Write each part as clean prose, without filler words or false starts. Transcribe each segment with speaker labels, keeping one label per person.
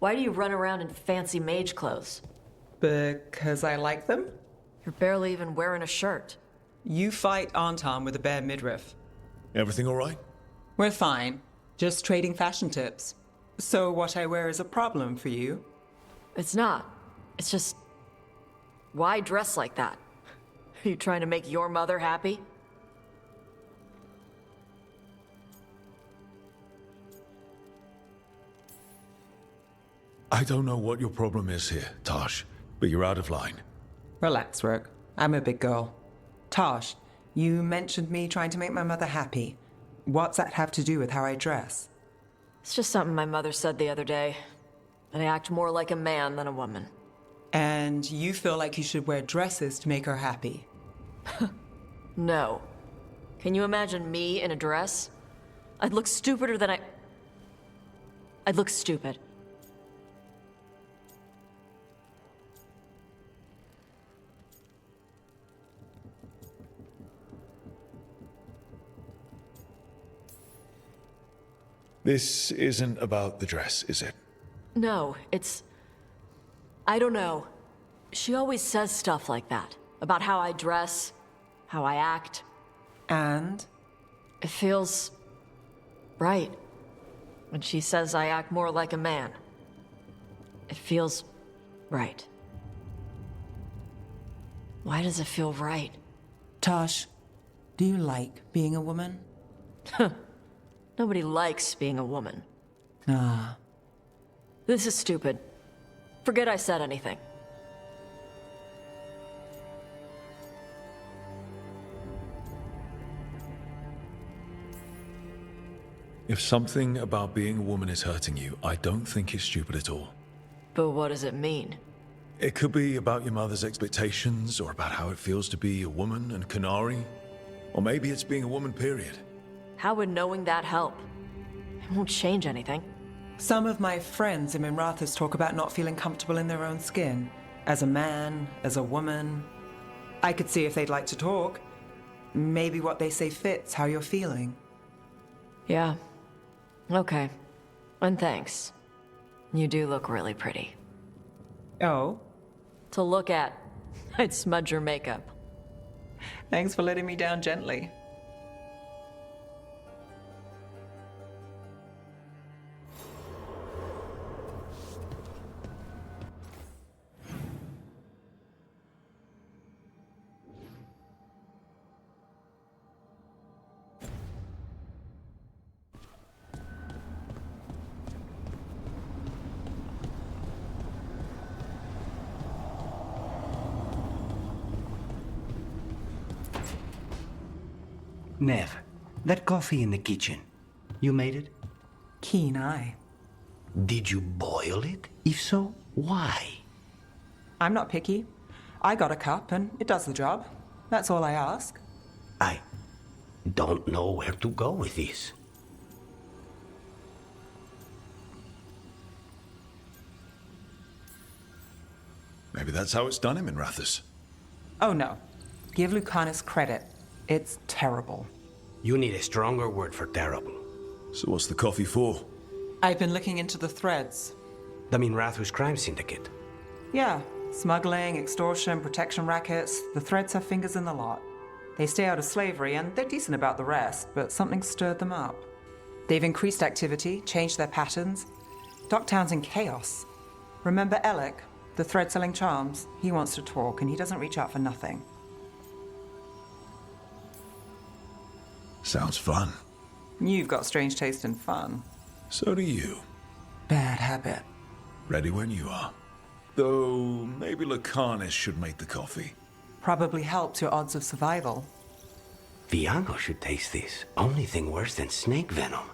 Speaker 1: Why do you run around in fancy mage clothes?
Speaker 2: Because I like them?
Speaker 1: You're barely even wearing a shirt.
Speaker 2: You fight Anton with a bare midriff.
Speaker 3: Everything all right?
Speaker 2: We're fine. Just trading fashion tips. So what I wear is a problem for you?
Speaker 1: It's not. It's just... Why dress like that? Are you trying to make your mother happy?
Speaker 3: I don't know what your problem is here, Tosh, but you're out of line.
Speaker 2: Relax, Rook. I'm a big girl. Tosh, you mentioned me trying to make my mother happy. What's that have to do with how I dress?
Speaker 1: It's just something my mother said the other day. And I act more like a man than a woman.
Speaker 2: And you feel like you should wear dresses to make her happy?
Speaker 1: No. Can you imagine me in a dress? I'd look stupider than I'd look stupid.
Speaker 3: This isn't about the dress, is it?
Speaker 1: No, it's... I don't know. She always says stuff like that. About how I dress, how I act.
Speaker 2: And?
Speaker 1: It feels... right. When she says I act more like a man. It feels... right. Why does it feel right?
Speaker 2: Tosh, do you like being a woman?
Speaker 1: Nobody likes being a woman.
Speaker 2: Ah.
Speaker 1: This is stupid. Forget I said anything.
Speaker 3: If something about being a woman is hurting you, I don't think it's stupid at all.
Speaker 1: But what does it mean?
Speaker 3: It could be about your mother's expectations, or about how it feels to be a woman and Canary. Or maybe it's being a woman, period.
Speaker 1: How would knowing that help? It won't change anything.
Speaker 2: Some of my friends in Minrathous talk about not feeling comfortable in their own skin. As a man, as a woman. I could see if they'd like to talk. Maybe what they say fits how you're feeling.
Speaker 1: Yeah. Okay. And thanks. You do look really pretty.
Speaker 2: Oh?
Speaker 1: To look at, I'd smudge your makeup.
Speaker 2: Thanks for letting me down gently.
Speaker 4: Nev, that coffee in the kitchen, you made it?
Speaker 2: Keen eye.
Speaker 4: Did you boil it? If so, why?
Speaker 2: I'm not picky. I got a cup and it does the job. That's all I ask.
Speaker 4: I don't know where to go with this.
Speaker 3: Maybe that's how it's done in Minrathous.
Speaker 2: Oh no. Give Lucanus credit. It's terrible.
Speaker 4: You need a stronger word for terrible.
Speaker 3: So what's the coffee for?
Speaker 2: I've been looking into the threads.
Speaker 4: The Minrathous crime syndicate.
Speaker 2: Yeah, smuggling, extortion, protection rackets. The threads have fingers in the lot. They stay out of slavery and they're decent about the rest, but something stirred them up. They've increased activity, changed their patterns. Docktown's in chaos. Remember Alec, the thread-selling charms? He wants to talk and he doesn't reach out for nothing.
Speaker 3: Sounds fun.
Speaker 2: You've got strange taste in fun.
Speaker 3: So do you.
Speaker 2: Bad habit.
Speaker 3: Ready when you are. Though, maybe Lucanus should make the coffee.
Speaker 2: Probably helps your odds of survival.
Speaker 4: Viago should taste this. Only thing worse than snake venom.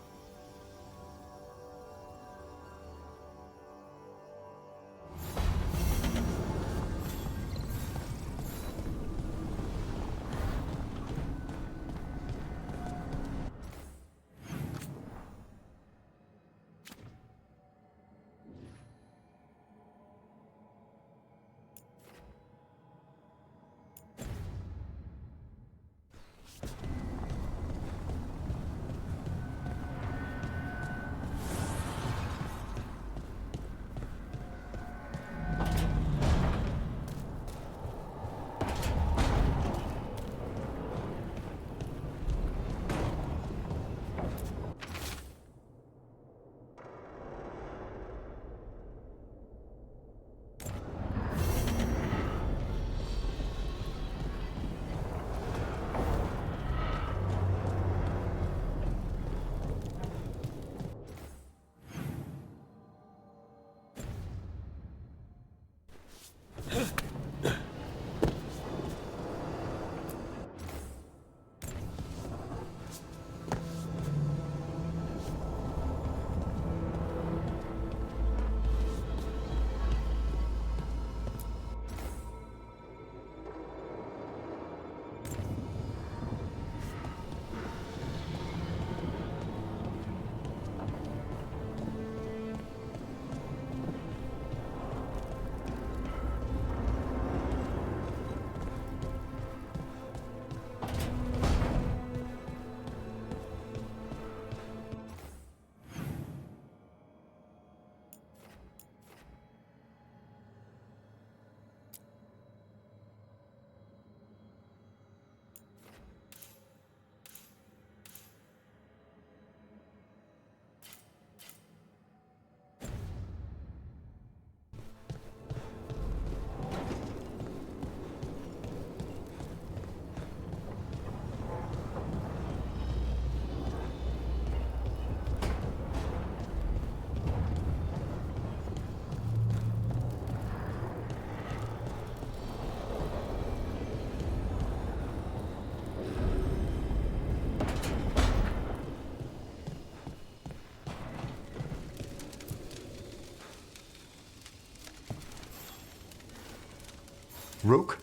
Speaker 5: Rook,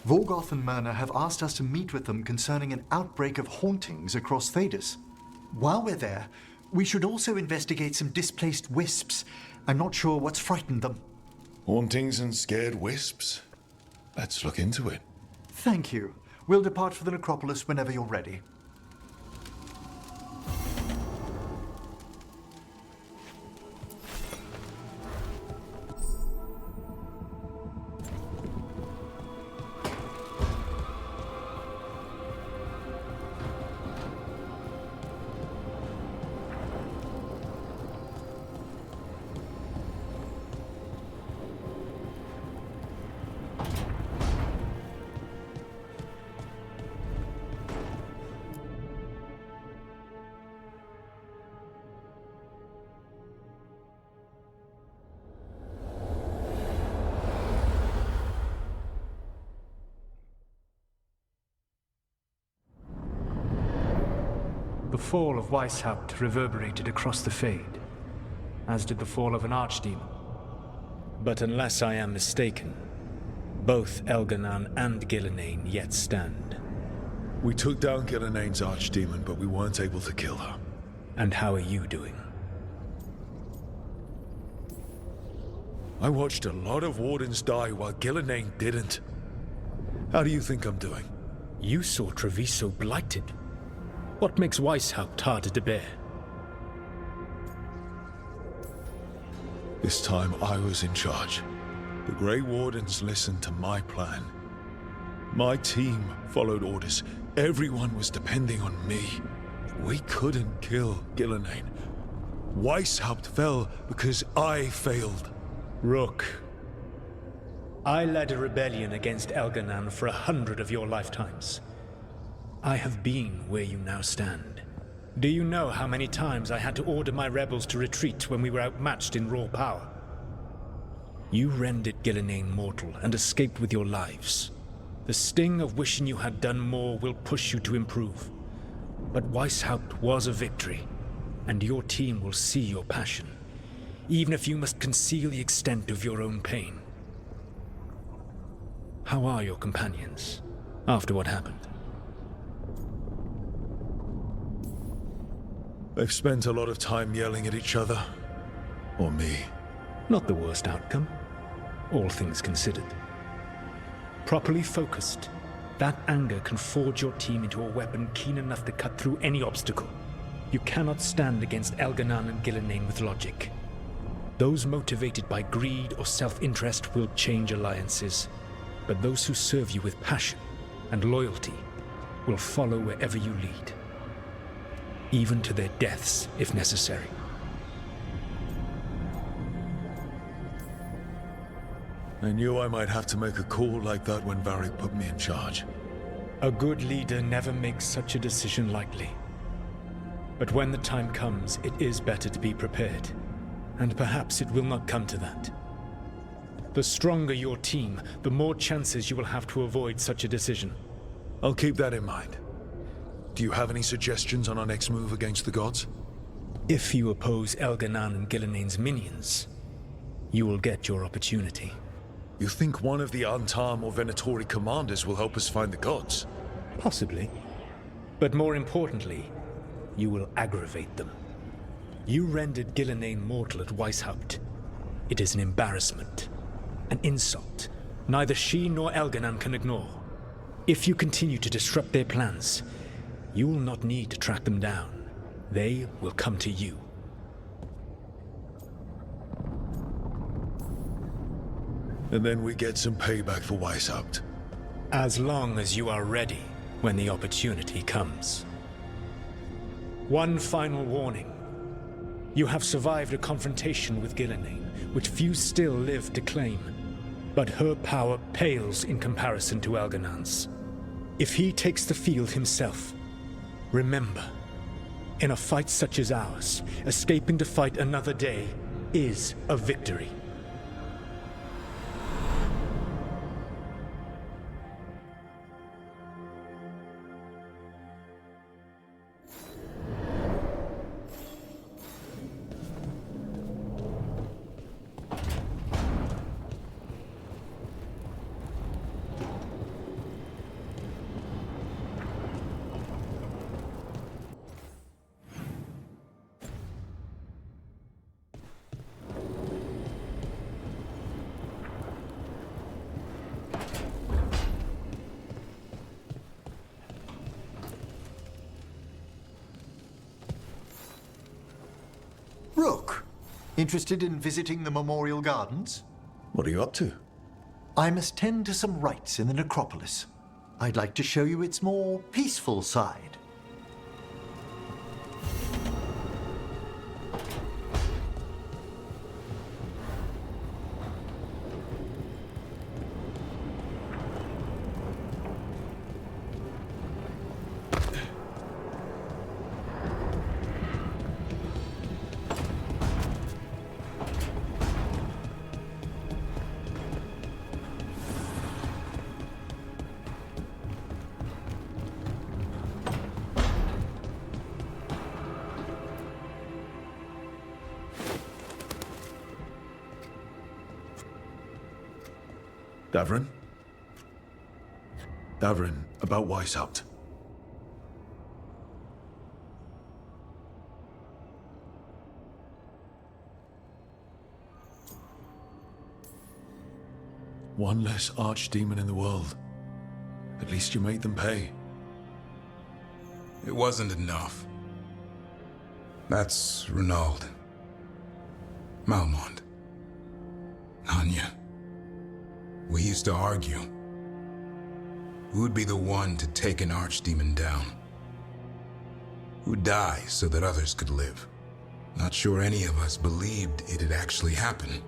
Speaker 5: Vorgoth and Myrna have asked us to meet with them concerning an outbreak of hauntings across Thedas. While we're there, we should also investigate some displaced wisps. I'm not sure what's frightened them.
Speaker 3: Hauntings and scared wisps? Let's look into it.
Speaker 5: Thank you. We'll depart for the necropolis whenever you're ready.
Speaker 6: The fall of Weishaupt reverberated across the Fade, as did the fall of an archdemon.
Speaker 7: But unless I am mistaken, both Elganan and Gillenane yet stand.
Speaker 3: We took down Gillenane's archdemon, but we weren't able to kill her.
Speaker 7: And how are you doing?
Speaker 3: I watched a lot of Wardens die while Gillenane didn't. How do you think I'm doing?
Speaker 7: You saw Treviso blighted. What makes Weishaupt harder to bear?
Speaker 3: This time I was in charge. The Grey Wardens listened to my plan. My team followed orders. Everyone was depending on me. We couldn't kill Gillenane. Weishaupt fell because I failed.
Speaker 7: Rook, I led a rebellion against Elganan for 100 of your lifetimes. I have been where you now stand. Do you know how many times I had to order my rebels to retreat when we were outmatched in raw power? You rendered Gillenane mortal and escaped with your lives. The sting of wishing you had done more will push you to improve. But Weishaupt was a victory, and your team will see your passion, even if you must conceal the extent of your own pain. How are your companions, after what happened?
Speaker 3: They've spent a lot of time yelling at each other. Or me.
Speaker 7: Not the worst outcome, all things considered. Properly focused, that anger can forge your team into a weapon keen enough to cut through any obstacle. You cannot stand against Elganan and Gillenane with logic. Those motivated by greed or self-interest will change alliances, but those who serve you with passion and loyalty will follow wherever you lead, even to their deaths if necessary.
Speaker 3: I knew I might have to make a call like that when Varric put me in charge.
Speaker 7: A good leader never makes such a decision lightly. But when the time comes, it is better to be prepared. And perhaps it will not come to that. The stronger your team, the more chances you will have to avoid such a decision.
Speaker 3: I'll keep that in mind. Do you have any suggestions on our next move against the gods?
Speaker 7: If you oppose Elganan and Gillenane's minions, you will get your opportunity.
Speaker 3: You think one of the Antam or Venatori commanders will help us find the gods?
Speaker 7: Possibly. But more importantly, you will aggravate them. You rendered Gillenane mortal at Weishaupt. It is an embarrassment, an insult, neither she nor Elganan can ignore. If you continue to disrupt their plans, you will not need to track them down. They will come to you.
Speaker 3: And then we get some payback for Weishaupt.
Speaker 7: As long as you are ready when the opportunity comes. One final warning. You have survived a confrontation with Gillenane, which few still live to claim. But her power pales in comparison to Elganan's. If he takes the field himself, remember, in a fight such as ours, escaping to fight another day is a victory.
Speaker 5: Rook, interested in visiting the Memorial Gardens?
Speaker 3: What are you up to?
Speaker 5: I must tend to some rites in the necropolis. I'd like to show you its more peaceful side.
Speaker 3: Davrin? Davrin, about Weishaupt. One less archdemon in the world. At least you made them pay.
Speaker 8: It wasn't enough. That's Renaud. Malmont. Anya. We used to argue. Who'd be the one to take an archdemon down? Who'd die so that others could live? Not sure any of us believed it'd actually happen.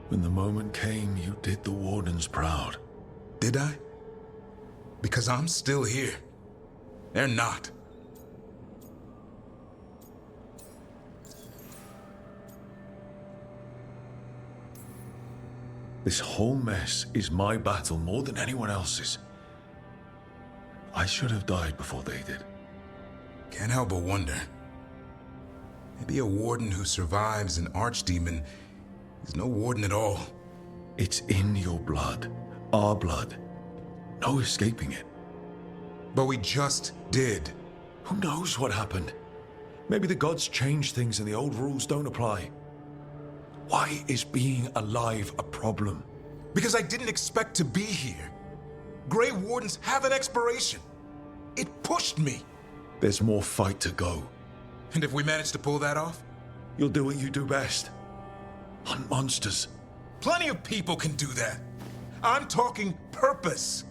Speaker 3: When the moment came, you did the Wardens proud.
Speaker 8: Did I? Because I'm still here. They're not.
Speaker 3: This whole mess is my battle more than anyone else's. I should have died before they did.
Speaker 8: Can't help but wonder. Maybe a warden who survives an archdemon is no warden at all.
Speaker 3: It's in your blood. Our blood. No escaping it.
Speaker 8: But we just did.
Speaker 3: Who knows what happened? Maybe the gods changed things and the old rules don't apply. Why is being alive a problem?
Speaker 8: Because I didn't expect to be here. Grey Wardens have an expiration. It pushed me.
Speaker 3: There's more fight to go.
Speaker 8: And if we manage to pull that off?
Speaker 3: You'll do what you do best. Hunt monsters.
Speaker 8: Plenty of people can do that. I'm talking purpose.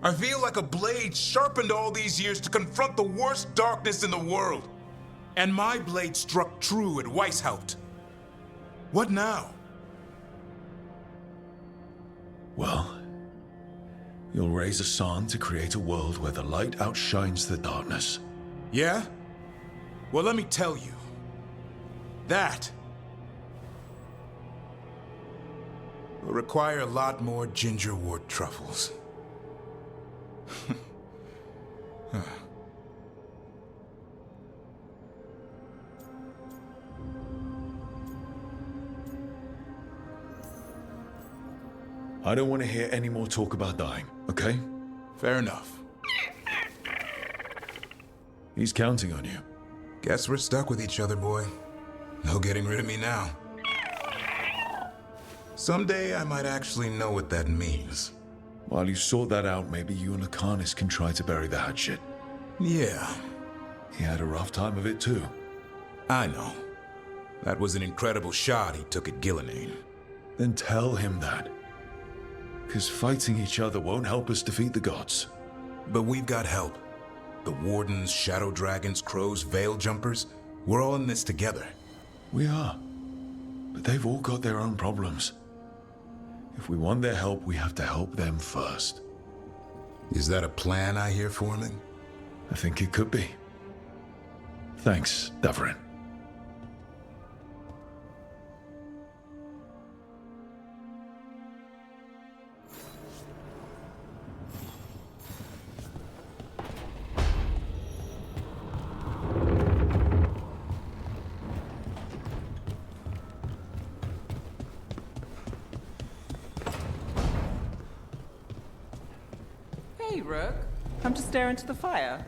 Speaker 8: I feel like a blade sharpened all these years to confront the worst darkness in the world. And my blade struck true at Weishaupt. What now?
Speaker 3: Well, you'll raise a San to create a world where the light outshines the darkness.
Speaker 8: Yeah? Well, let me tell you. That will require a lot more gingerwort truffles.
Speaker 3: I don't want to hear any more talk about dying, okay?
Speaker 8: Fair enough.
Speaker 3: He's counting on you.
Speaker 8: Guess we're stuck with each other, boy. No getting rid of me now. Someday I might actually know what that means.
Speaker 3: While you sort that out, maybe you and Lucanus can try to bury the hatchet.
Speaker 8: Yeah,
Speaker 3: He had a rough time of it too.
Speaker 8: I know. That was an incredible shot he took at Gillenane.
Speaker 3: Then tell him that. Because fighting each other won't help us defeat the gods.
Speaker 8: But we've got help. The Wardens, Shadow Dragons, Crows, Veil Jumpers, we're all in this together.
Speaker 3: We are. But they've all got their own problems. If we want their help, we have to help them first.
Speaker 8: Is that a plan I hear forming?
Speaker 3: I think it could be. Thanks, Davrin.
Speaker 2: Hey, Rook. Come to stare into the fire.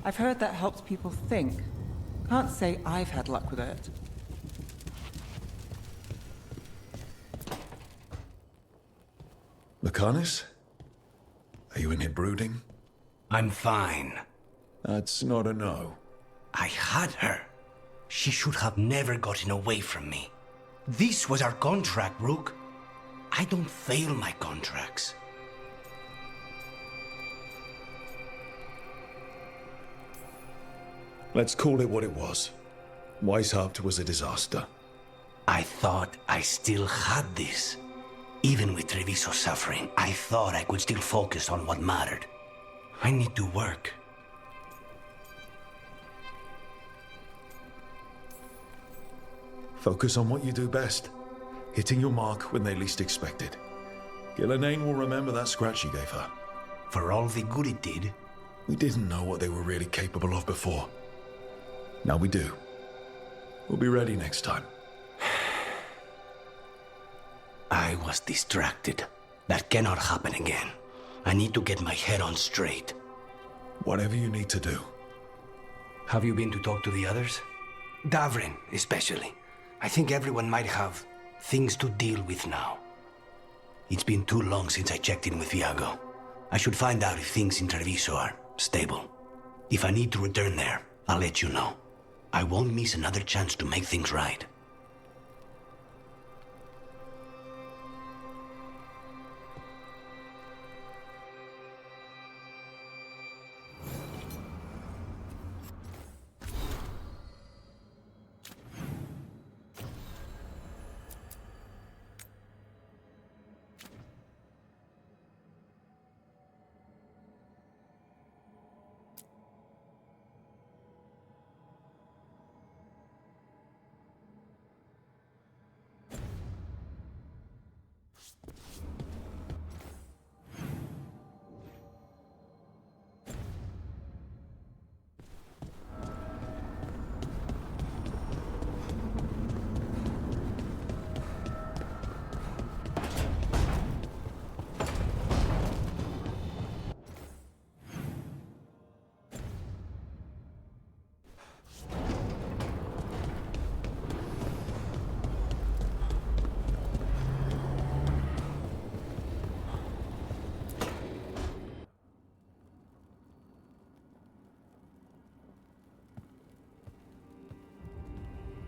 Speaker 2: I've heard that helps people think. Can't say I've had luck with it.
Speaker 3: Lucanus? Are you in here brooding?
Speaker 4: I'm fine.
Speaker 3: That's not a no.
Speaker 4: I had her. She should have never gotten away from me. This was our contract, Rook. I don't fail my contracts.
Speaker 3: Let's call it what it was. Weishaupt was a disaster.
Speaker 4: I thought I still had this. Even with Treviso suffering, I thought I could still focus on what mattered. I need to work.
Speaker 3: Focus on what you do best. Hitting your mark when they least expect it. Gillenane will remember that scratch you gave her.
Speaker 4: For all the good it did.
Speaker 3: We didn't know what they were really capable of before. Now we do. We'll be ready next time.
Speaker 4: I was distracted. That cannot happen again. I need to get my head on straight.
Speaker 3: Whatever you need to do.
Speaker 4: Have you been to talk to the others? Davren, especially. I think everyone might have things to deal with now. It's been too long since I checked in with Viago. I should find out if things in Treviso are stable. If I need to return there, I'll let you know. I won't miss another chance to make things right.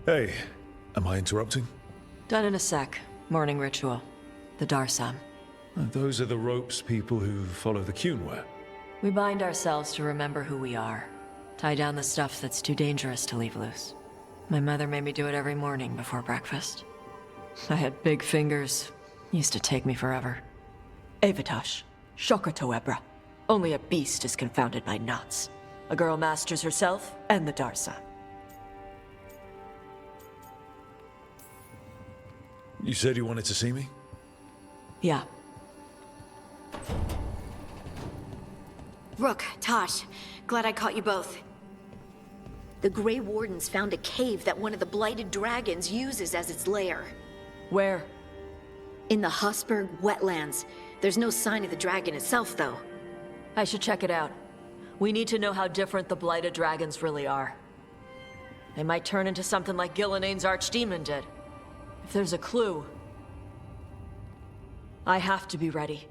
Speaker 3: Hey, am I interrupting?
Speaker 1: Done in a sec. Morning ritual. The Darsam.
Speaker 3: Those are the ropes people who follow the Qun wear.
Speaker 1: We bind ourselves to remember who we are. Tie down the stuff that's too dangerous to leave loose. My mother made me do it every morning before breakfast. I had big fingers. Used to take me forever. Avatash. Shokratoebra. Only a beast is confounded by knots. A girl masters herself and the Darsam.
Speaker 3: You said you wanted to see me?
Speaker 1: Yeah.
Speaker 9: Rook, Tosh, glad I caught you both. The Grey Wardens found a cave that one of the Blighted Dragons uses as its lair.
Speaker 1: Where?
Speaker 9: In the Husberg wetlands. There's no sign of the dragon itself, though.
Speaker 1: I should check it out. We need to know how different the Blighted Dragons really are. They might turn into something like Gillenane's archdemon did. If there's a clue, I have to be ready.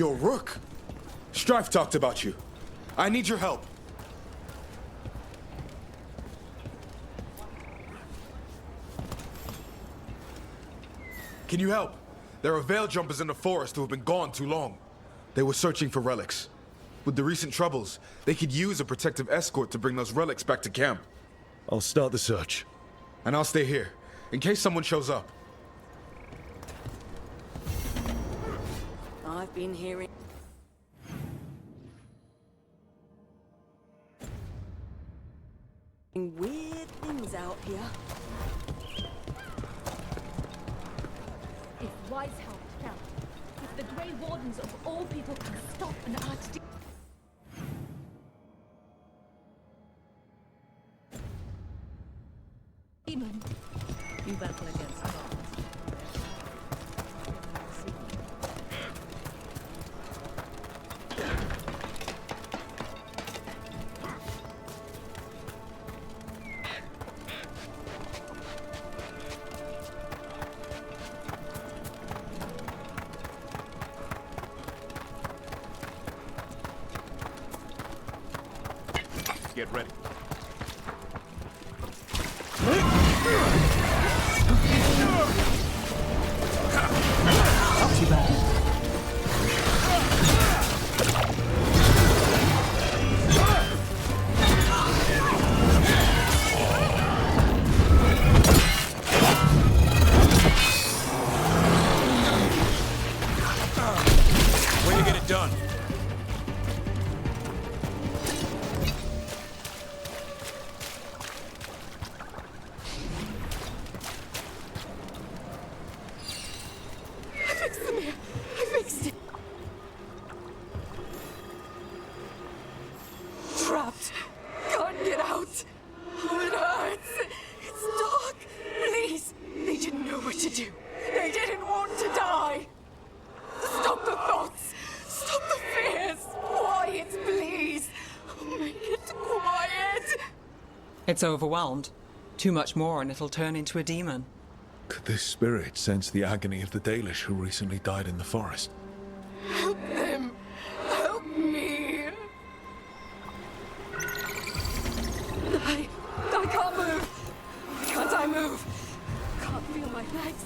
Speaker 10: Yo, Rook! Strife talked about you. I need your help. Can you help? There are veil jumpers in the forest who have been gone too long. They were searching for relics. With the recent troubles, they could use a protective escort to bring those relics back to camp.
Speaker 3: I'll start the search.
Speaker 10: And I'll stay here, in case someone shows up.
Speaker 11: I've been hearing... weird things out here.
Speaker 12: If wise help fell, if the Grey Wardens of all people can stop an archdemon... You battle against gods.
Speaker 10: Get ready.
Speaker 2: Not too bad.
Speaker 10: Way to get it done.
Speaker 11: Trapped. Can't get out. Oh, it hurts. It's dark. Please. They didn't know what to do. They didn't want to die. Stop the thoughts. Stop the fears. Quiet, please. Make it quiet.
Speaker 2: It's overwhelmed. Too much more and it'll turn into a demon.
Speaker 3: Could this spirit sense the agony of the Dalish who recently died in the forest?
Speaker 11: Help them. Help me. I can't move. Why can't I move? Can't feel my legs.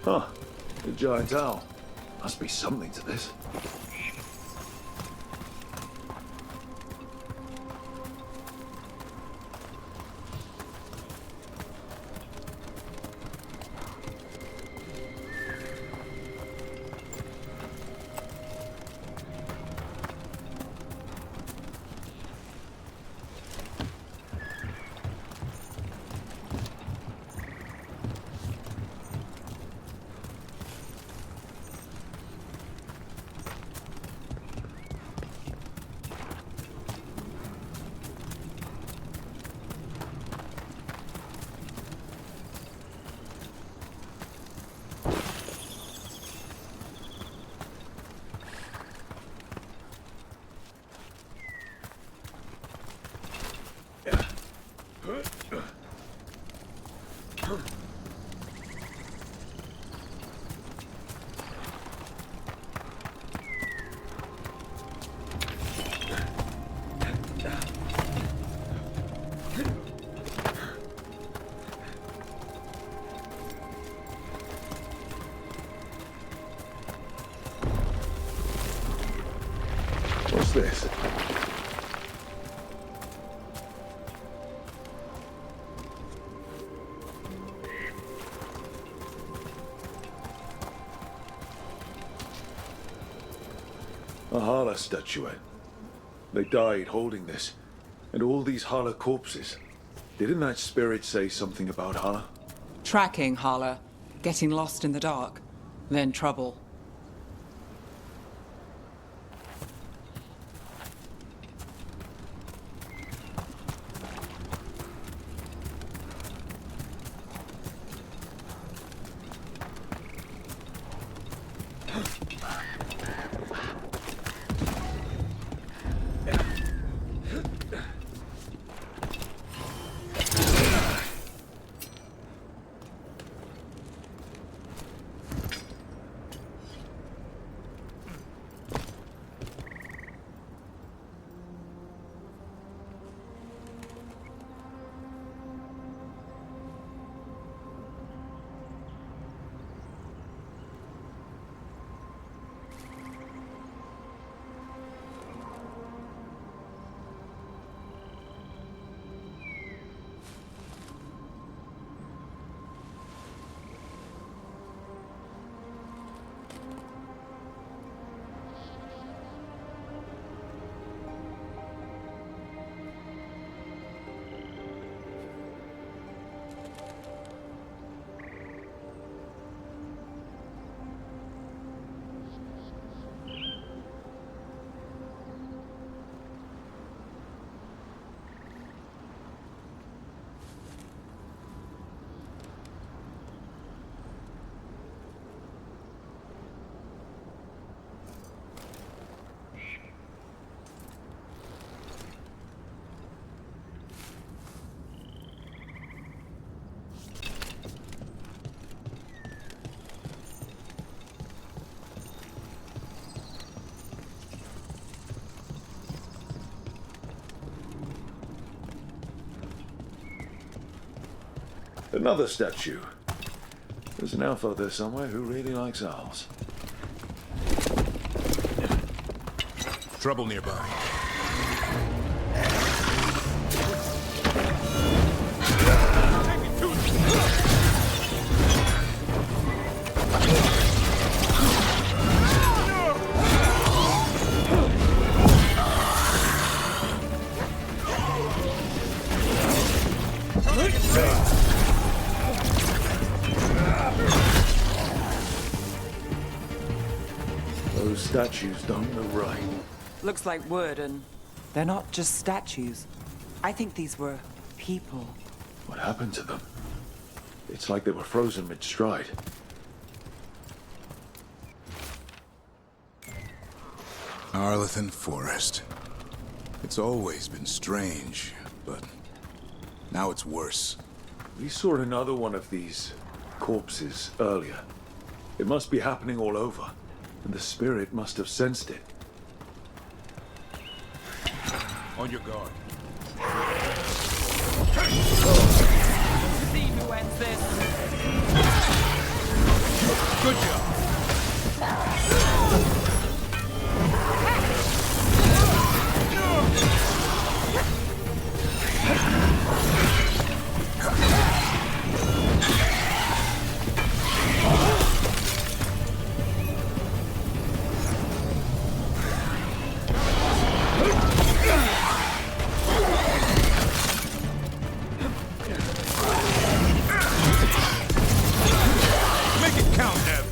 Speaker 3: Huh. The giant owl. Must be something to this. What's this? A Hala statuette. They died holding this. And all these Hala corpses. Didn't that spirit say something about Hala?
Speaker 2: Tracking Hala, getting lost in the dark, then trouble.
Speaker 3: Another statue. There's an elf out there somewhere who really likes owls.
Speaker 8: Trouble nearby.
Speaker 3: Those statues don't look right.
Speaker 2: Looks like wood, and they're not just statues. I think these were people.
Speaker 3: What happened to them? It's like they were frozen mid-stride.
Speaker 8: Arlethan Forest. It's always been strange, but now it's worse.
Speaker 3: We saw another one of these corpses earlier. It must be happening all over, and the spirit must have sensed it.
Speaker 8: On your guard.
Speaker 2: See who ends this.
Speaker 8: Good job. Make it count, Nev.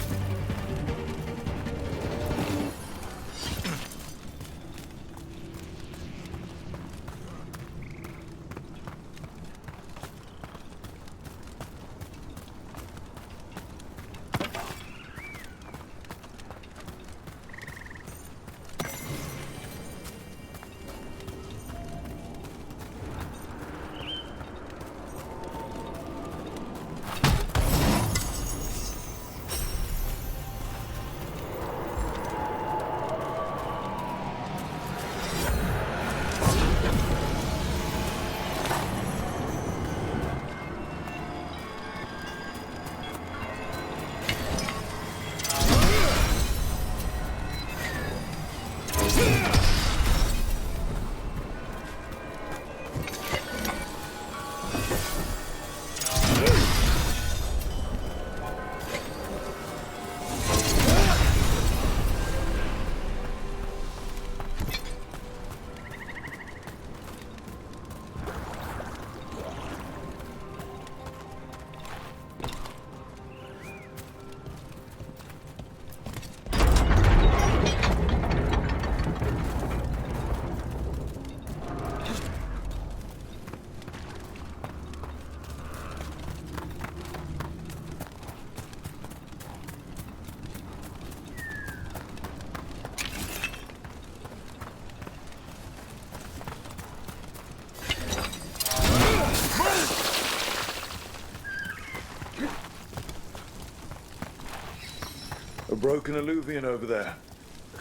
Speaker 3: A broken alluvian over there.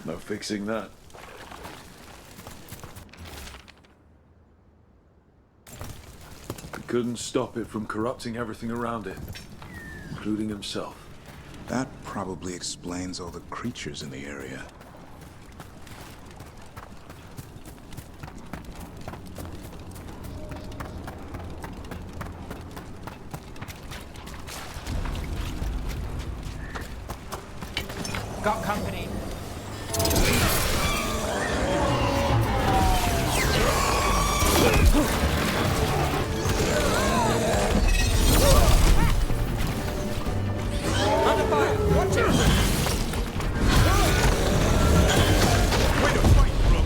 Speaker 3: No fixing that. He couldn't stop it from corrupting everything around it, including himself.
Speaker 8: That probably explains all the creatures in the area.
Speaker 2: Got company. Under fire! Watch it!
Speaker 8: Way to fight, bro.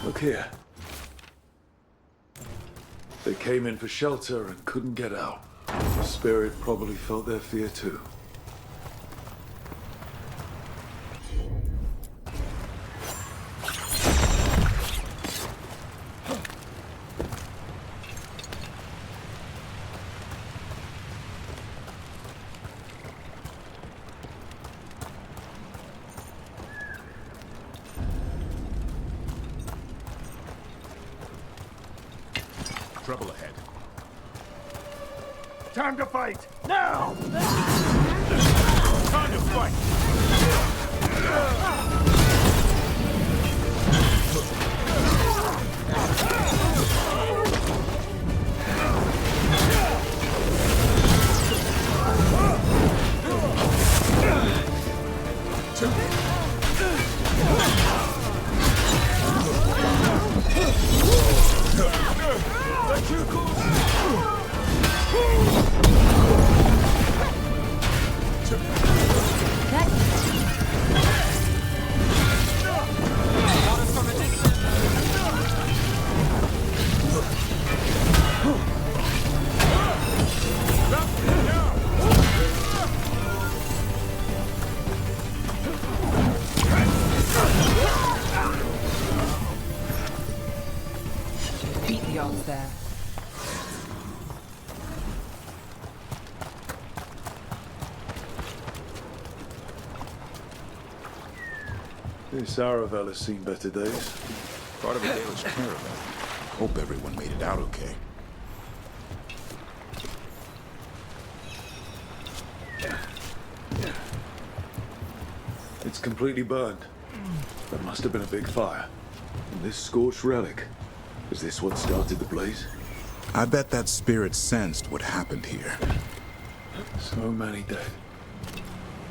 Speaker 3: Look here. They came in for shelter and couldn't get out. The spirit probably felt their fear too. trouble ahead.
Speaker 10: Time to fight! Now!
Speaker 3: Time to fight!
Speaker 2: Beat the odds there.
Speaker 3: This Aravel has seen better days.
Speaker 8: Part of a Dalish caravan. Hope everyone made it out okay.
Speaker 3: It's completely burned. There must have been a big fire. And this scorched relic, is this what started the blaze?
Speaker 8: I bet that spirit sensed what happened here.
Speaker 3: So many dead.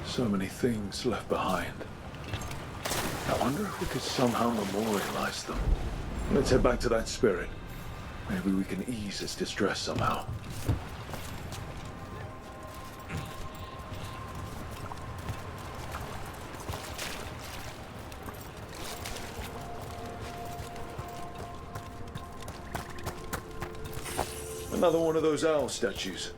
Speaker 3: So many things left behind. I wonder if we could somehow memorialize them. Let's head back to that spirit. Maybe we can ease its distress somehow. Another one of those owl statues.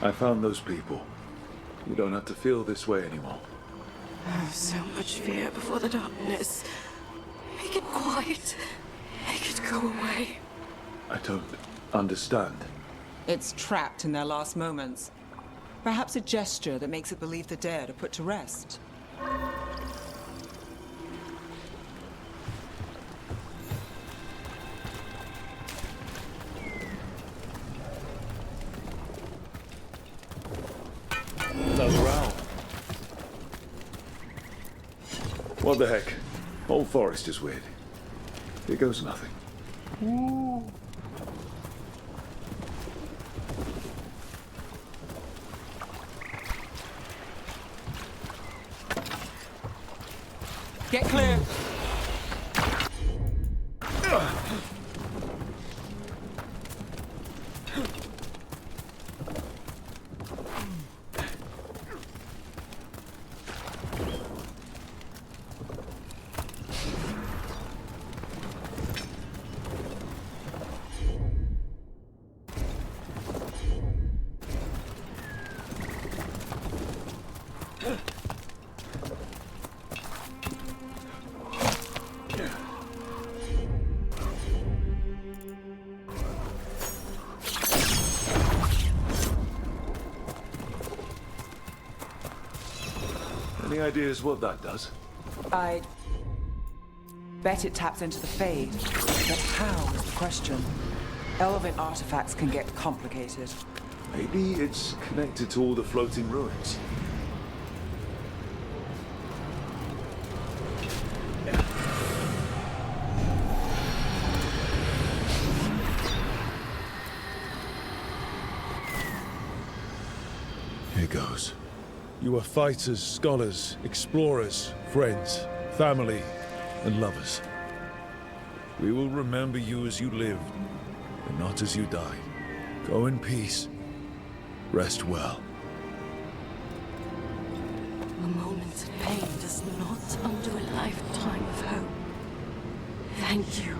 Speaker 3: I found those people. You don't have to feel this way anymore.
Speaker 11: So much fear before the darkness. Make it quiet. Make it go away.
Speaker 3: I don't understand.
Speaker 2: It's trapped in their last moments. Perhaps a gesture that makes it believe the dead are put to rest.
Speaker 3: Another owl. What the heck? Whole forest is weird. Here goes nothing.
Speaker 2: Get clear!
Speaker 3: Any ideas what that does?
Speaker 2: I bet it taps into the Fade. But how is the question? Elven artifacts can get complicated.
Speaker 3: Maybe it's connected to all the floating ruins. Here goes. You are fighters, scholars, explorers, friends. family, and lovers. We will remember you as you lived, and not as you died. Go in peace. Rest well.
Speaker 11: A moment's pain does not undo a lifetime of hope. Thank you.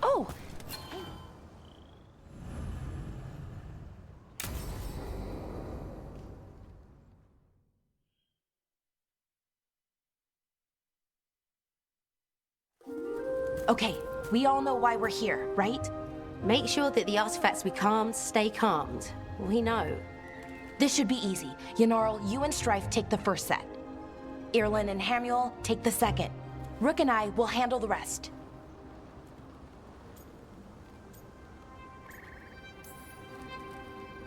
Speaker 12: Oh!
Speaker 13: Okay, we all know why we're here, right?
Speaker 14: Make sure that the artifacts we calmed stay calmed. We know.
Speaker 13: This should be easy. Yanarl, you and Strife take the first set. Irlin and Hamuel take the second. Rook and I will handle the rest.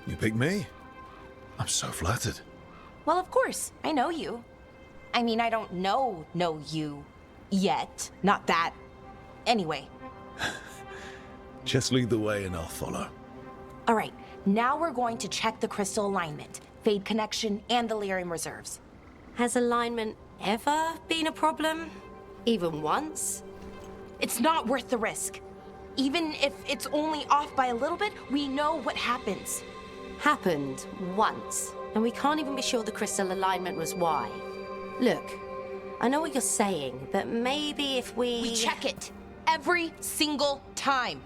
Speaker 3: You pick me? I'm so flattered.
Speaker 13: Well, of course, I know you. I mean, I don't know you yet. Not that. Anyway.
Speaker 3: Just lead the way and I'll follow.
Speaker 13: All right, now we're going to check the crystal alignment, Fade connection, and the lyrium reserves.
Speaker 14: Has alignment ever been a problem? Even once?
Speaker 13: It's not worth the risk. Even if it's only off by a little bit, we know what happens.
Speaker 14: Happened once, and we can't even be sure the crystal alignment was why. Look, I know what you're saying, but maybe if
Speaker 13: We check it every single time.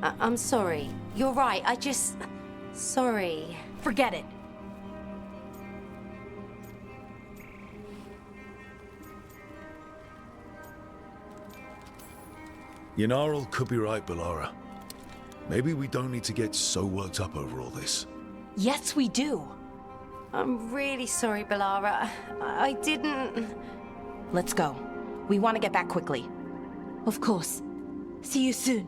Speaker 14: I'm sorry. You're right, Sorry.
Speaker 13: Forget it.
Speaker 3: Yanarl could be right, Bellara. Maybe we don't need to get so worked up over all this.
Speaker 13: Yes, we do.
Speaker 14: I'm really sorry, Bellara. I didn't...
Speaker 13: Let's go. We want to get back quickly. Of course. See you soon.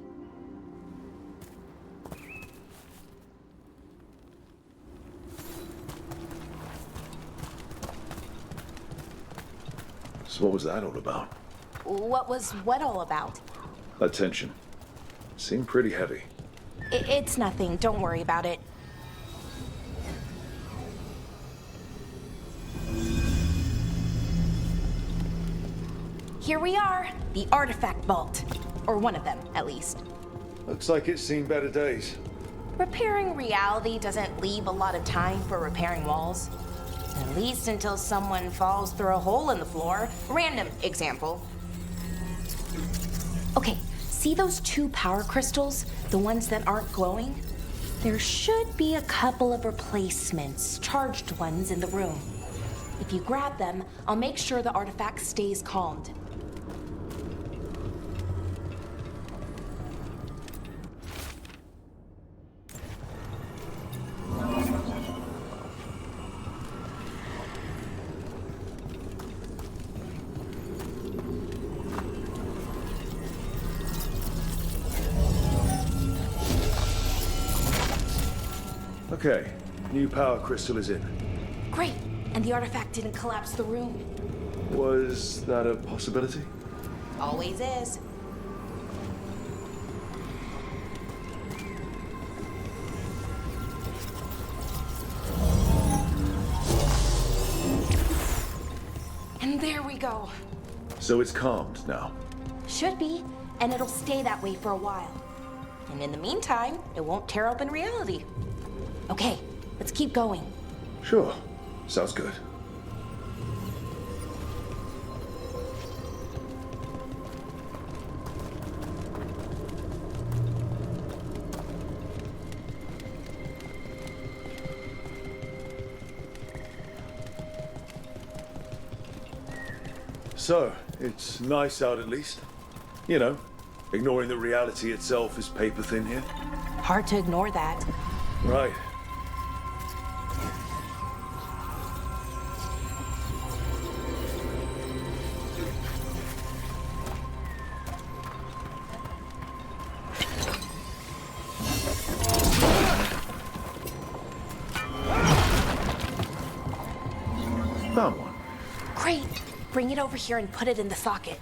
Speaker 3: So what was that all about?
Speaker 13: What was what all about?
Speaker 3: Attention. Seemed pretty heavy.
Speaker 13: It's nothing. Don't worry about it. Here we are, the artifact vault. Or one of them, at least.
Speaker 3: Looks like it's seen better days.
Speaker 13: Repairing reality doesn't leave a lot of time for repairing walls. At least until someone falls through a hole in the floor. Random example. Okay, see those 2 power crystals? The ones that aren't glowing? There should be a couple of replacements, charged ones in the room. If you grab them, I'll make sure the artifact stays calmed.
Speaker 3: Okay, new power crystal is in.
Speaker 13: Great, and the artifact didn't collapse the room.
Speaker 3: Was that a possibility?
Speaker 13: Always is. And there we go.
Speaker 3: So it's calmed now.
Speaker 13: Should be, and it'll stay that way for a while. And in the meantime, it won't tear open reality. Okay, let's keep going.
Speaker 3: Sure. Sounds good. So, it's nice out at least. You know, ignoring that reality itself is paper thin here.
Speaker 13: Hard to ignore that.
Speaker 3: Right. Found one.
Speaker 13: Great. Bring it over here and put it in the socket.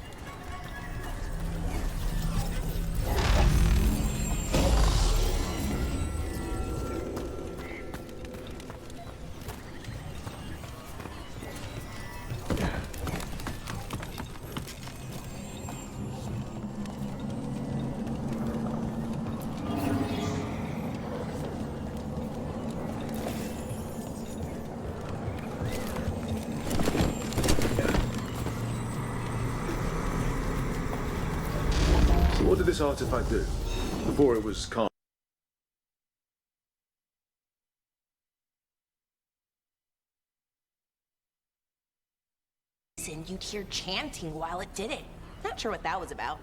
Speaker 3: What did this artifact do? Before it was calm.
Speaker 13: And you'd hear chanting while it did it. Not sure what that was about.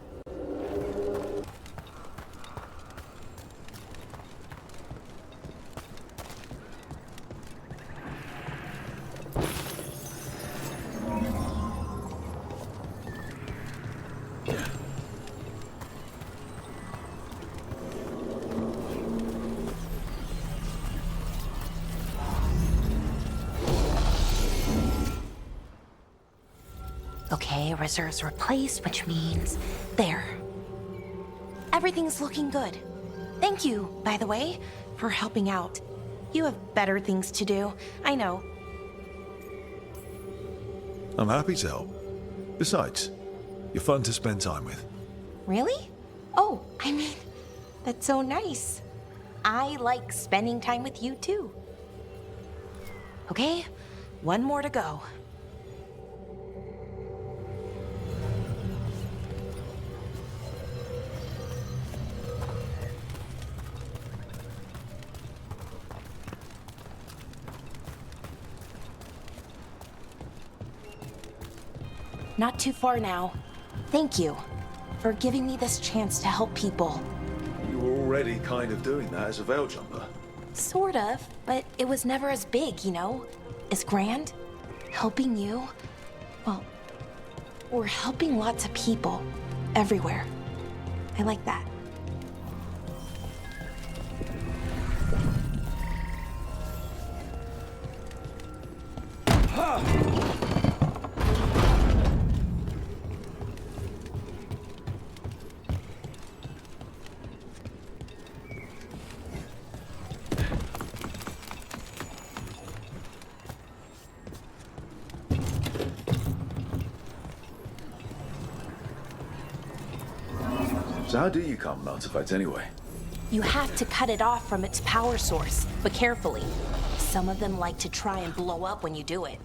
Speaker 13: Okay, reserves replaced, which means there. Everything's looking good. Thank you, by the way, for helping out. You have better things to do, I know.
Speaker 3: I'm happy to help. Besides, you're fun to spend time with.
Speaker 13: Really? Oh, I mean, that's so nice. I like spending time with you too. Okay, one more to go. Not too far now. Thank you for giving me this chance to help people.
Speaker 3: You were already kind of doing that as a veil jumper.
Speaker 13: Sort of, but it was never as big, you know? As grand. Helping you, well, we're helping lots of people everywhere. I like that.
Speaker 3: So how do you calm an artifact anyway?
Speaker 13: You have to cut it off from its power source, but carefully. Some of them like to try and blow up when you do it.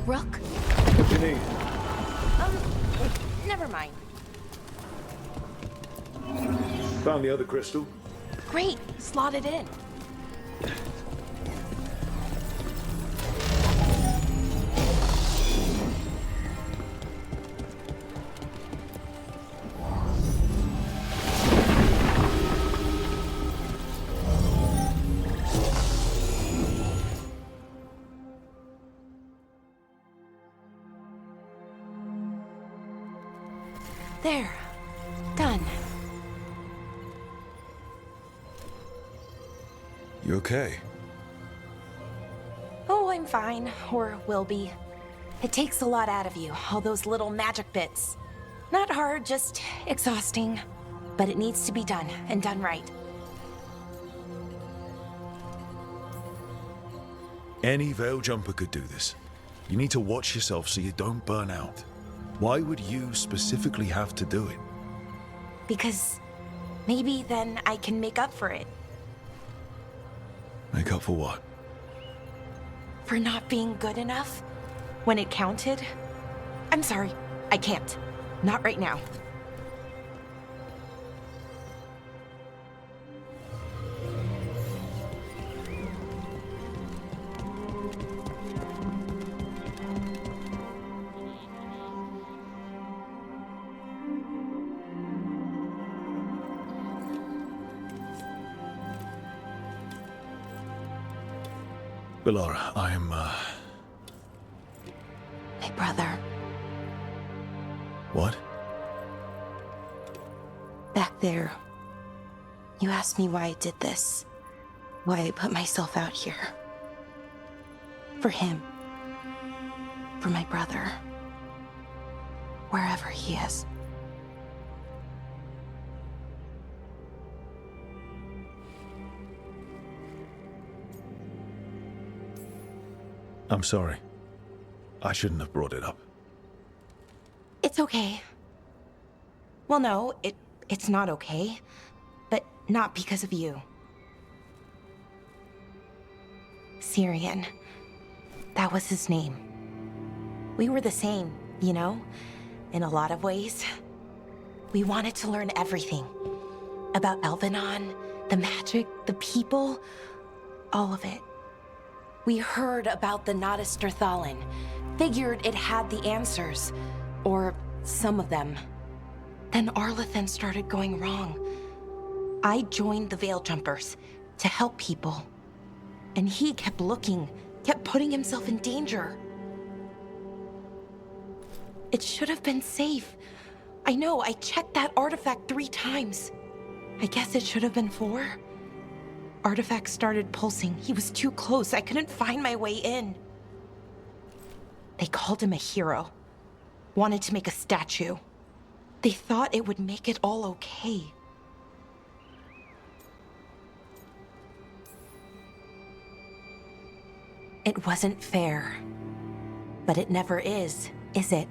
Speaker 13: Rook?
Speaker 3: What do you need?
Speaker 13: Never mind.
Speaker 3: Found the other crystal.
Speaker 13: Great, slot it in. There. Done.
Speaker 3: You okay?
Speaker 13: Oh, I'm fine. Or will be. It takes a lot out of you, all those little magic bits. Not hard, just exhausting. But it needs to be done, and done right.
Speaker 3: Any veil jumper could do this. You need to watch yourself so you don't burn out. Why would you specifically have to do it?
Speaker 13: Because maybe then I can make up for it.
Speaker 3: Make up for what?
Speaker 13: For not being good enough when it counted. I'm sorry, I can't. Not right now.
Speaker 3: Bellara, I am,
Speaker 13: My brother.
Speaker 3: What?
Speaker 13: Back there. You asked me why I did this. Why I put myself out here. For him. For my brother. Wherever he is.
Speaker 3: I'm sorry. I shouldn't have brought it up.
Speaker 13: It's okay. Well, no, it's not okay. But not because of you. Syrian. That was his name. We were the same, you know? In a lot of ways. We wanted to learn everything. About Elvenon, the magic, the people, all of it. We heard about the Notisterthalin, figured it had the answers, or some of them. Then Arlathan started going wrong. I joined the Veil Jumpers to help people. And he kept looking, kept putting himself in danger. It should have been safe. I know, I checked that artifact 3 times. I guess it should have been 4. Artifact started pulsing. He was too close. I couldn't find my way in. They called him a hero. Wanted to make a statue. They thought it would make it all okay. It wasn't fair. But it never is it?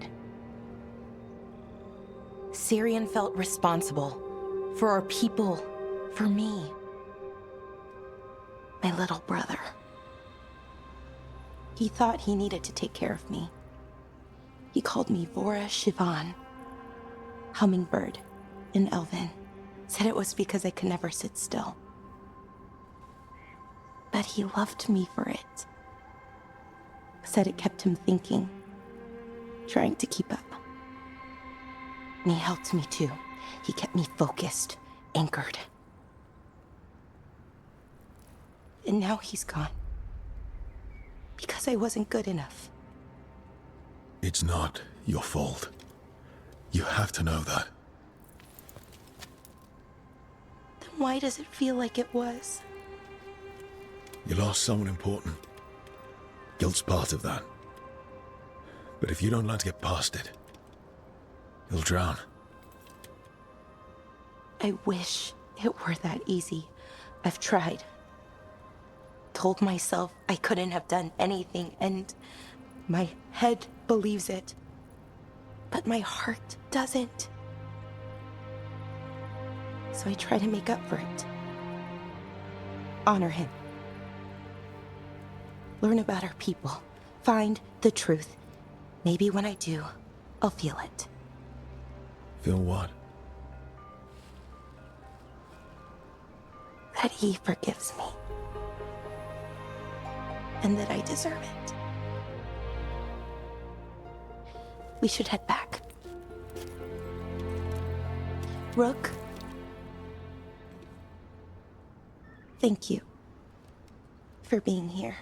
Speaker 13: Syrian felt responsible. For our people. For me. My little brother. He thought he needed to take care of me. He called me Vora Shivan, hummingbird in Elven. Said it was because I could never sit still. But he loved me for it. Said it kept him thinking, trying to keep up. And he helped me too. He kept me focused, anchored. And now he's gone. Because I wasn't good enough.
Speaker 3: It's not your fault. You have to know that.
Speaker 13: Then why does it feel like it was?
Speaker 3: You lost someone important. Guilt's part of that. But if you don't learn to get past it, you'll drown.
Speaker 13: I wish it were that easy. I've tried. Told myself I couldn't have done anything, and my head believes it. But my heart doesn't. So I try to make up for it. Honor him. Learn about our people. Find the truth Maybe when I do, I'll feel it.
Speaker 3: Feel what?
Speaker 13: That he forgives me. And that I deserve it. We should head back. Rook, thank you for being here.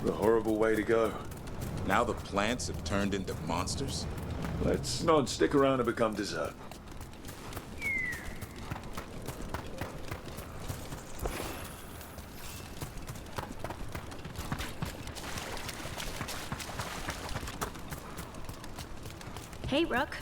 Speaker 3: The horrible way to go.
Speaker 8: Now the plants have turned into monsters?
Speaker 3: Let's not stick around and become dessert.
Speaker 9: Hey, Rook.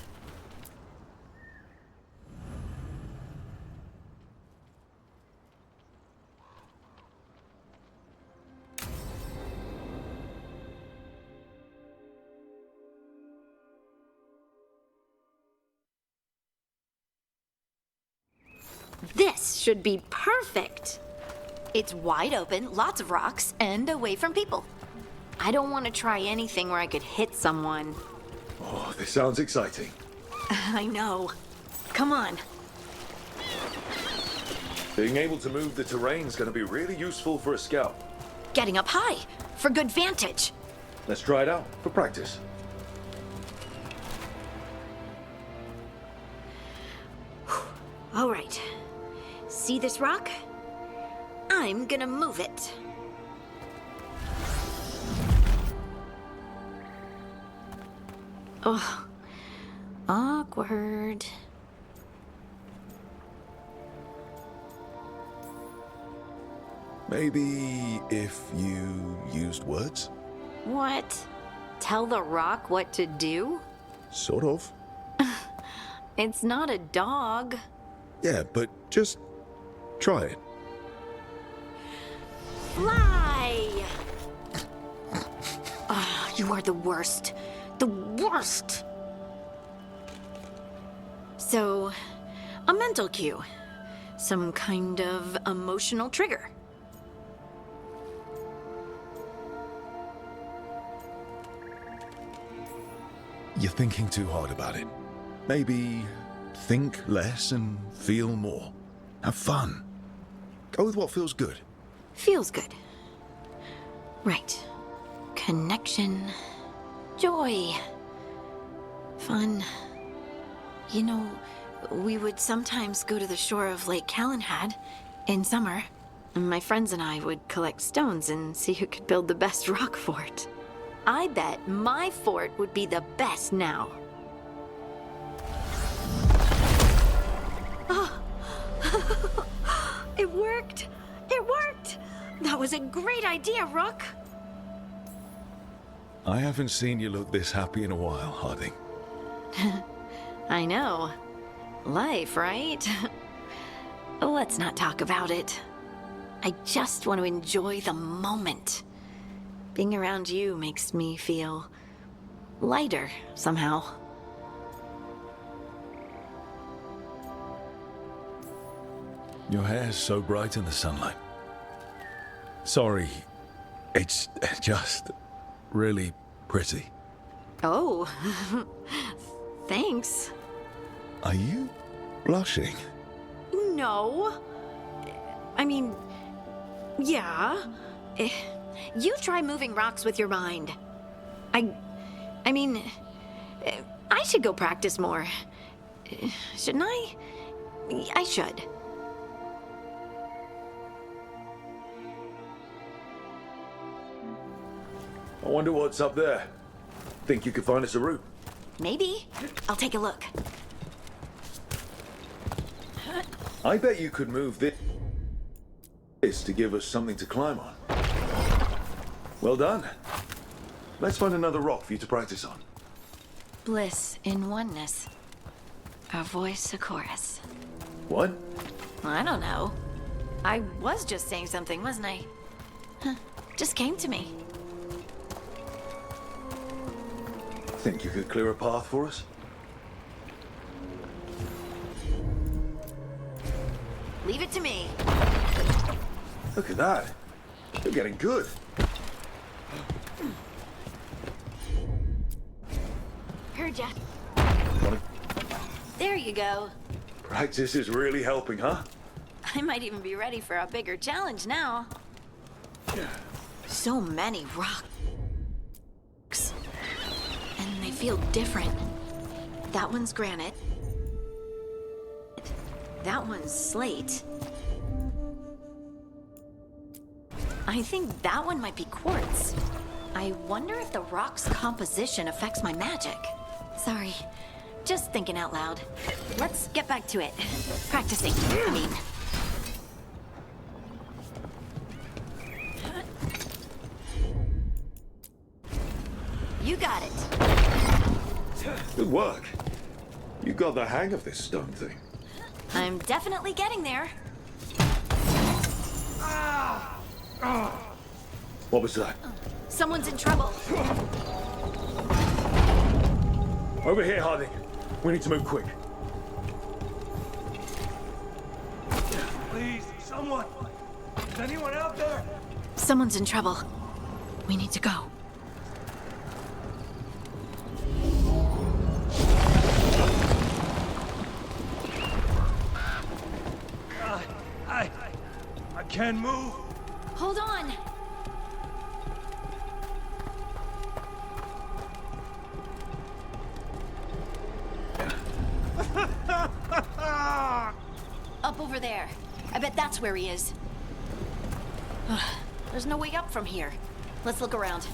Speaker 9: This should be perfect. It's wide open, lots of rocks, and away from people. I don't want to try anything where I could hit someone.
Speaker 3: Oh, this sounds exciting.
Speaker 9: I know. Come on.
Speaker 3: Being able to move the terrain's gonna be really useful for a scout.
Speaker 9: Getting up high for good vantage.
Speaker 3: Let's try it out for practice.
Speaker 9: All right. See this rock? I'm gonna move it. Oh, awkward.
Speaker 3: Maybe if you used words?
Speaker 9: What? Tell the rock what to do?
Speaker 3: Sort of.
Speaker 9: It's not a dog.
Speaker 3: Yeah, but just try it.
Speaker 9: Fly! Oh, you are the worst. The worst! So, a mental cue. Some kind of emotional trigger.
Speaker 3: You're thinking too hard about it. Maybe think less and feel more. Have fun. Go with what feels good.
Speaker 9: Feels good. Right. Connection. Joy. Fun. You know, we would sometimes go to the shore of Lake Calenhad in summer. And my friends and I would collect stones and see who could build the best rock fort. I bet my fort would be the best now. Oh. It worked! It worked! That was a great idea, Rook!
Speaker 3: I haven't seen you look this happy in a while, Harding.
Speaker 9: I know. Life, right? Let's not talk about it. I just want to enjoy the moment. Being around you makes me feel lighter somehow.
Speaker 3: Your hair's so bright in the sunlight. Sorry, it's just really pretty.
Speaker 9: Oh, thanks.
Speaker 3: Are you blushing?
Speaker 9: No. I mean, yeah. You try moving rocks with your mind. I mean, I should go practice more. Shouldn't I? I should.
Speaker 3: I wonder what's up there. Think you could find us a route?
Speaker 9: Maybe. I'll take a look.
Speaker 3: I bet you could move this to give us something to climb on. Well done. Let's find another rock for you to practice on.
Speaker 9: Bliss in oneness. A voice, a chorus.
Speaker 3: What?
Speaker 9: I don't know. I was just saying something, wasn't I? Huh. Just came to me.
Speaker 3: Think you could clear a path for us?
Speaker 9: Leave it to me.
Speaker 3: Look at that. You're getting good.
Speaker 9: Heard ya. There you go.
Speaker 3: Practice is really helping, huh?
Speaker 9: I might even be ready for a bigger challenge now. So many rocks. And they feel different. That one's granite. That one's slate. I think that one might be quartz. I wonder if the rock's composition affects my magic. Sorry, just thinking out loud. Let's get back to it. Practicing, I mean. You got it.
Speaker 3: Good work. You got the hang of this stone thing.
Speaker 9: I'm definitely getting there.
Speaker 3: What was that?
Speaker 9: Someone's in trouble.
Speaker 3: Over here, Harding. We need to move quick.
Speaker 15: Please, someone! Is anyone out there?
Speaker 9: Someone's in trouble. We need to go.
Speaker 15: I can't move.
Speaker 9: Hold on. Up over there. I bet that's where he is. There's no way up from here. Let's look around.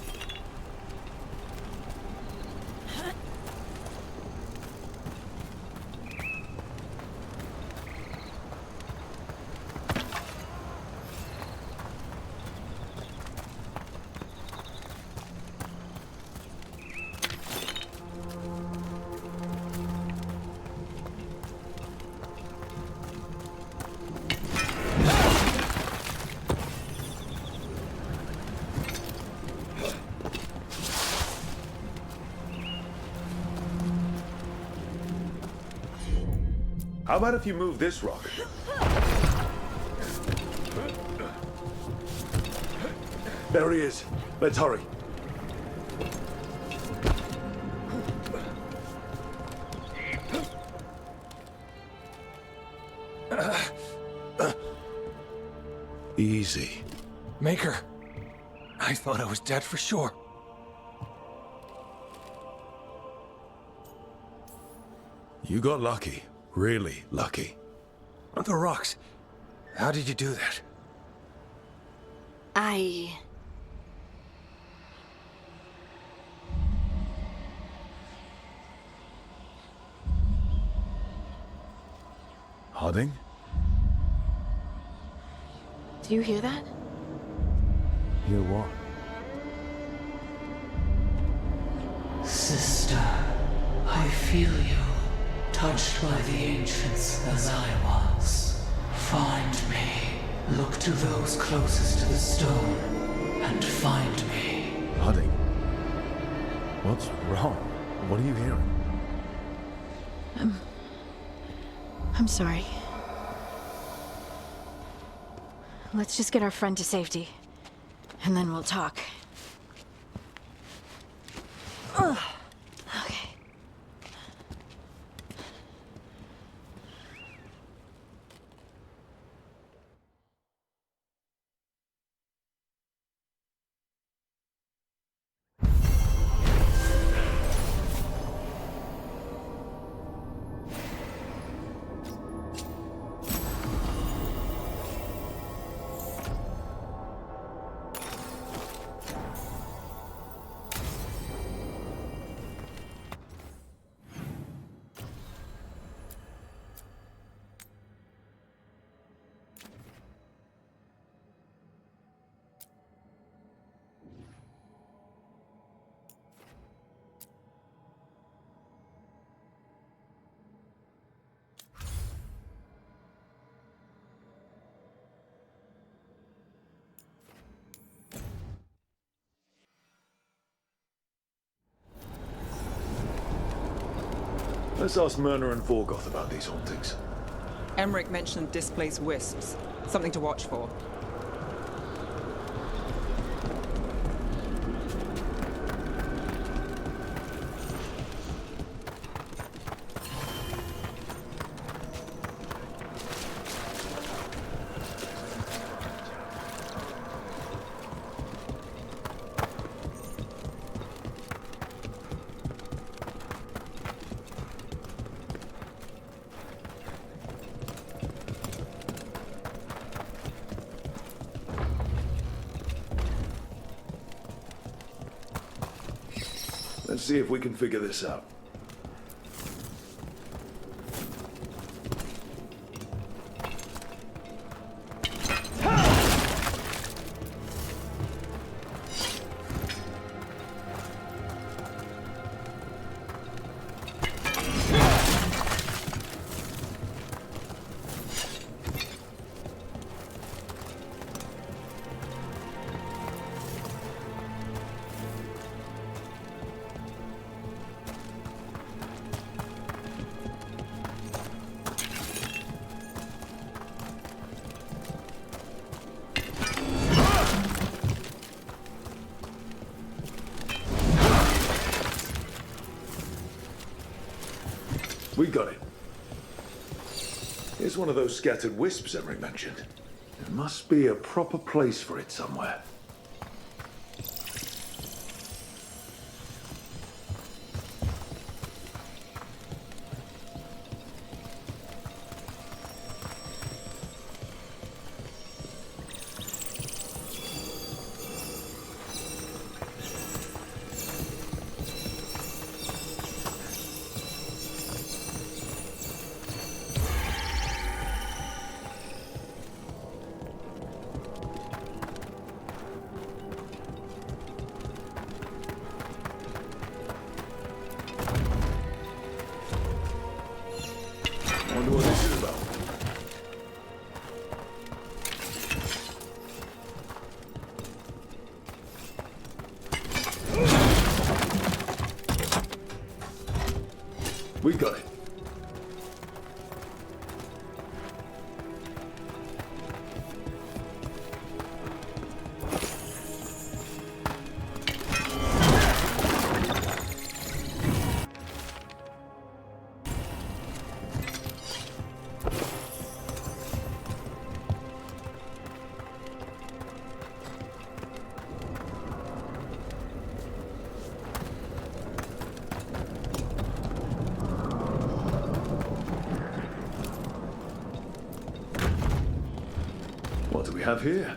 Speaker 3: How about if you move this rock? There he is. Let's hurry. Easy.
Speaker 15: Maker, I thought I was dead for sure.
Speaker 3: You got lucky. Really lucky.
Speaker 15: The rocks. How did you do that?
Speaker 3: Harding?
Speaker 9: Do you hear that?
Speaker 3: Hear what?
Speaker 16: Sister, I feel you. Touched by the ancients as I was. Find me. Look to those closest to the stone, and find me.
Speaker 3: Harding? What's wrong? What are you hearing?
Speaker 9: I'm sorry. Let's just get our friend to safety, and then we'll talk. Ugh. Okay.
Speaker 3: Let's ask Myrna and Vorgoth about these hauntings.
Speaker 2: Emmerich mentioned displaced wisps. Something to watch for.
Speaker 3: Let's see if we can figure this out. We got it. Here's one of those scattered wisps Emmerich mentioned. There must be a proper place for it somewhere. Wonder what this is about. We got it. What do we have here?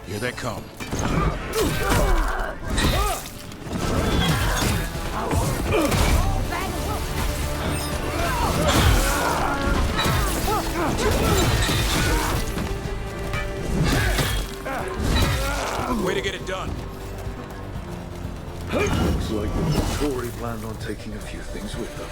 Speaker 8: Here they come.
Speaker 10: Way to get it done.
Speaker 3: Looks like the Tory planned on taking a few things with them.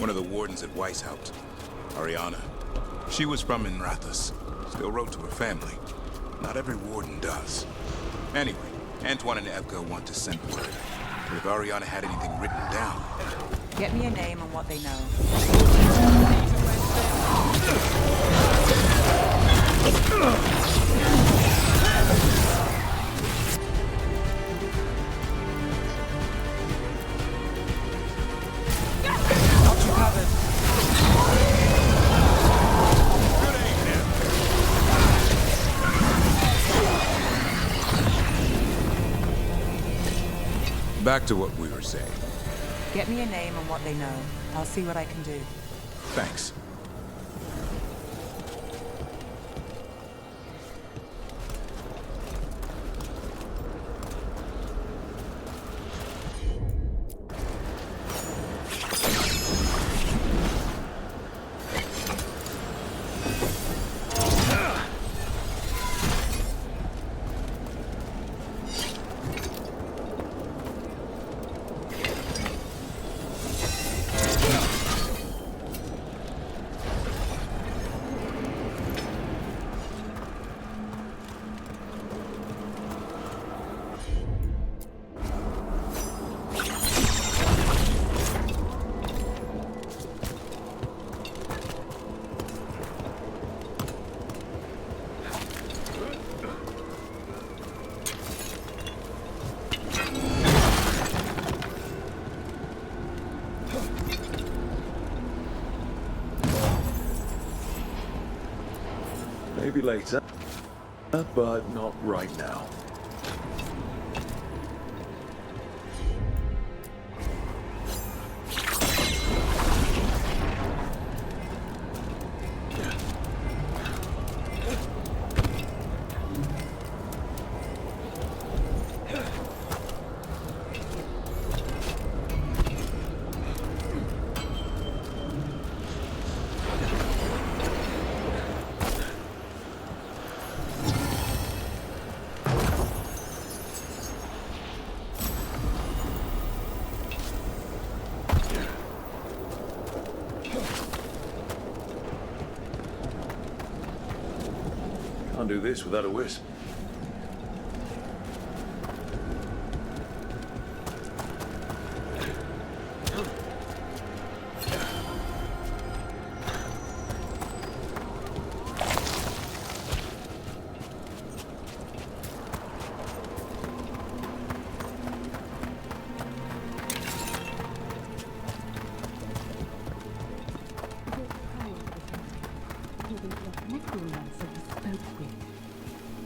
Speaker 8: One of the wardens at Weiss helped. Ariana. She was from Inrathus. Still wrote to her family. Not every warden does. Anyway, Antoine and Evka want to send word. But if Ariana had anything written down...
Speaker 2: Get me a name and what they know. Got you covered.
Speaker 8: Back to what we were saying.
Speaker 2: Get me a name and what they know. I'll see what I can do.
Speaker 8: Thanks.
Speaker 3: Maybe later, but not right now. Can't do this without a wisp.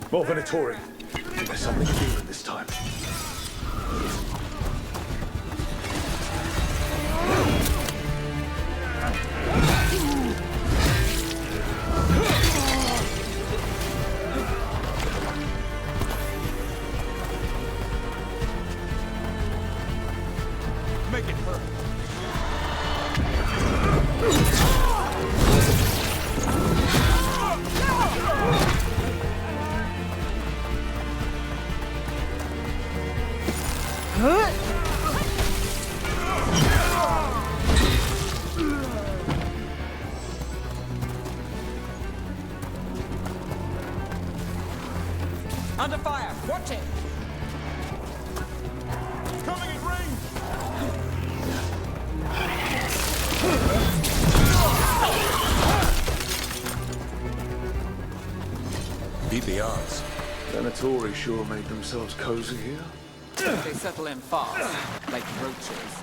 Speaker 3: More Venatori. There's something deeper this time.
Speaker 10: Make it hurt.
Speaker 2: Under fire! Watch it!
Speaker 10: Coming in range!
Speaker 8: Beat the odds.
Speaker 3: Venatori sure made themselves cozy here.
Speaker 2: They settle in fast, like roaches.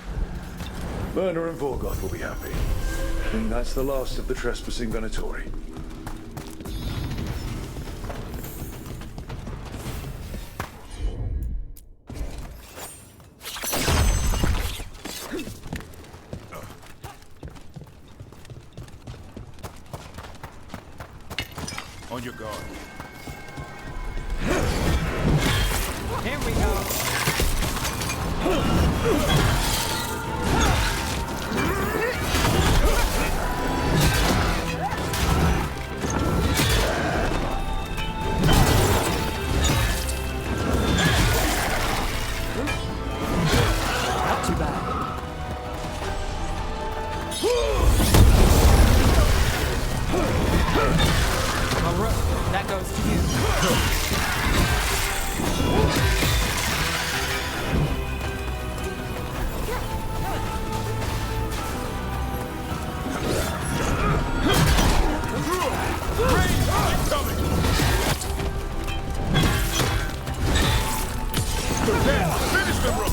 Speaker 3: Werner and Vorgoth will be happy. I think that's the last of the trespassing Venatori.
Speaker 8: On your guard.
Speaker 2: Here we go! Not too bad.
Speaker 3: Finish them, Rook!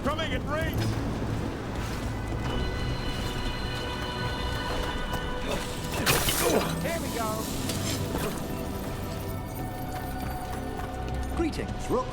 Speaker 3: Coming in range!
Speaker 2: Here we go.
Speaker 5: Greetings, Rook.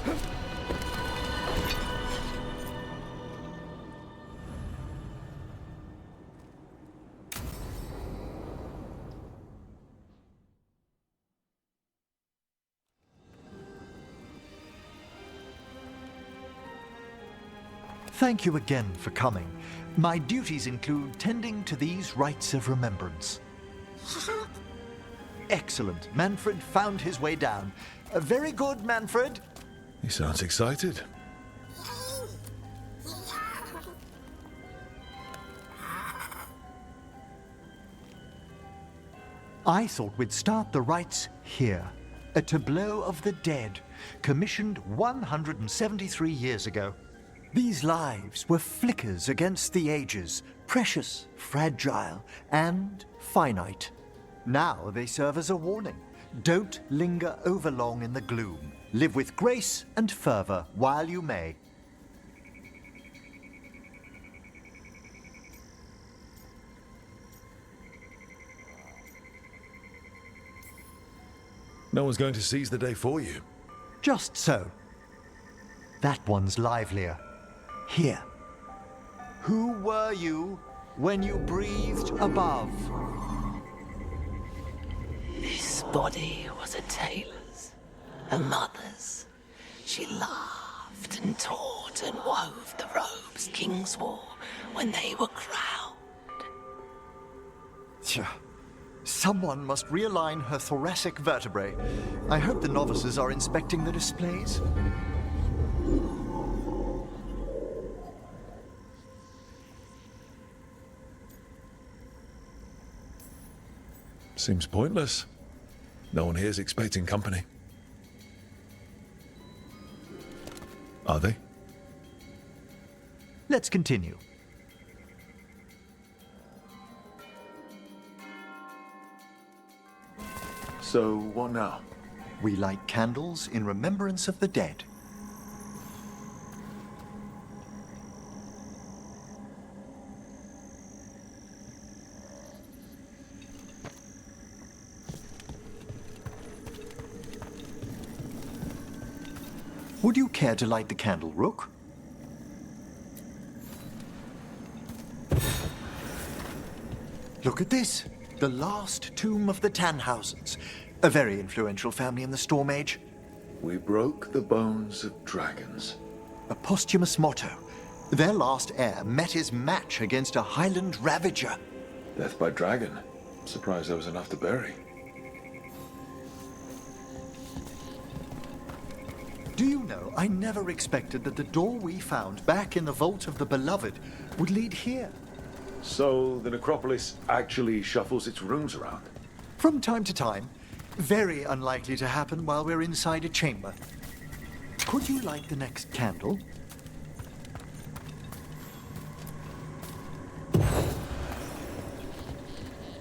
Speaker 5: Thank you again for coming. My duties include tending to these rites of remembrance. Excellent. Manfred found his way down. Very good, Manfred.
Speaker 3: He sounds excited.
Speaker 5: I thought we'd start the rites here. A tableau of the dead, commissioned 173 years ago. These lives were flickers against the ages, precious, fragile, and finite. Now they serve as a warning. Don't linger overlong in the gloom. Live with grace and fervor while you may.
Speaker 3: No one's going to seize the day for you.
Speaker 5: Just so. That one's livelier. Here. Who were you when you breathed above?
Speaker 16: This body was a tailor's, a mother's. She laughed and taught and wove the robes kings wore when they were crowned.
Speaker 5: Someone must realign her thoracic vertebrae. I hope the novices are inspecting the displays.
Speaker 3: Seems pointless. No one here's expecting company. Are they?
Speaker 5: Let's continue.
Speaker 3: So, what now?
Speaker 5: We light candles in remembrance of the dead. Would you care to light the candle, Rook? Look at this. The last tomb of the Tannhausens. A very influential family in the Storm Age.
Speaker 3: We broke the bones of dragons.
Speaker 5: A posthumous motto. Their last heir met his match against a Highland Ravager.
Speaker 3: Death by dragon. Surprised there was enough to bury.
Speaker 5: Do you know, I never expected that the door we found back in the Vault of the Beloved would lead here.
Speaker 3: So, the necropolis actually shuffles its rooms around?
Speaker 5: From time to time. Very unlikely to happen while we're inside a chamber. Could you light the next candle?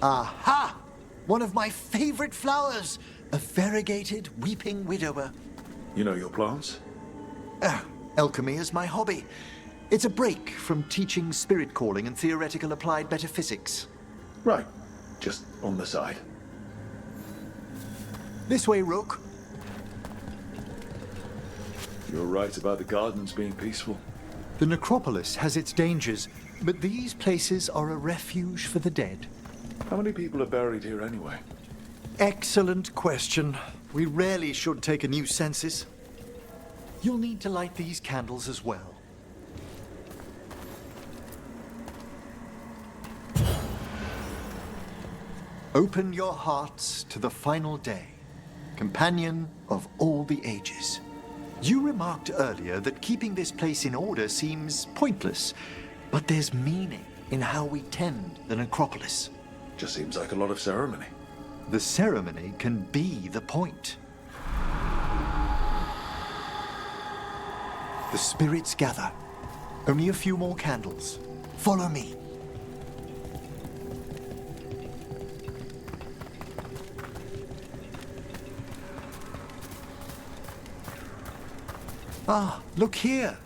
Speaker 5: Aha! One of my favorite flowers! A variegated weeping widower.
Speaker 3: You know your plants?
Speaker 5: Alchemy is my hobby. It's a break from teaching spirit calling and theoretical applied metaphysics.
Speaker 3: Right. Just on the side.
Speaker 5: This way, Rook.
Speaker 3: You're right about the gardens being peaceful.
Speaker 5: The necropolis has its dangers, but these places are a refuge for the dead.
Speaker 3: How many people are buried here anyway?
Speaker 5: Excellent question. We rarely should take a new census. You'll need to light these candles as well. Open your hearts to the final day, companion of all the ages. You remarked earlier that keeping this place in order seems pointless, but there's meaning in how we tend the necropolis.
Speaker 3: Just seems like a lot of ceremony.
Speaker 5: The ceremony can be the point. The spirits gather. Only a few more candles. Follow me. Ah, look here.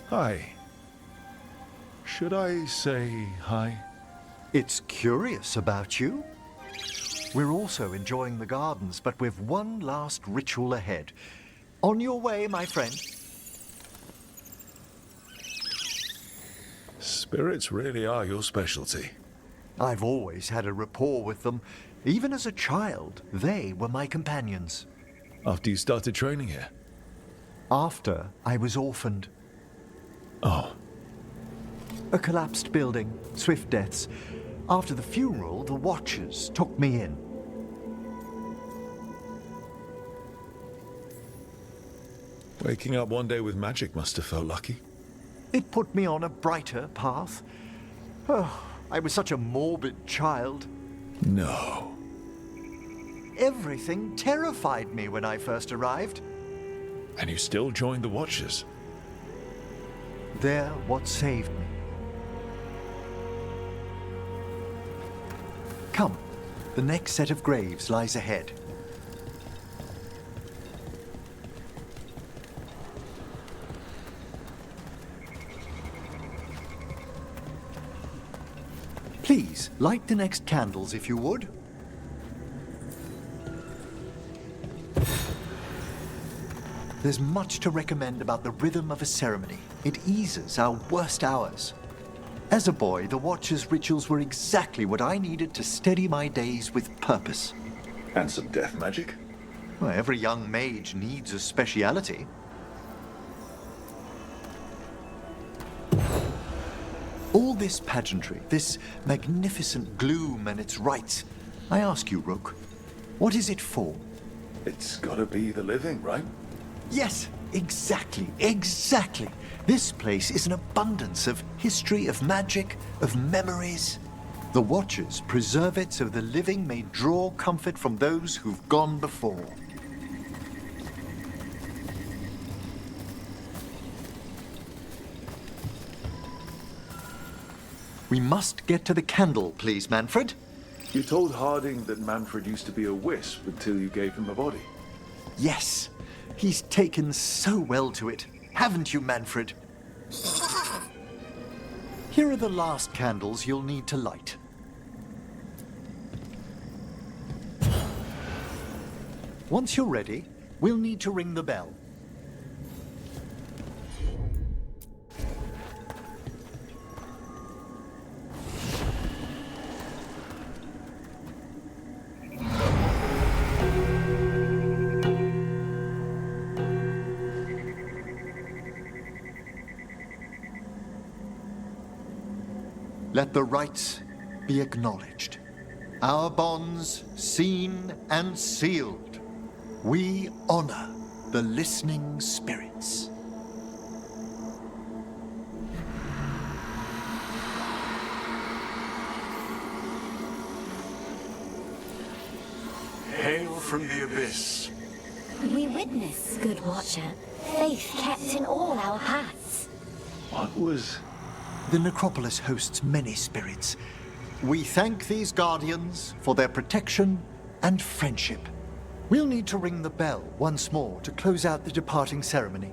Speaker 3: Hi. Should I say hi?
Speaker 5: It's curious about you. We're also enjoying the gardens, but with one last ritual ahead. On your way, my friend.
Speaker 3: Spirits really are your specialty.
Speaker 5: I've always had a rapport with them. Even as a child, they were my companions.
Speaker 3: After you started training here?
Speaker 5: After I was orphaned.
Speaker 3: Oh.
Speaker 5: A collapsed building, swift deaths. After the funeral, the Watchers took me in.
Speaker 3: Waking up one day with magic must have felt lucky.
Speaker 5: It put me on a brighter path. Oh, I was such a morbid child.
Speaker 3: No.
Speaker 5: Everything terrified me when I first arrived.
Speaker 3: And you still joined the Watchers?
Speaker 5: They're what saved me. Come, the next set of graves lies ahead. Please, light the next candles if you would. There's much to recommend about the rhythm of a ceremony. It eases our worst hours. As a boy, the Watcher's rituals were exactly what I needed to steady my days with purpose.
Speaker 3: And some death magic?
Speaker 5: Well, every young mage needs a speciality. All this pageantry, this magnificent gloom and its rites, I ask you, Rook, what is it for?
Speaker 3: It's gotta be the living, right?
Speaker 5: Yes, exactly, exactly. This place is an abundance of history, of magic, of memories. The Watchers preserve it so the living may draw comfort from those who've gone before. We must get to the candle, please, Manfred.
Speaker 3: You told Harding that Manfred used to be a wisp until you gave him a body.
Speaker 5: Yes, he's taken so well to it. Haven't you, Manfred? Here are the last candles you'll need to light. Once you're ready, we'll need to ring the bell. Let the rites be acknowledged. Our bonds seen and sealed. We honor the listening spirits.
Speaker 17: Hail from the abyss.
Speaker 18: We witness, good Watcher, faith kept in all our paths.
Speaker 3: What was...
Speaker 5: The necropolis hosts many spirits. We thank these guardians for their protection and friendship. We'll need to ring the bell once more to close out the departing ceremony.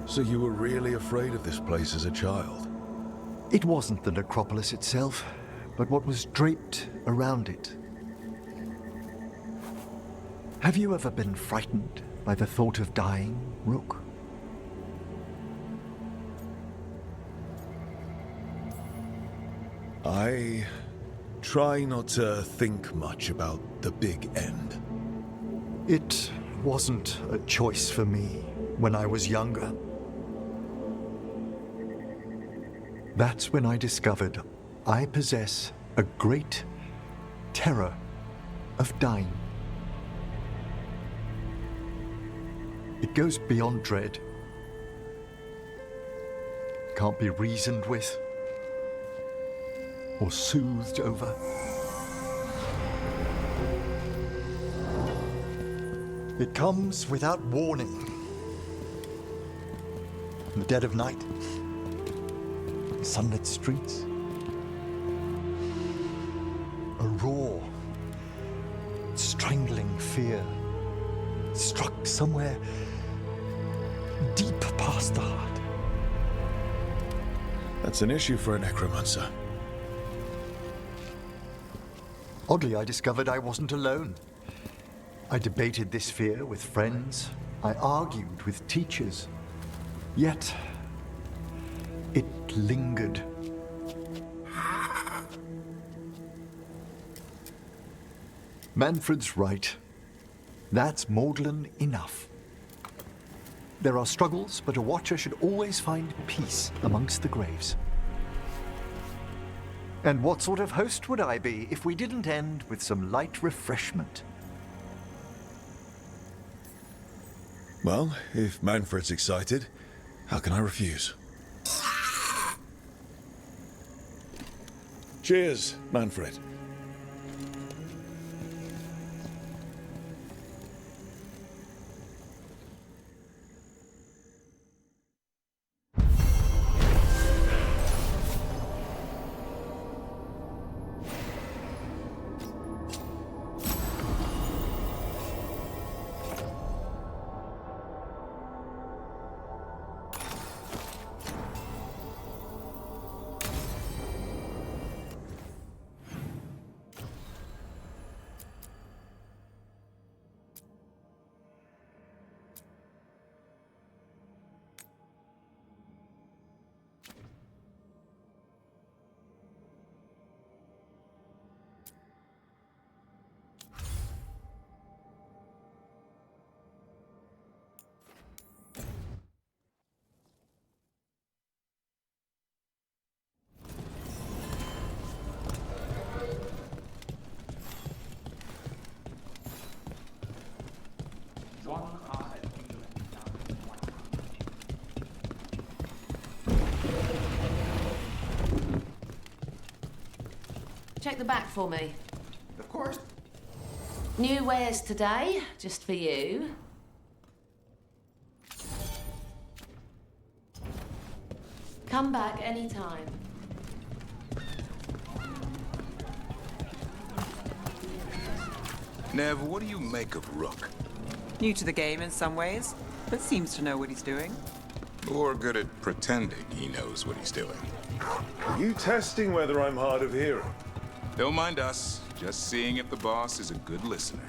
Speaker 3: So you were really afraid of this place as a child?
Speaker 5: It wasn't the necropolis itself, but what was draped around it. Have you ever been frightened by the thought of dying, Rook?
Speaker 3: I try not to think much about the big end.
Speaker 5: It wasn't a choice for me when I was younger. That's when I discovered I possess a great terror of dying. It goes beyond dread. Can't be reasoned with or soothed over. It comes without warning. In the dead of night, sunlit streets, a raw, strangling fear struck somewhere deep past the heart.
Speaker 3: That's an issue for a necromancer.
Speaker 5: Oddly, I discovered I wasn't alone. I debated this fear with friends. I argued with teachers. Yet, it lingered. Manfred's right. That's maudlin enough. There are struggles, but a watcher should always find peace amongst the graves. And what sort of host would I be if we didn't end with some light refreshment?
Speaker 3: Well, if Manfred's excited, how can I refuse? Cheers, Manfred.
Speaker 14: Check the back for me.
Speaker 2: Of course.
Speaker 14: New wares today, just for you. Come back anytime.
Speaker 8: Nev, what do you make of Rook?
Speaker 2: New to the game in some ways, but seems to know what he's doing.
Speaker 8: Or good at pretending he knows what he's doing.
Speaker 3: Are you testing whether I'm hard of hearing?
Speaker 8: Don't mind us. Just seeing if the boss is a good listener.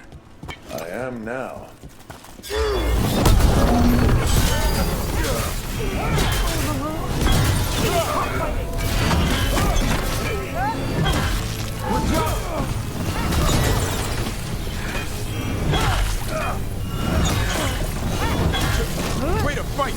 Speaker 3: I am now.
Speaker 8: Way to fight!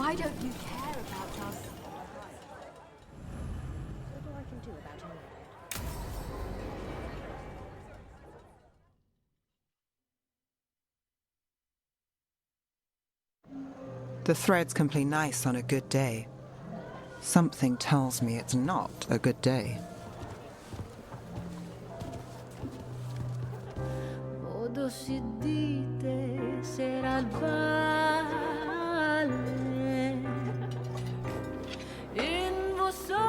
Speaker 12: Why don't you care about us?
Speaker 14: What do I can do about it?
Speaker 2: The threads can play nice on a good day. Something tells me it's not a good day.
Speaker 16: Modo si dite sarà il vale in vosotria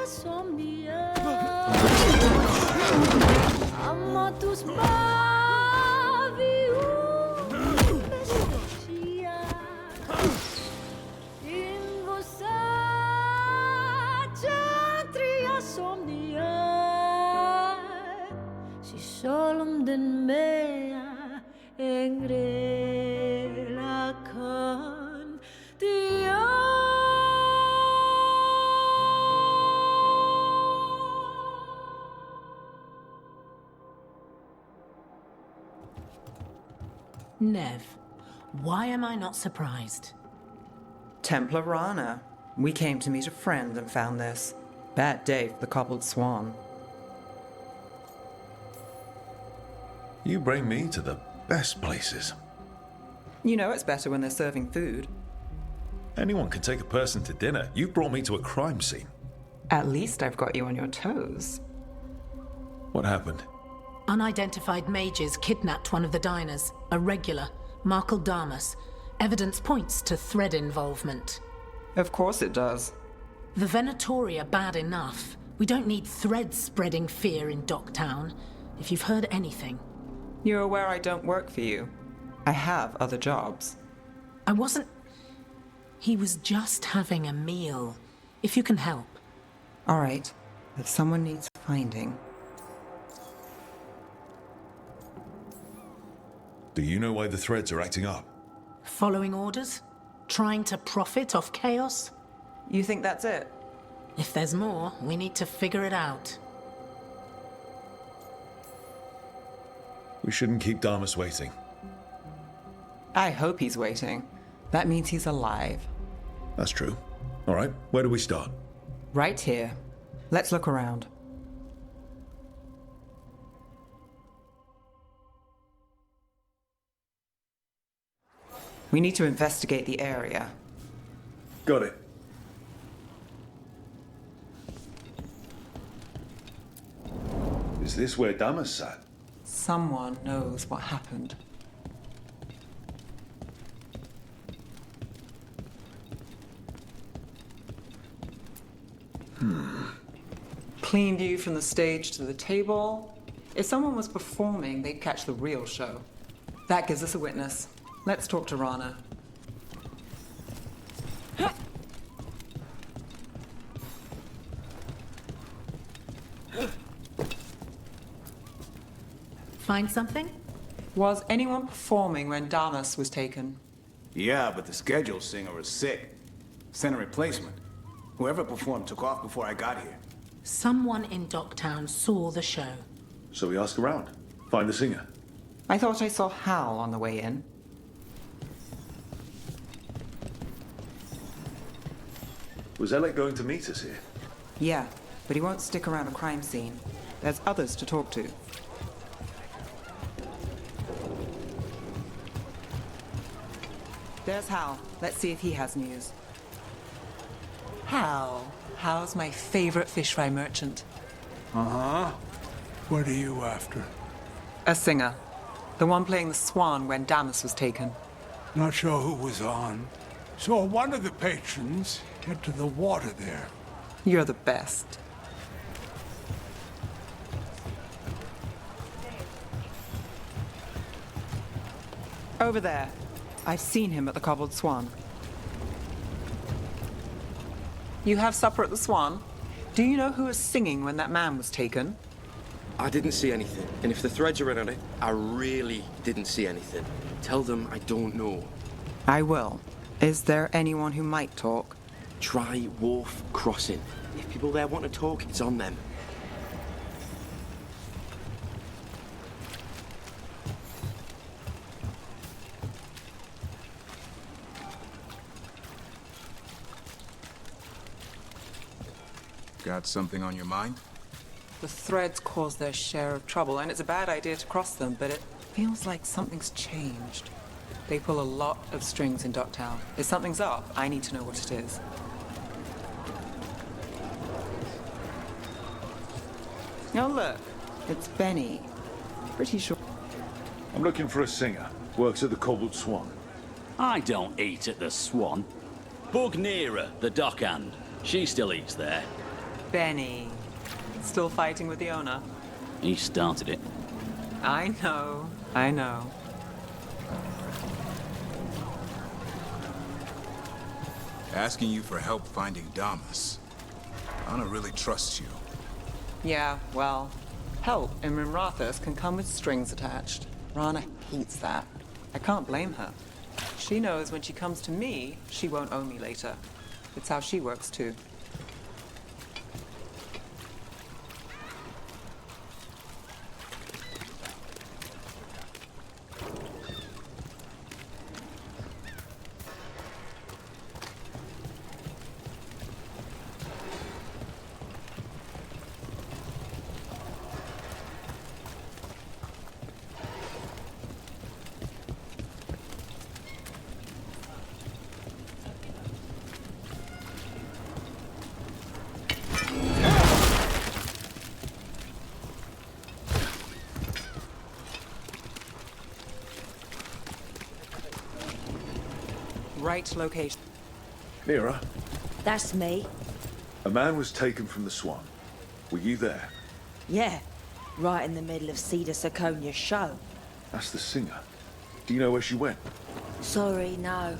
Speaker 16: somnia amatus mavium besocia in vosotria somnia si solum den mea engrela con Dio.
Speaker 19: Nev, why am I not surprised?
Speaker 2: Templar Rana. We came to meet a friend and found this. Bad day for the cobbled swan.
Speaker 3: You bring me to the best places.
Speaker 2: You know it's better when they're serving food.
Speaker 3: Anyone can take a person to dinner. You brought me to a crime scene.
Speaker 2: At least I've got you on your toes.
Speaker 3: What happened?
Speaker 19: Unidentified mages kidnapped one of the diners, a regular, Markle Damas. Evidence points to thread involvement.
Speaker 2: Of course it does.
Speaker 19: The Venatori are bad enough. We don't need threads spreading fear in Docktown. If you've heard anything.
Speaker 2: You're aware I don't work for you. I have other jobs.
Speaker 19: I wasn't... He was just having a meal. If you can help.
Speaker 2: All right, but someone needs finding.
Speaker 3: Do you know why the threads are acting up?
Speaker 19: Following orders? Trying to profit off chaos?
Speaker 2: You think that's it?
Speaker 19: If there's more, we need to figure it out.
Speaker 3: We shouldn't keep Damas waiting.
Speaker 2: I hope he's waiting. That means he's alive.
Speaker 3: That's true. All right, where do we start?
Speaker 2: Right here. Let's look around. We need to investigate the area.
Speaker 3: Got it. Is this where Damas sat?
Speaker 2: Someone knows what happened. Clean view from the stage to the table. If someone was performing, they'd catch the real show. That gives us a witness. Let's talk to Rana.
Speaker 19: Find something?
Speaker 2: Was anyone performing when Damas was taken?
Speaker 20: Yeah, but the schedule singer was sick. Sent a replacement. Whoever performed took off before I got here.
Speaker 19: Someone in Docktown saw the show.
Speaker 3: So we ask around. Find the singer.
Speaker 2: I thought I saw Hal on the way in.
Speaker 3: Was Alec going to meet us here?
Speaker 2: Yeah, but he won't stick around a crime scene. There's others to talk to. There's Hal. Let's see if he has news. Hal. Hal's my favorite fish fry merchant.
Speaker 17: Uh-huh. What are you after?
Speaker 2: A singer. The one playing the swan when Damas was taken.
Speaker 17: Not sure who was on. Saw one of the patrons head to the water there.
Speaker 2: You're the best. Over there. I've seen him at the Cobbled Swan. You have supper at the Swan? Do you know who was singing when that man was taken?
Speaker 21: I didn't see anything, and if the threads are in on it, I really didn't see anything. Tell them I don't know.
Speaker 2: I will. Is there anyone who might talk?
Speaker 21: Try Wharf Crossing. If people there want to talk, it's on them.
Speaker 8: Got something on your mind?
Speaker 2: The threads cause their share of trouble, and it's a bad idea to cross them, but it feels like something's changed. They pull a lot of strings in Docktown. If something's up, I need to know what it is. Oh, look. It's Benny. Pretty sure.
Speaker 3: I'm looking for a singer. Works at the Cobbled Swan.
Speaker 6: I don't eat at the Swan. Bugnera, the dockhand. She still eats there.
Speaker 2: Benny. Still fighting with the owner?
Speaker 6: He started it.
Speaker 2: I know. I know.
Speaker 8: Asking you for help finding Damas. Anna really trusts you.
Speaker 2: Yeah, well, help in Rimrathas can come with strings attached. Rana hates that. I can't blame her. She knows when she comes to me, she won't owe me later. It's how she works, too. Right location.
Speaker 3: Nira,
Speaker 22: That's me.
Speaker 3: a man was taken from the Swan. Were you there?
Speaker 22: Yeah. Right in the middle of Cedar Siconia's show.
Speaker 3: That's the singer. Do you know where she went?
Speaker 22: Sorry, no.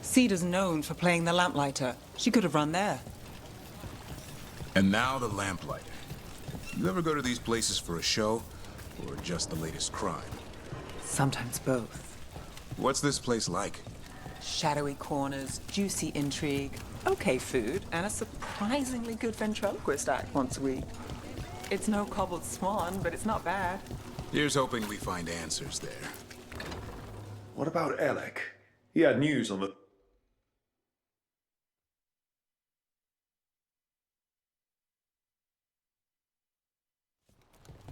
Speaker 2: Cedar's known for playing the lamplighter. She could have run there.
Speaker 8: And now the lamplighter. You ever go to these places for a show, or just the latest crime?
Speaker 2: Sometimes both.
Speaker 8: What's this place like?
Speaker 2: Shadowy corners, juicy intrigue, okay food, and a surprisingly good ventriloquist act once a week. It's no Cobbled Swan, but it's not bad.
Speaker 8: Here's hoping we find answers there.
Speaker 3: What about Alec? He had news on the...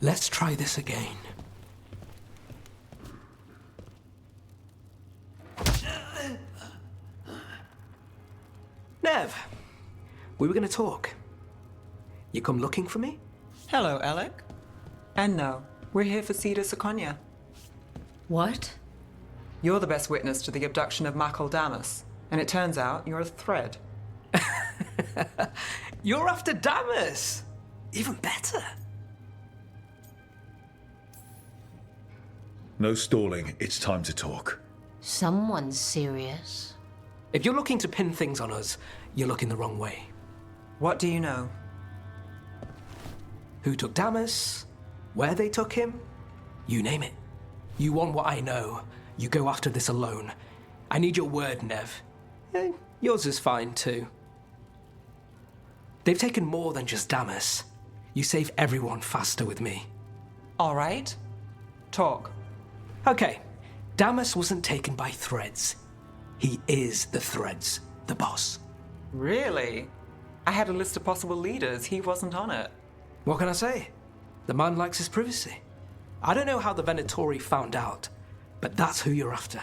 Speaker 4: Let's try this again. Nev, we were going to talk. You come looking for me?
Speaker 2: Hello, Alec. And no, we're here for Cedar Siconia.
Speaker 22: What?
Speaker 2: You're the best witness to the abduction of Makal Damas, and it turns out you're a thread.
Speaker 4: You're after Damas! Even better.
Speaker 3: No stalling, it's time to talk.
Speaker 14: Someone's serious.
Speaker 4: If you're looking to pin things on us, you're looking the wrong way.
Speaker 2: What do you know?
Speaker 4: Who took Damas? Where they took him? You name it. You want what I know. You go after this alone. I need your word, Nev. Yours is fine, too. They've taken more than just Damas. You save everyone faster with me.
Speaker 2: All right. Talk.
Speaker 4: Okay. Damas wasn't taken by Threads. He is the Threads, the boss.
Speaker 2: Really? I had a list of possible leaders. He wasn't on it.
Speaker 4: What can I say? The man likes his privacy. I don't know how the Venatori found out, but that's who you're after.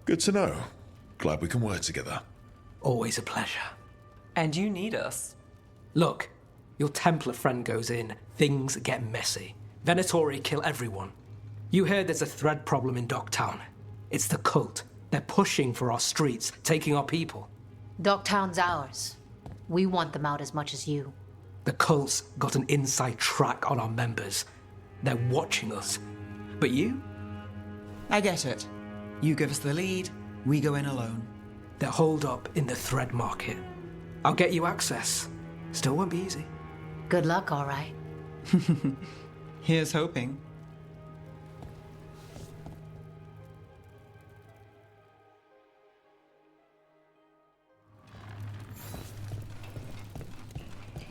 Speaker 3: Good to know. Glad we can work together.
Speaker 4: Always a pleasure.
Speaker 2: And you need us.
Speaker 4: Look, your Templar friend goes in, things get messy. Venatori kill everyone. You heard there's a thread problem in Docktown. It's the cult. They're pushing for our streets, taking our people.
Speaker 14: Docktown's ours. We want them out as much as you.
Speaker 4: The cult's got an inside track on our members. They're watching us. But you?
Speaker 2: I get it. You give us the lead, we go in alone.
Speaker 4: They're holed up in the thread market. I'll get you access. Still won't be easy.
Speaker 14: Good luck, all right.
Speaker 2: Here's hoping.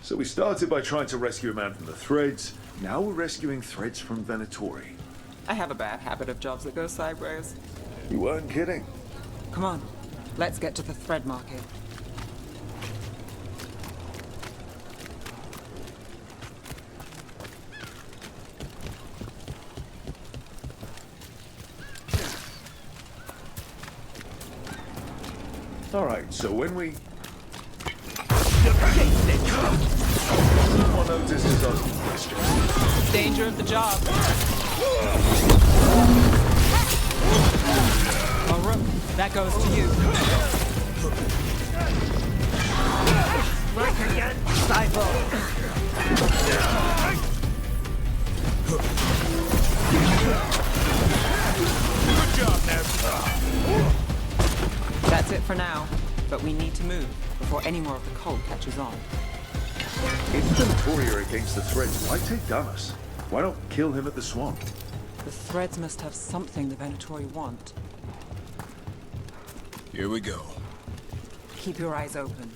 Speaker 3: So we started by trying to rescue a man from the Threads. Now we're rescuing Threads from Venatori.
Speaker 2: I have a bad habit of jobs that go sideways.
Speaker 3: You weren't kidding.
Speaker 2: Come on. Let's get to the thread market.
Speaker 3: Alright, so when we... Someone noticed us asking questions.
Speaker 2: Danger of the job. Oh, Rook, that goes to you.
Speaker 11: Work again, Cyborg.
Speaker 10: Good job, Nev.
Speaker 2: That's it for now, but we need to move before any more of the cult catches on.
Speaker 3: If Ventoria against the Threads, why take Damas? Why not kill him at the Swan?
Speaker 2: The Threads must have something the Venatori want.
Speaker 8: Here we go.
Speaker 2: Keep your eyes open.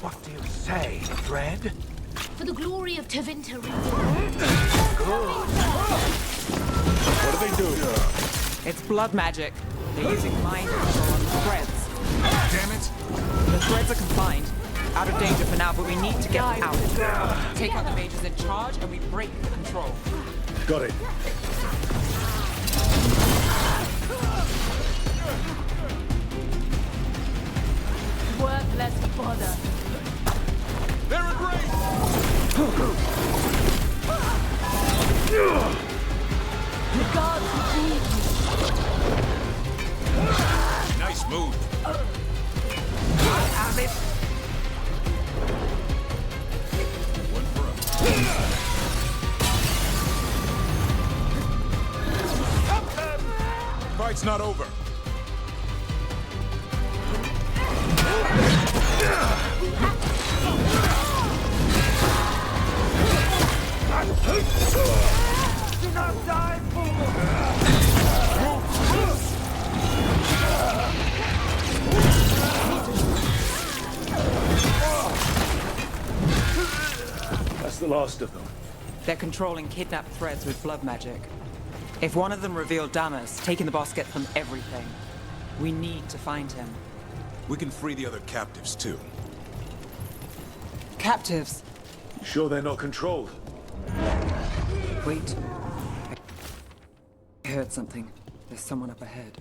Speaker 15: What do you say, Thread?
Speaker 12: For the glory of Tevinter.
Speaker 3: What are they doing?
Speaker 2: It's blood magic. They're using mind control on the Threads.
Speaker 10: Damn it!
Speaker 2: The Threads are confined. Out of danger for now, but we need to get them out. Take out the mages in charge and we break the control.
Speaker 3: Got it.
Speaker 11: Worthless fodder.
Speaker 10: They're in range!
Speaker 11: The gods redeem
Speaker 10: Nice move.
Speaker 11: Have it.
Speaker 10: Fight's not over.
Speaker 11: Do not die, fool!
Speaker 3: That's the last of them.
Speaker 2: They're controlling kidnapped Threads with blood magic. If one of them revealed Damas, taking the boss gets them everything. We need to find him.
Speaker 10: We can free the other captives, too.
Speaker 2: Captives?
Speaker 3: You sure they're not controlled?
Speaker 2: Wait. I heard something. There's someone up ahead.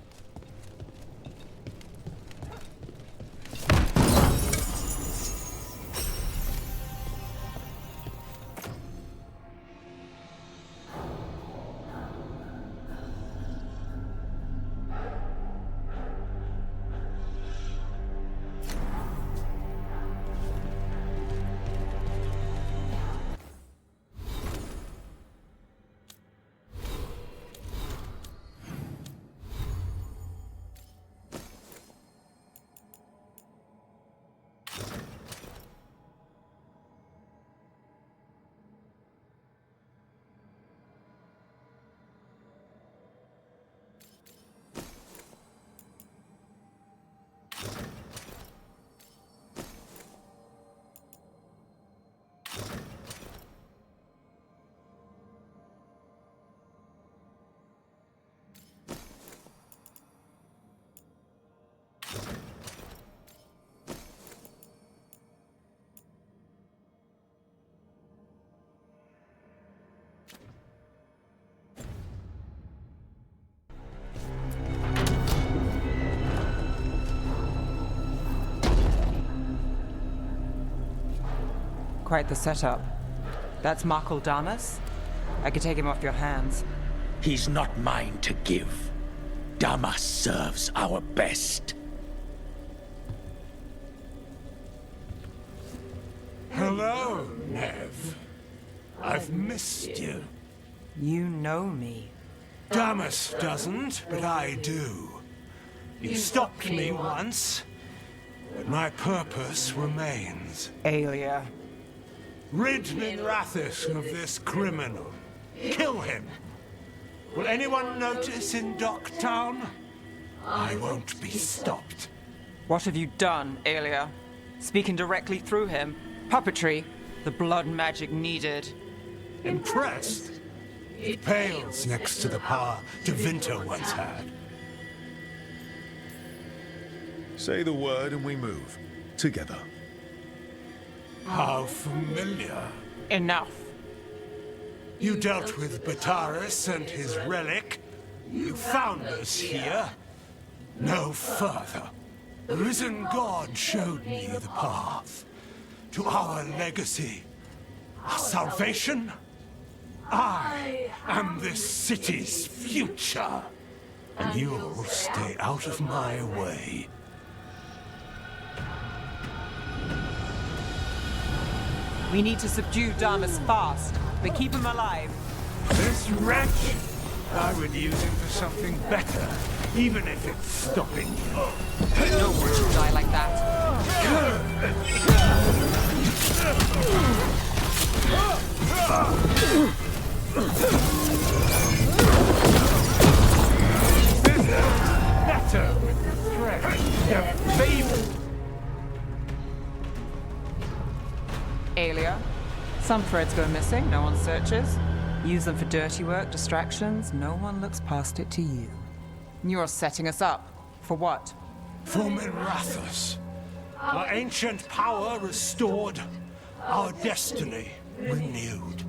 Speaker 2: Quite the setup. That's Markle Damas? I could take him off your hands.
Speaker 15: He's not mine to give. Damas serves our best.
Speaker 17: Hello, Nev. I've missed you.
Speaker 2: You know me.
Speaker 17: Damas doesn't, but I do. You stopped me once, but my purpose remains.
Speaker 2: Aelia.
Speaker 17: Rid Minrathis of this criminal. Kill him. Will anyone notice in Docktown? I won't be stopped.
Speaker 2: What have you done, Aelia? Speaking directly through him? Puppetry? The blood magic needed.
Speaker 17: Impressed? It pales next to the power Tevinter once had.
Speaker 3: Say the word and we move. Together.
Speaker 17: How familiar.
Speaker 2: Enough.
Speaker 17: You dealt with Bataris and his relic. You found us here. No further. The risen God showed me the path to our legacy, our salvation. I am this city's future, and you'll stay out of my way.
Speaker 2: We need to subdue Damas fast, but keep him alive.
Speaker 17: This wretch, I would use him for something better, even if it's stopping you.
Speaker 2: No one should die like that.
Speaker 17: Better with the thread, the favor.
Speaker 2: Aelia, some threads go missing, no one searches. Use them for dirty work, distractions, no one looks past it to you. You're setting us up. For what?
Speaker 17: For Minrathous. Our ancient power restored, our destiny renewed.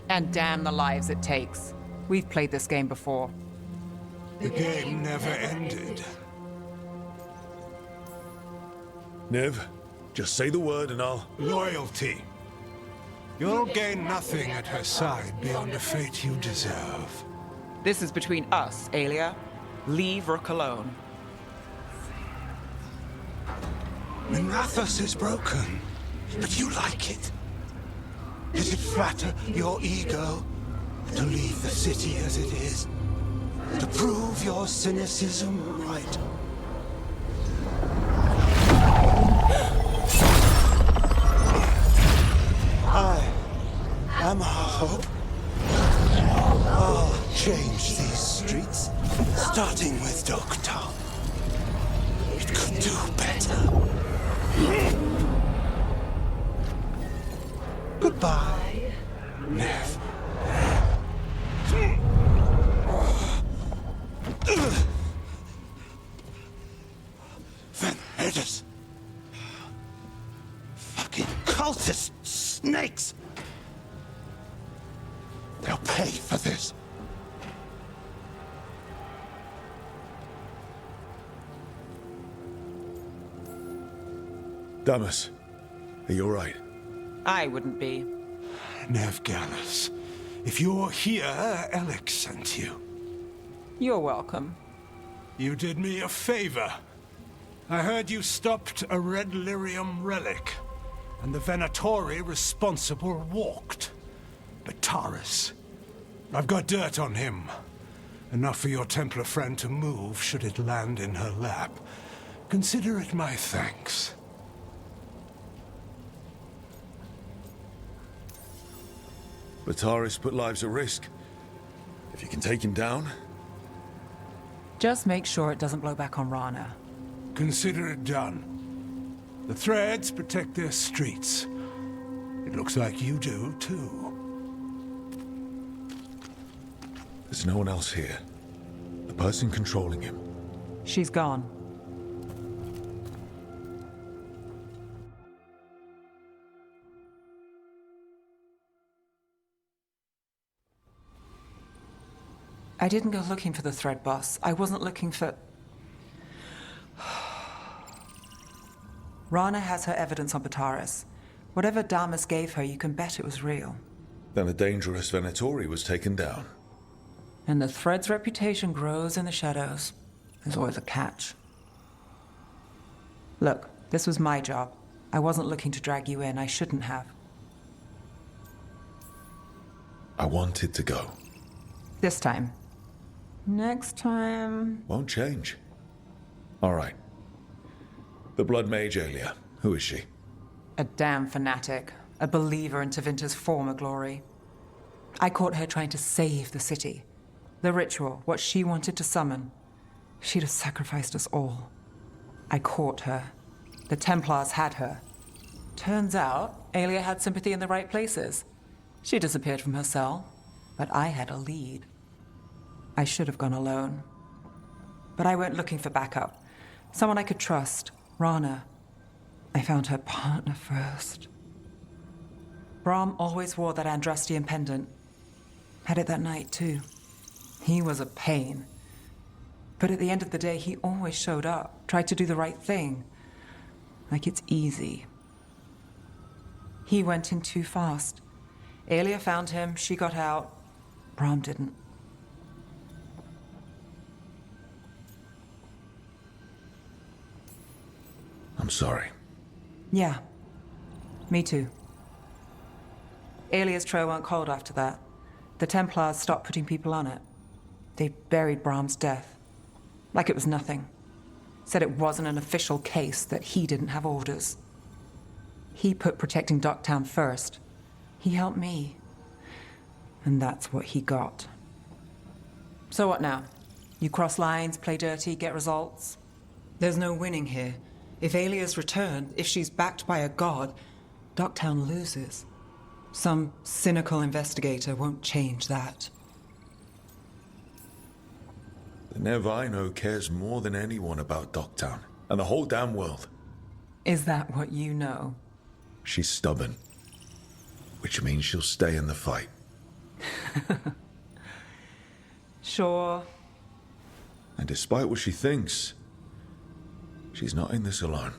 Speaker 2: And damn the lives it takes. We've played this game before.
Speaker 17: The game never ended.
Speaker 3: Niv, just say the word and I'll...
Speaker 17: Loyalty. You'll gain nothing at her side beyond a fate you deserve.
Speaker 2: This is between us, Aelia. Leave Rook alone.
Speaker 17: Minrathous is broken, but you like it. Does it flatter your ego to leave the city as it is? To prove your cynicism right? I am our hope. I'll change these streets, starting with Dok'tar. It could do better. Goodbye, Nev. Van Herders. Fucking cultist snakes. They'll pay for this.
Speaker 3: Damas, are you alright?
Speaker 2: I wouldn't be.
Speaker 17: Nev Gallus, if you're here, Alec sent you.
Speaker 2: You're welcome.
Speaker 17: You did me a favor. I heard you stopped a red lyrium relic, and the Venatori responsible walked. Bataris. I've got dirt on him. Enough for your Templar friend to move should it land in her lap. Consider it my thanks.
Speaker 3: Bataris put lives at risk. If you can take him down...
Speaker 2: Just make sure it doesn't blow back on Rana.
Speaker 17: Consider it done. The threads protect their streets. It looks like you do, too.
Speaker 3: There's no one else here. The person controlling him.
Speaker 2: She's gone. I didn't go looking for the thread boss. I wasn't looking for... Rana has her evidence on Bataris. Whatever Damas gave her, you can bet it was real.
Speaker 3: Then a dangerous Venatori was taken down.
Speaker 2: And the thread's reputation grows in the shadows. There's always a catch. Look, this was my job. I wasn't looking to drag you in. I shouldn't have.
Speaker 3: I wanted to go.
Speaker 2: This time. Next time...
Speaker 3: Won't change. All right. The Blood Mage Aelia. Who is she?
Speaker 2: A damn fanatic. A believer in Tevinter's former glory. I caught her trying to save the city. The ritual, what she wanted to summon. She'd have sacrificed us all. I caught her. The Templars had her. Turns out, Aelia had sympathy in the right places. She disappeared from her cell, but I had a lead. I should have gone alone. But I went looking for backup. Someone I could trust, Rana. I found her partner first. Brahm always wore that Andrastian pendant. Had it that night, too. He was a pain. But at the end of the day, he always showed up, tried to do the right thing. Like it's easy. He went in too fast. Aelia found him, she got out. Brahm didn't.
Speaker 3: I'm sorry.
Speaker 2: Yeah. Me too. Aelia's trail went cold after that. The Templars stopped putting people on it. They buried Brahm's death. Like it was nothing. Said it wasn't an official case, that he didn't have orders. He put protecting Docktown first. He helped me. And that's what he got. So what now? You cross lines, play dirty, get results? There's no winning here. If Aelia's returned, if she's backed by a god, Docktown loses. Some cynical investigator won't change that.
Speaker 3: The Nev I know cares more than anyone about Docktown, and the whole damn world.
Speaker 2: Is that what you know?
Speaker 3: She's stubborn, which means she'll stay in the fight.
Speaker 2: Sure.
Speaker 3: And despite what she thinks, she's not in this alone.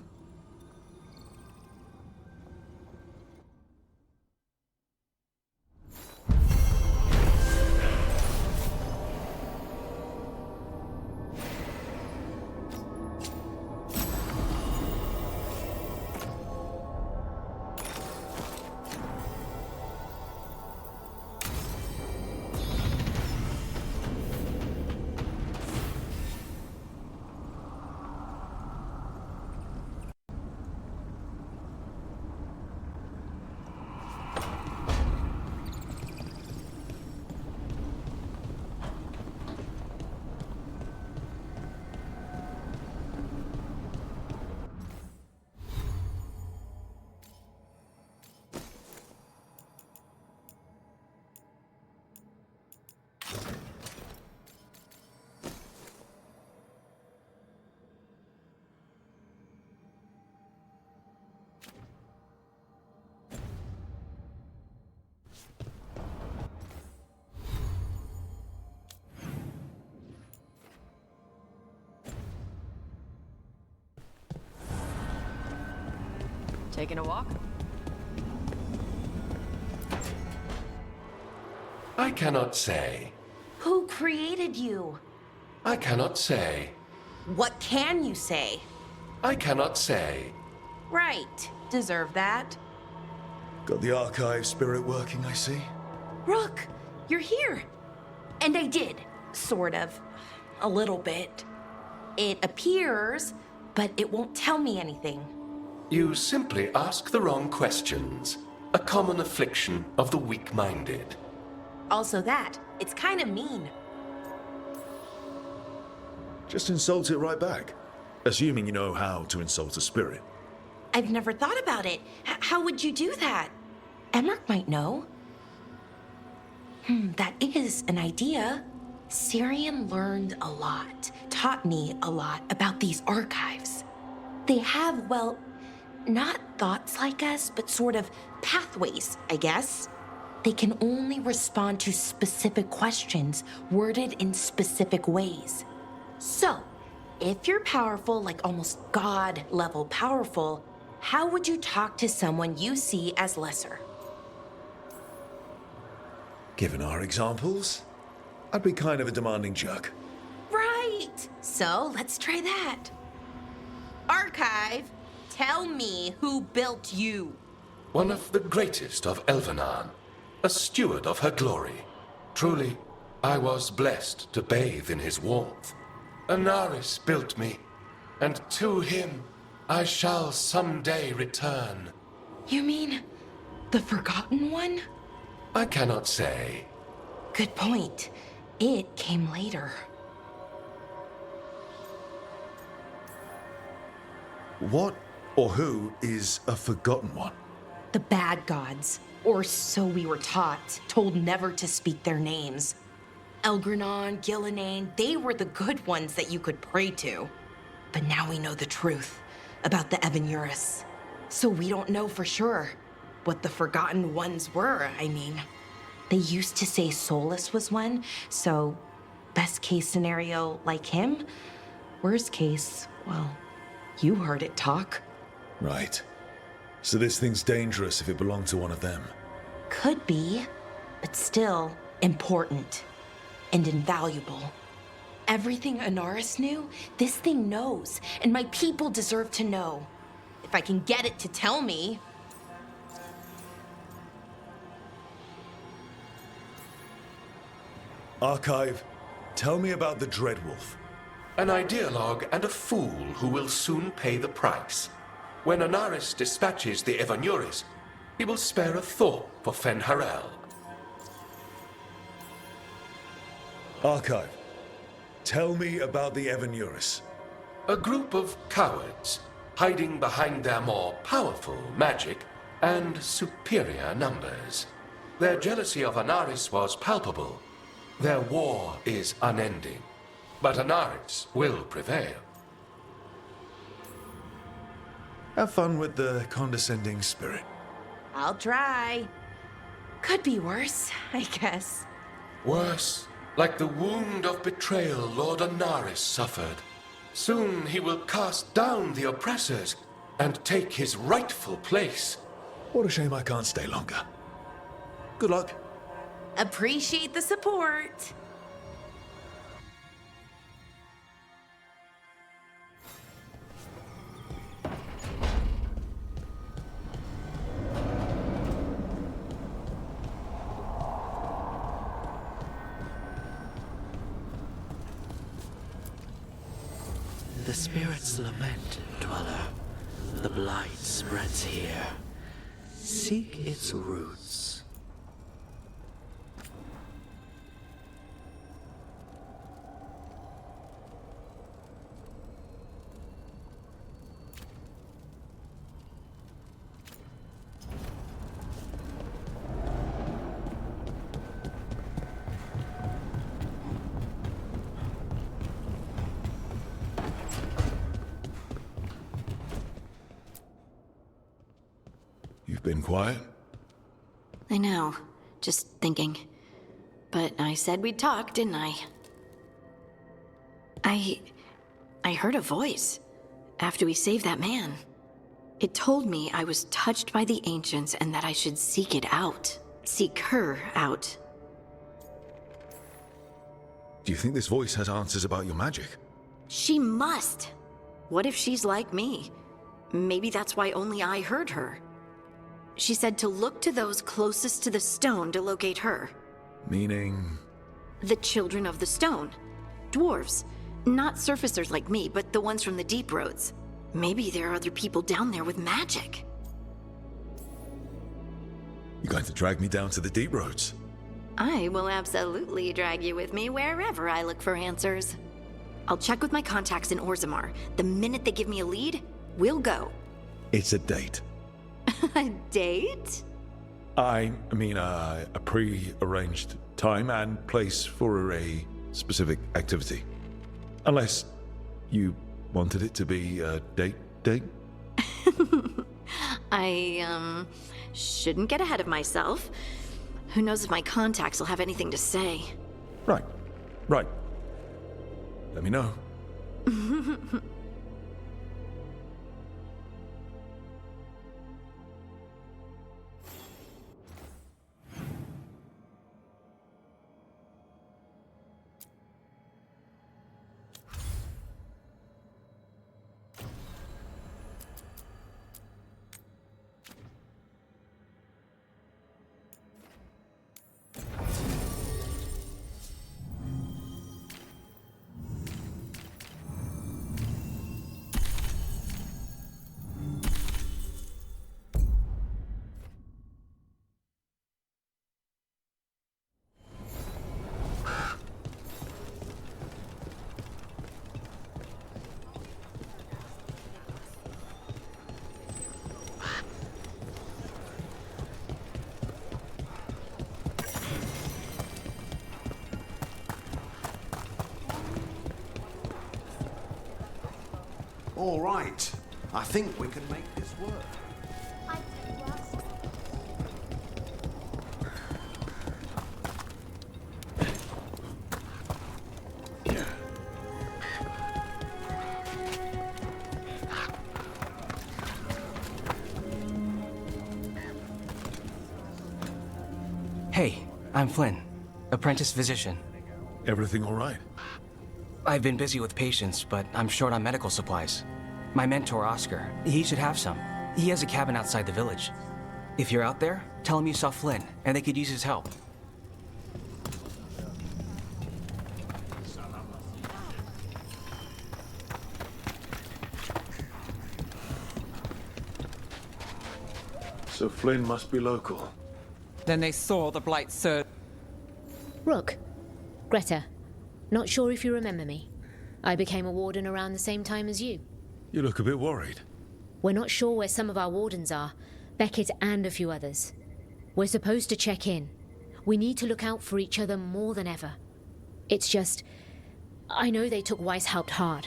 Speaker 1: Taking a walk?
Speaker 7: I cannot say.
Speaker 13: Who created you?
Speaker 7: I cannot say.
Speaker 13: What can you say?
Speaker 7: I cannot say.
Speaker 13: Right. Deserve that.
Speaker 3: Got the archive spirit working, I see.
Speaker 13: Rook, you're here. And I did. Sort of. A little bit. It appears, but it won't tell me anything.
Speaker 7: You simply ask the wrong questions. A common affliction of the weak-minded.
Speaker 13: Also that. It's kind of mean.
Speaker 3: Just insult it right back. Assuming you know how to insult a spirit.
Speaker 13: I've never thought about it. How would you do that? Emmerich might know. That is an idea. Syrian learned a lot, taught me a lot about these archives. They have, well, not thoughts like us, but sort of pathways, I guess. They can only respond to specific questions worded in specific ways. So, if you're powerful, like almost God-level powerful, how would you talk to someone you see as lesser?
Speaker 3: Given our examples, I'd be kind of a demanding jerk.
Speaker 13: Right! So, let's try that. Archive, tell me who built you.
Speaker 7: One of the greatest of Elvenan. A steward of her glory. Truly, I was blessed to bathe in his warmth. Anaris built me, and to him I shall someday return.
Speaker 13: You mean the Forgotten One?
Speaker 7: I cannot say.
Speaker 13: Good point. It came later.
Speaker 3: What or who is a Forgotten One?
Speaker 13: The bad gods. Or so we were taught, told never to speak their names. Elgranon, Gillenane, they were the good ones that you could pray to. But now we know the truth about the Evanurus. So we don't know for sure what the Forgotten Ones were, I mean. They used to say Solus was one, so best case scenario like him. Worst case, well, you heard it talk.
Speaker 3: Right. So this thing's dangerous if it belonged to one of them.
Speaker 13: Could be, but still important and invaluable. Everything Anaris knew, this thing knows, and my people deserve to know. If I can get it to tell me.
Speaker 3: Archive, tell me about the Dreadwolf.
Speaker 7: An ideologue and a fool who will soon pay the price. When Anaris dispatches the Evanurus, he will spare a thought for Fen'Harel.
Speaker 3: Archive, tell me about the Evanurus.
Speaker 7: A group of cowards, hiding behind their more powerful magic and superior numbers. Their jealousy of Anaris was palpable. Their war is unending. But Anaris will prevail.
Speaker 3: Have fun with the condescending spirit.
Speaker 13: I'll try. Could be worse, I guess.
Speaker 7: Worse, like the wound of betrayal Lord Anaris suffered. Soon he will cast down the oppressors and take his rightful place.
Speaker 3: What a shame I can't stay longer. Good luck.
Speaker 13: Appreciate the support.
Speaker 15: The spirits lament, Dweller. The blight spreads here. Seek its roots.
Speaker 3: You've been quiet?
Speaker 1: I know. Just thinking. But I said we'd talk, didn't I? I heard a voice after we saved that man. It told me I was touched by the Ancients and that I should seek it out. Seek her out.
Speaker 3: Do you think this voice has answers about your magic?
Speaker 1: She must! What if she's like me? Maybe that's why only I heard her. She said to look to those closest to the stone to locate her.
Speaker 3: Meaning?
Speaker 1: The children of the stone. Dwarves. Not surfacers like me, but the ones from the deep roads. Maybe there are other people down there with magic.
Speaker 3: You're going to drag me down to the deep roads?
Speaker 1: I will absolutely drag you with me wherever I look for answers. I'll check with my contacts in Orzammar. The minute they give me a lead, we'll go.
Speaker 3: It's a date.
Speaker 1: A date?
Speaker 3: I mean, a pre-arranged time and place for a specific activity. Unless you wanted it to be a date?
Speaker 1: I, shouldn't get ahead of myself. Who knows if my contacts will have anything to say.
Speaker 3: Right. Let me know.
Speaker 9: All right. I think we can make this work.
Speaker 18: Hey, I'm Flynn, apprentice physician.
Speaker 3: Everything all right?
Speaker 18: I've been busy with patients, but I'm short on medical supplies. My mentor, Oscar, he should have some. He has a cabin outside the village. If you're out there, tell him you saw Flynn, and they could use his help.
Speaker 3: So Flynn must be local.
Speaker 2: Then they saw the Blight surge.
Speaker 23: Rook. Greta. Not sure if you remember me. I became a warden around the same time as you.
Speaker 3: You look a bit worried.
Speaker 23: We're not sure where some of our wardens are. Beckett and a few others. We're supposed to check in. We need to look out for each other more than ever. It's just... I know they took Weishaupt hard,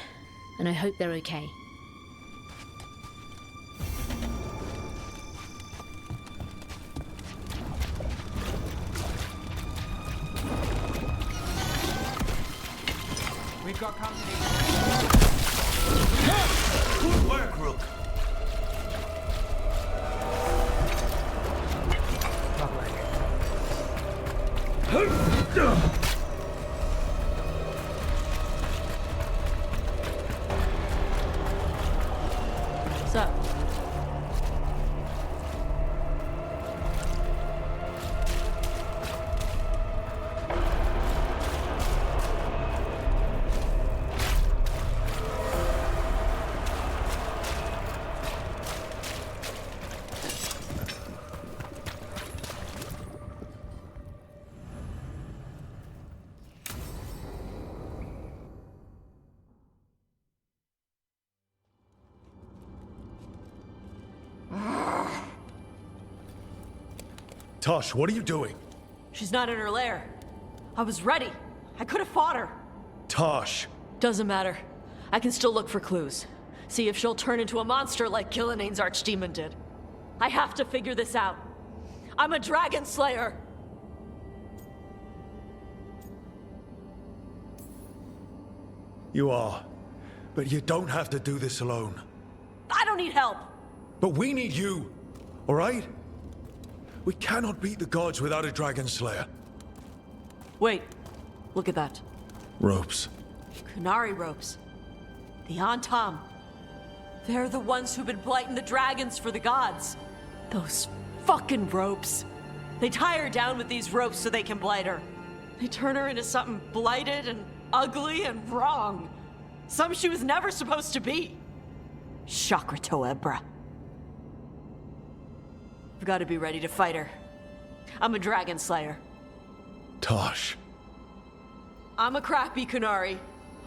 Speaker 23: and I hope they're okay.
Speaker 2: We've got company.
Speaker 9: Good work, Rook.
Speaker 11: What's up?
Speaker 3: Tosh, what are you doing?
Speaker 11: She's not in her lair. I was ready. I could have fought her.
Speaker 3: Tosh!
Speaker 11: Doesn't matter. I can still look for clues. See if she'll turn into a monster like Gillinea's archdemon did. I have to figure this out. I'm a dragon slayer.
Speaker 3: You are. But you don't have to do this alone.
Speaker 11: I don't need help.
Speaker 3: But we need you, all right? We cannot beat the gods without a dragon slayer.
Speaker 11: Wait. Look at that.
Speaker 3: Ropes.
Speaker 11: Kunari ropes. The Antam. They're the ones who've been blighting the dragons for the gods. Those fucking ropes. They tie her down with these ropes so they can blight her. They turn her into something blighted and ugly and wrong. Something she was never supposed to be. Chakratoa Ebra. I've got to be ready to fight her. I'm a dragon slayer.
Speaker 3: Tosh.
Speaker 11: I'm a crappy Kunari.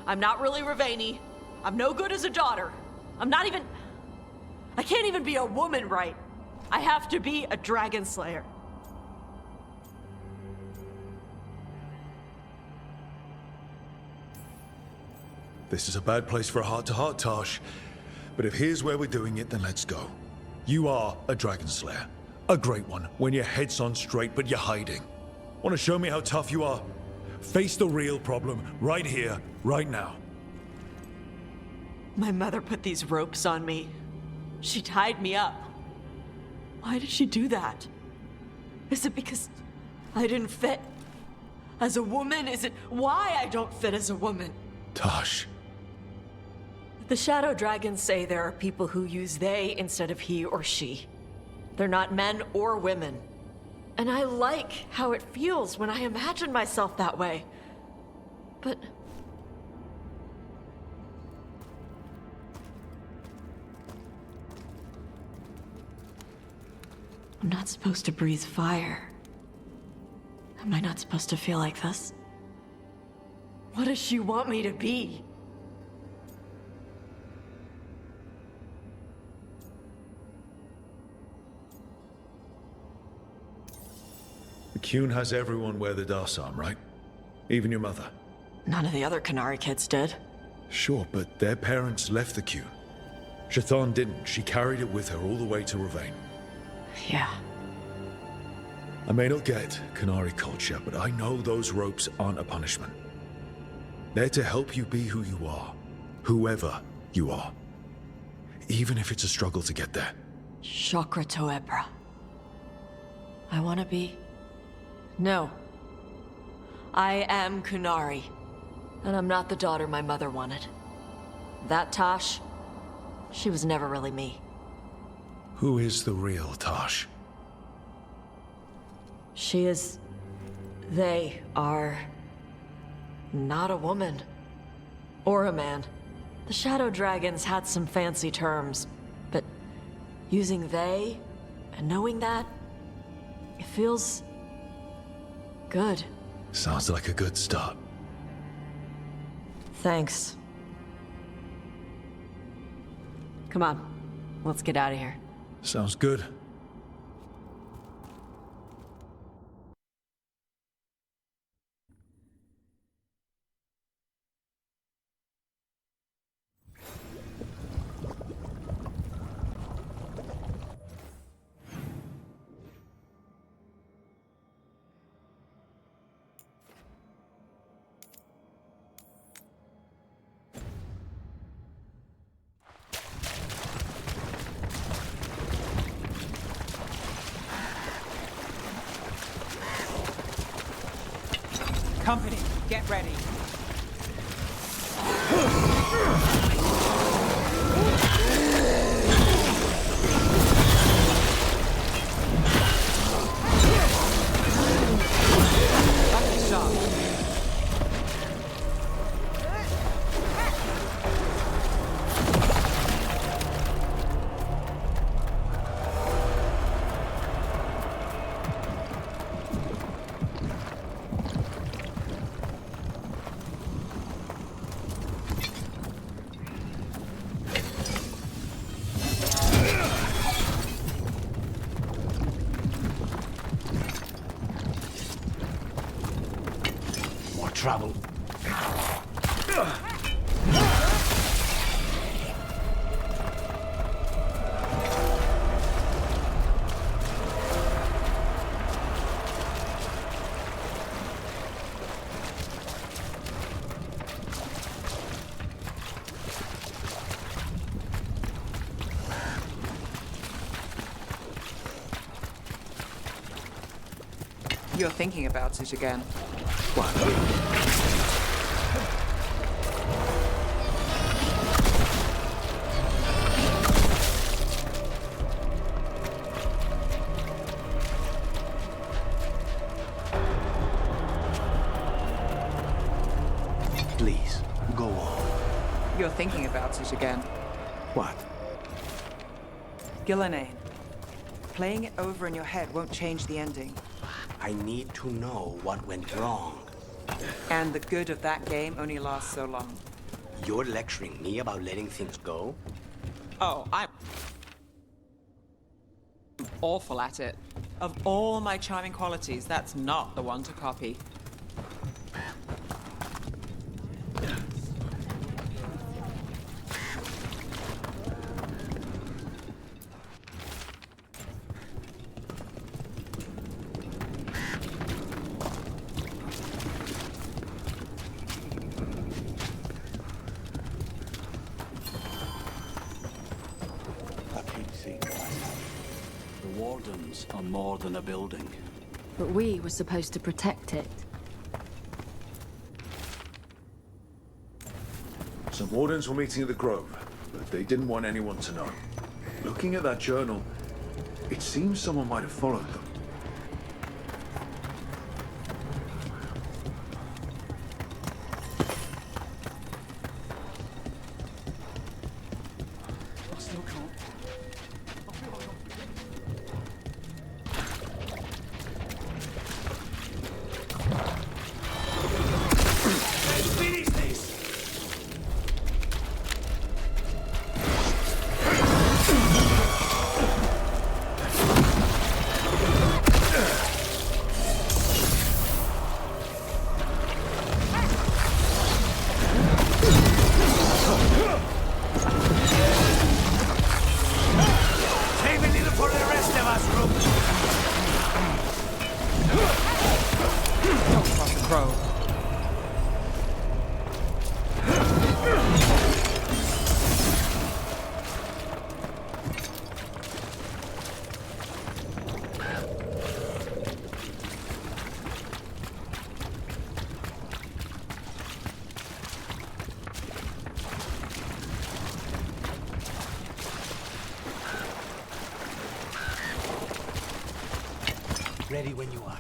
Speaker 11: I'm not really Ravani. I'm no good as a daughter. I'm not even... I can't even be a woman right. I have to be a dragon slayer.
Speaker 3: This is a bad place for a heart-to-heart, Tosh. But if here's where we're doing it, then let's go. You are a dragon slayer. A great one, when your head's on straight, but you're hiding. Want to show me how tough you are? Face the real problem, right here, right now.
Speaker 11: My mother put these ropes on me. She tied me up. Why did she do that? Is it because I didn't fit as a woman? Is it why I don't fit as a woman?
Speaker 3: Tosh.
Speaker 11: The Shadow Dragons say there are people who use they instead of he or she. They're not men or women. And I like how it feels when I imagine myself that way. But... I'm not supposed to breathe fire. Am I not supposed to feel like this? What does she want me to be?
Speaker 3: The Qun has everyone wear the Darsam, right? Even your mother.
Speaker 11: None of the other Kunari kids did.
Speaker 3: Sure, but their parents left the Qun. Shathan didn't. She carried it with her all the way to Ravane.
Speaker 11: Yeah.
Speaker 3: I may not get Qunari culture, but I know those ropes aren't a punishment. They're to help you be who you are, whoever you are. Even if it's a struggle to get there.
Speaker 11: Chakra Toebra. I want to be... No. I am Qunari. And I'm not the daughter my mother wanted. That Tosh, she was never really me.
Speaker 3: Who is the real Tosh?
Speaker 11: She is... They are... not a woman. Or a man. The Shadow Dragons had some fancy terms, but using they and knowing that, it feels... good.
Speaker 3: Sounds like a good start.
Speaker 11: Thanks. Come on, let's get out of here.
Speaker 3: Sounds good.
Speaker 2: Company, get ready.
Speaker 4: Trouble.
Speaker 2: You're thinking about it again.
Speaker 4: Please, go on.
Speaker 2: You're thinking about it again.
Speaker 4: What?
Speaker 2: Gillenane. Playing it over in your head won't change the ending.
Speaker 4: I need to know what went wrong.
Speaker 2: And the good of that game only lasts so long.
Speaker 4: You're lecturing me about letting things go?
Speaker 2: Oh, I'm awful at it. Of all my charming qualities, that's not the one to copy.
Speaker 6: The Wardens are more than a building.
Speaker 5: But we were supposed to protect it.
Speaker 3: Some Wardens were meeting at the Grove, but they didn't want anyone to know. Looking at that journal, it seems someone might have followed them.
Speaker 4: Ready when you are.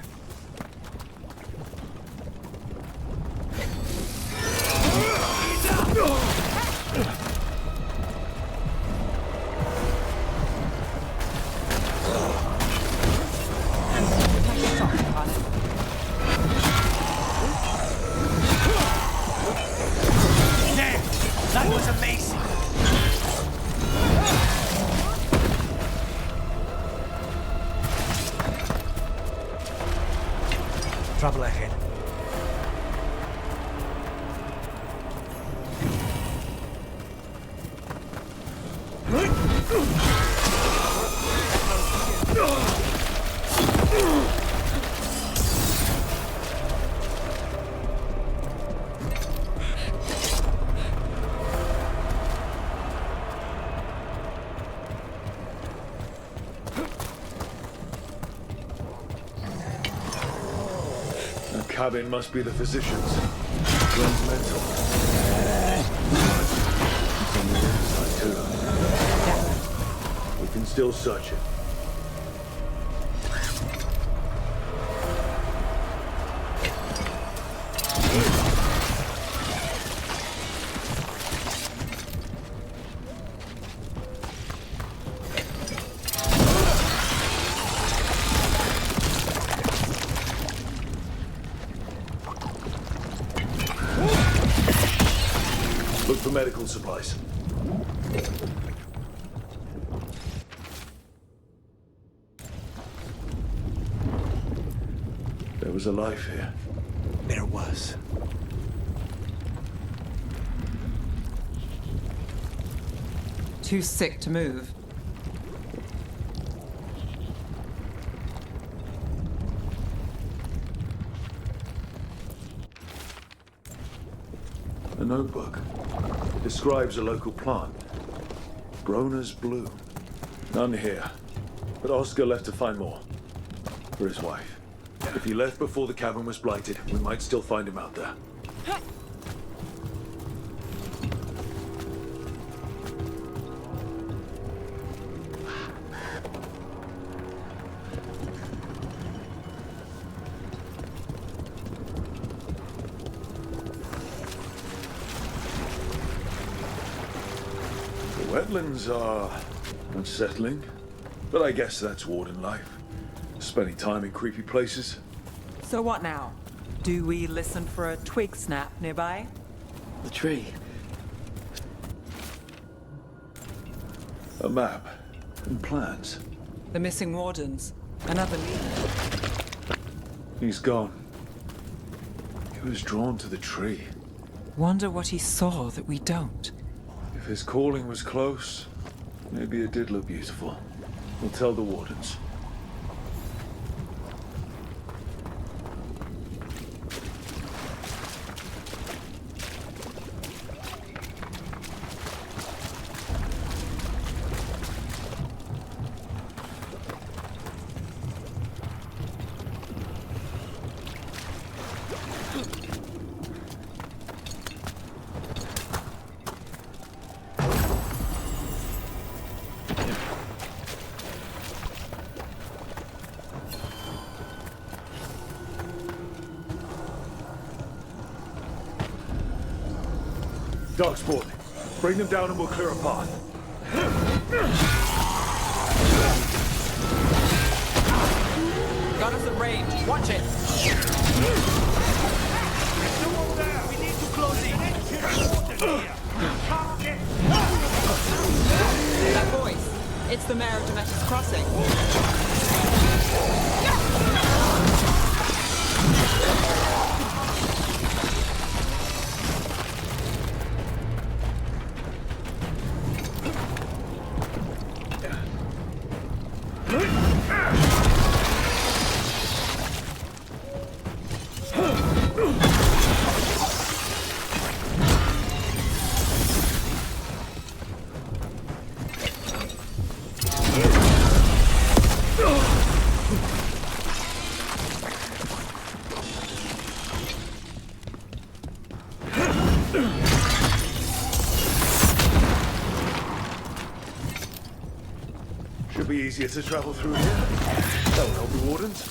Speaker 15: Damn! That was amazing!
Speaker 4: Trouble ahead.
Speaker 3: The cabin must be the physician's. Glenn's mental. It's on the inside too. We can still search it. Look for medical supplies. There was a life here.
Speaker 4: There was.
Speaker 2: Too sick to move.
Speaker 3: A notebook. It describes a local plant. Grown as bloom. None here. But Oscar left to find more. For his wife. If he left before the cabin was blighted, we might still find him out there. The wetlands are unsettling, but I guess that's warden life. Spending time in creepy places.
Speaker 2: So what now? Do we listen for a twig snap nearby?
Speaker 21: The tree.
Speaker 3: A map and plans.
Speaker 2: The missing wardens. Another lead.
Speaker 3: He's gone. He was drawn to the tree.
Speaker 2: Wonder what he saw that we don't.
Speaker 3: If his calling was close, maybe it did look beautiful. We'll tell the wardens. Darkspawn, bring them down and we'll clear a path.
Speaker 2: Got us at range. Watch it.
Speaker 15: We need to close in.
Speaker 2: That voice. It's the mayor of Demetrius Crossing.
Speaker 3: Should be easier to travel through here. That'll help the wardens.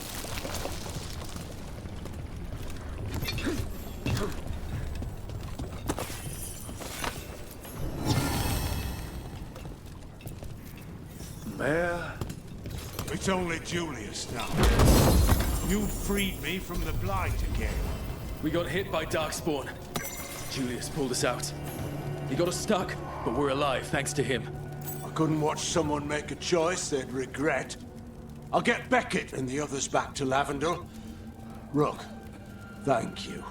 Speaker 9: Where?
Speaker 17: It's only Julius now. You freed me from the blight again.
Speaker 16: We got hit by Darkspawn. Julius pulled us out. He got us stuck, but we're alive thanks to him.
Speaker 17: I couldn't watch someone make a choice they'd regret. I'll get Beckett and the others back to Lavendel. Rook, thank you.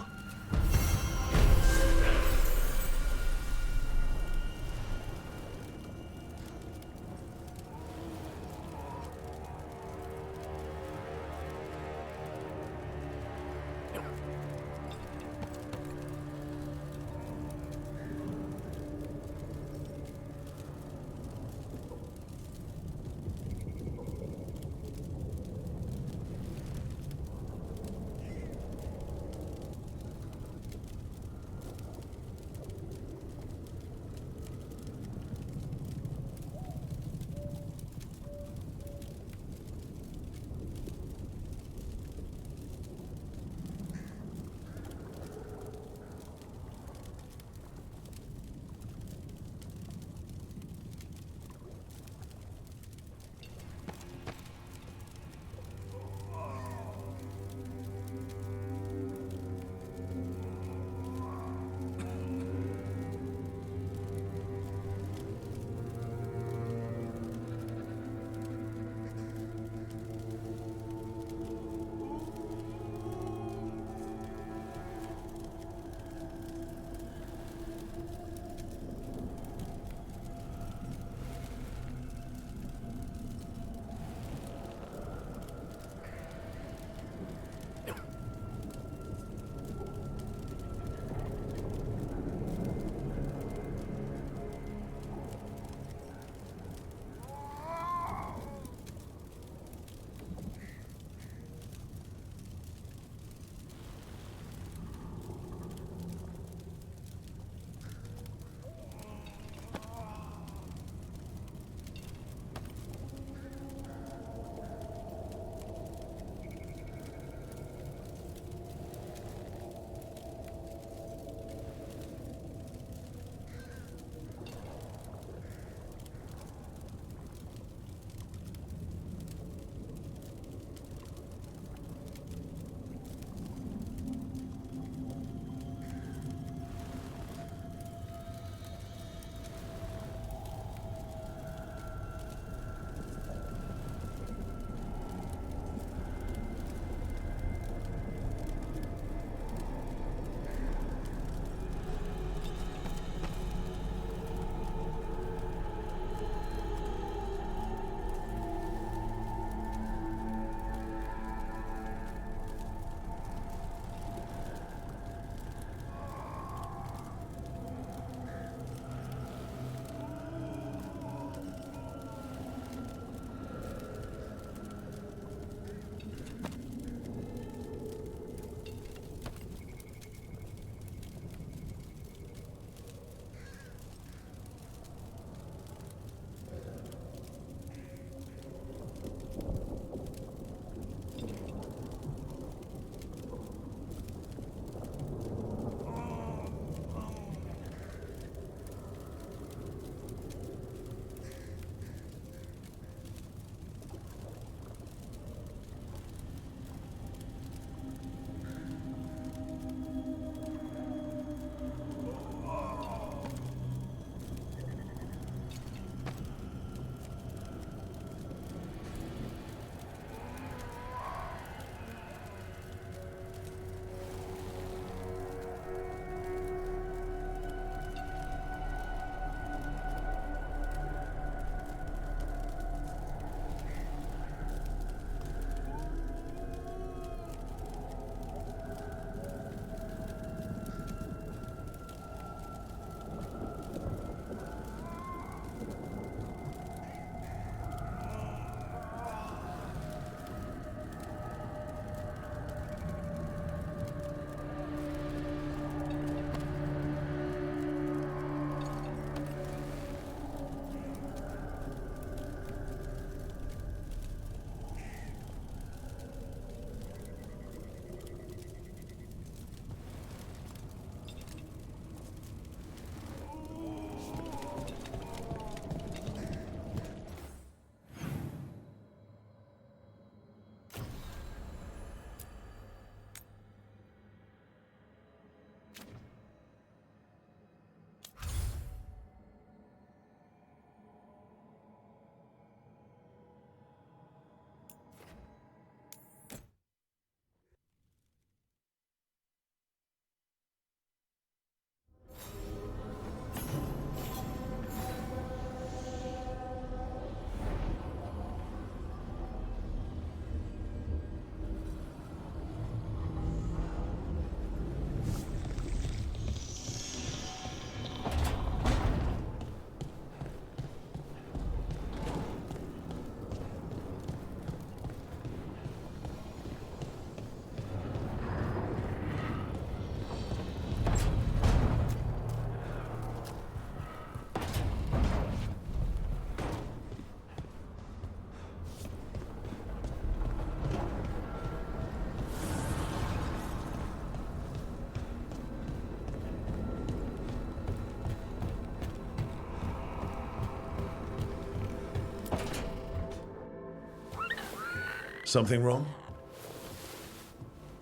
Speaker 3: Something wrong?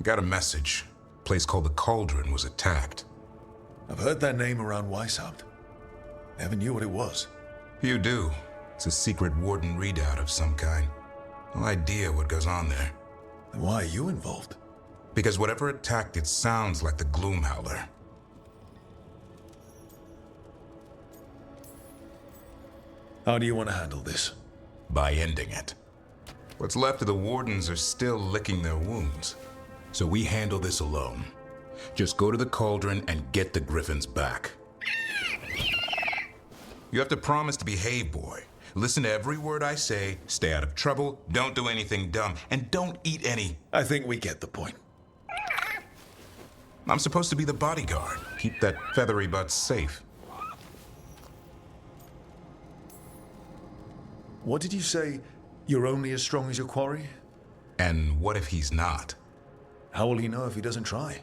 Speaker 8: I got a message. A place called the Cauldron was attacked.
Speaker 3: I've heard that name around Weishaupt. Never knew what it was.
Speaker 8: You do. It's a secret Warden readout of some kind. No idea what goes on there.
Speaker 3: Then why are you involved?
Speaker 8: Because whatever attacked it sounds like the Gloomhowler.
Speaker 3: How do you want to handle this?
Speaker 8: By ending it. What's left of the Wardens are still licking their wounds. So we handle this alone. Just go to the Cauldron and get the Griffins back. You have to promise to behave, boy. Listen to every word I say, stay out of trouble, don't do anything dumb, and don't eat any.
Speaker 3: I think we get the point.
Speaker 8: I'm supposed to be the bodyguard. Keep that feathery butt safe.
Speaker 3: What did you say? You're only as strong as your quarry?
Speaker 8: And what if he's not?
Speaker 3: How will he know if he doesn't try?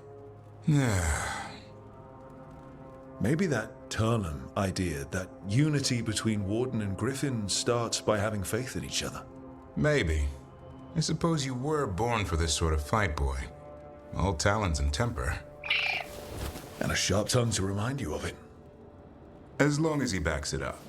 Speaker 3: Maybe that Turnham idea, that unity between Warden and Griffin starts by having faith in each other.
Speaker 8: Maybe. I suppose you were born for this sort of fight, boy. All talons and temper.
Speaker 3: And a sharp tongue to remind you of it.
Speaker 8: As long as he backs it up.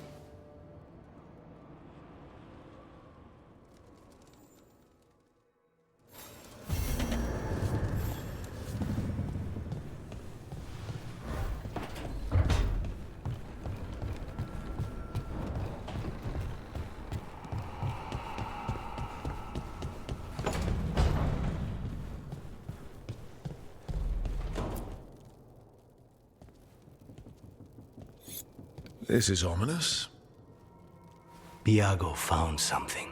Speaker 3: This is ominous.
Speaker 4: Viago found something.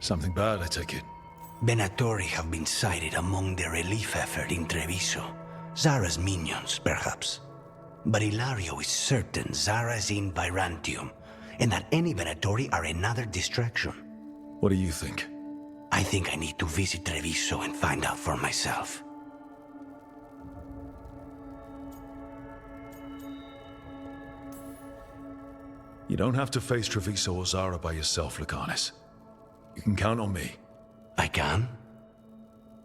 Speaker 3: Something bad, I take it.
Speaker 4: Venatori have been sighted among the relief effort in Treviso. Zara's minions, perhaps. But Ilario is certain Zara is in Byzantium, and that any Venatori are another distraction.
Speaker 3: What do you think?
Speaker 4: I think I need to visit Treviso and find out for myself.
Speaker 3: You don't have to face Treviso or Zara by yourself, Lucanis. You can count on me.
Speaker 4: I can?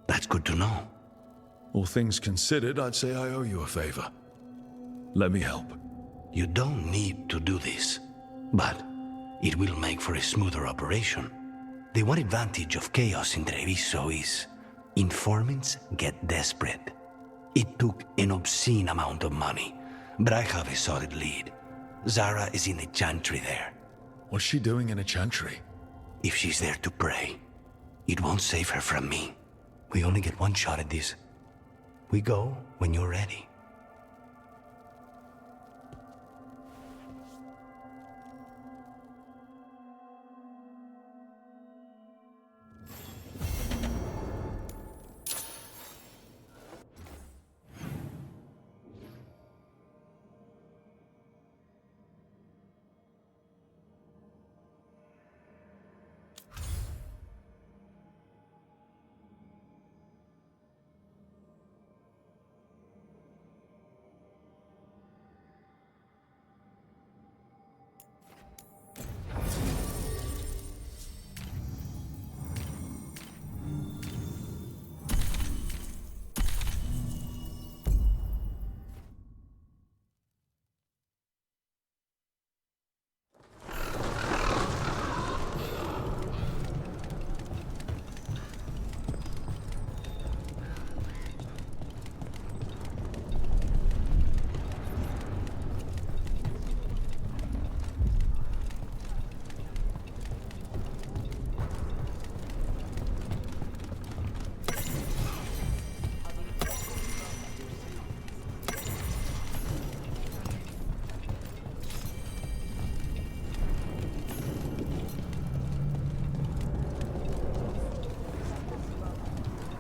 Speaker 4: That's good to know.
Speaker 3: All things considered, I'd say I owe you a favor. Let me help.
Speaker 4: You don't need to do this, but it will make for a smoother operation. The one advantage of chaos in Treviso is informants get desperate. It took an obscene amount of money, but I have a solid lead. Zara is in the chantry there.
Speaker 3: What's she doing in a chantry?
Speaker 4: If she's there to pray, it won't save her from me. We only get one shot at this. We go when you're ready.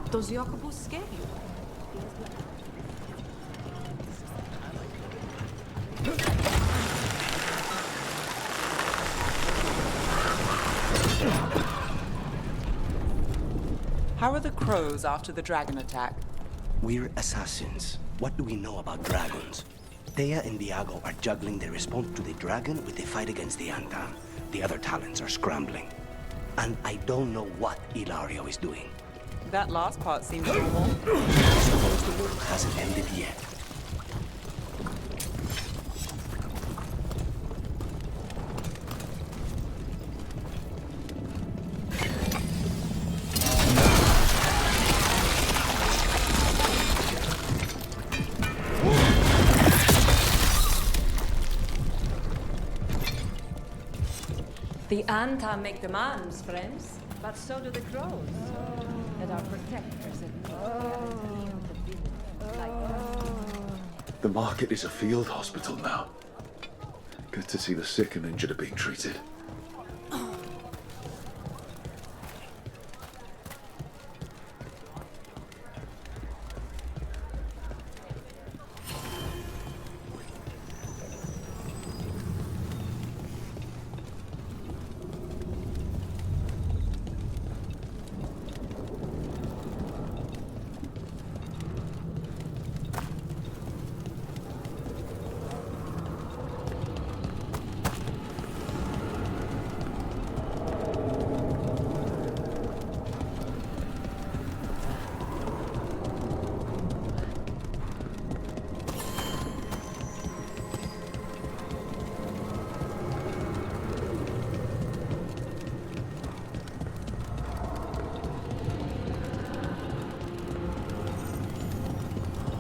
Speaker 11: Does Jacobus scare you?
Speaker 2: How are the crows after the dragon attack?
Speaker 4: We're assassins. What do we know about dragons? Thea and Viago are juggling their response to the dragon with the fight against the Antan. The other talents are scrambling. and I don't know what Ilario is doing.
Speaker 2: That last part seems normal.
Speaker 4: I suppose the world hasn't ended yet.
Speaker 19: The Anta make demands, friends, but so do the crows. And our protectors
Speaker 3: The market is a field hospital now. Good to see the sick and injured are being treated.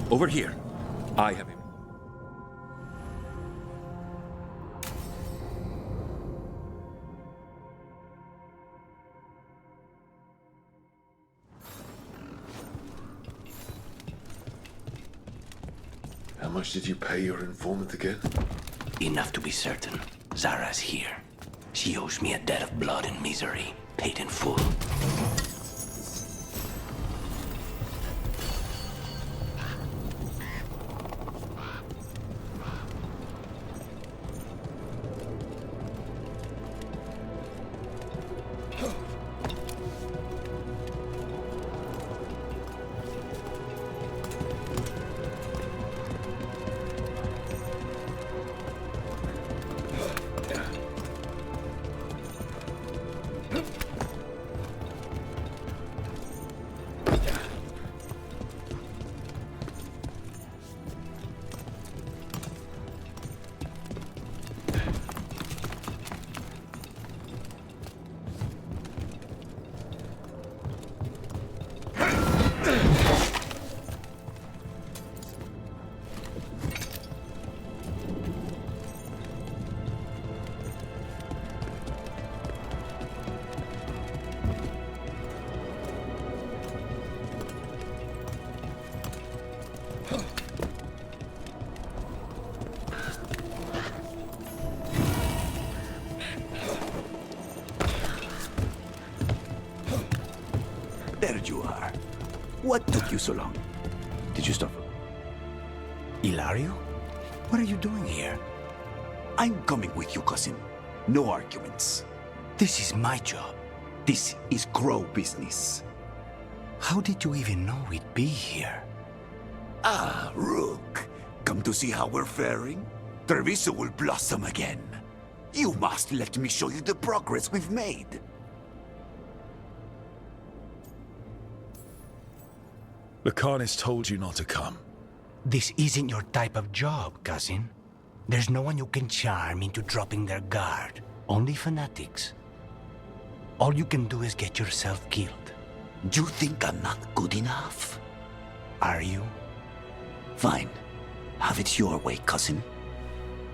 Speaker 15: Over here. I have him.
Speaker 3: How much did you pay your informant again?
Speaker 4: Enough to be certain. Zara's here. She owes me a debt of blood and misery, paid in full.
Speaker 15: There you are. What took you so long? Did you stop?
Speaker 4: Ilario?
Speaker 15: What are you doing here? I'm coming with you, cousin. No arguments.
Speaker 4: This is my job.
Speaker 15: This is Crow business.
Speaker 4: How did you even know we'd be here?
Speaker 15: Ah, Rook. Come to see how we're faring? Treviso will blossom again. You must let me show you the progress we've made.
Speaker 3: The Khan's told you not to come.
Speaker 4: This isn't your type of job, cousin. There's no one you can charm into dropping their guard. Only fanatics. All you can do is get yourself killed.
Speaker 15: You think I'm not good enough?
Speaker 4: Are you?
Speaker 15: Fine. Have it your way, cousin.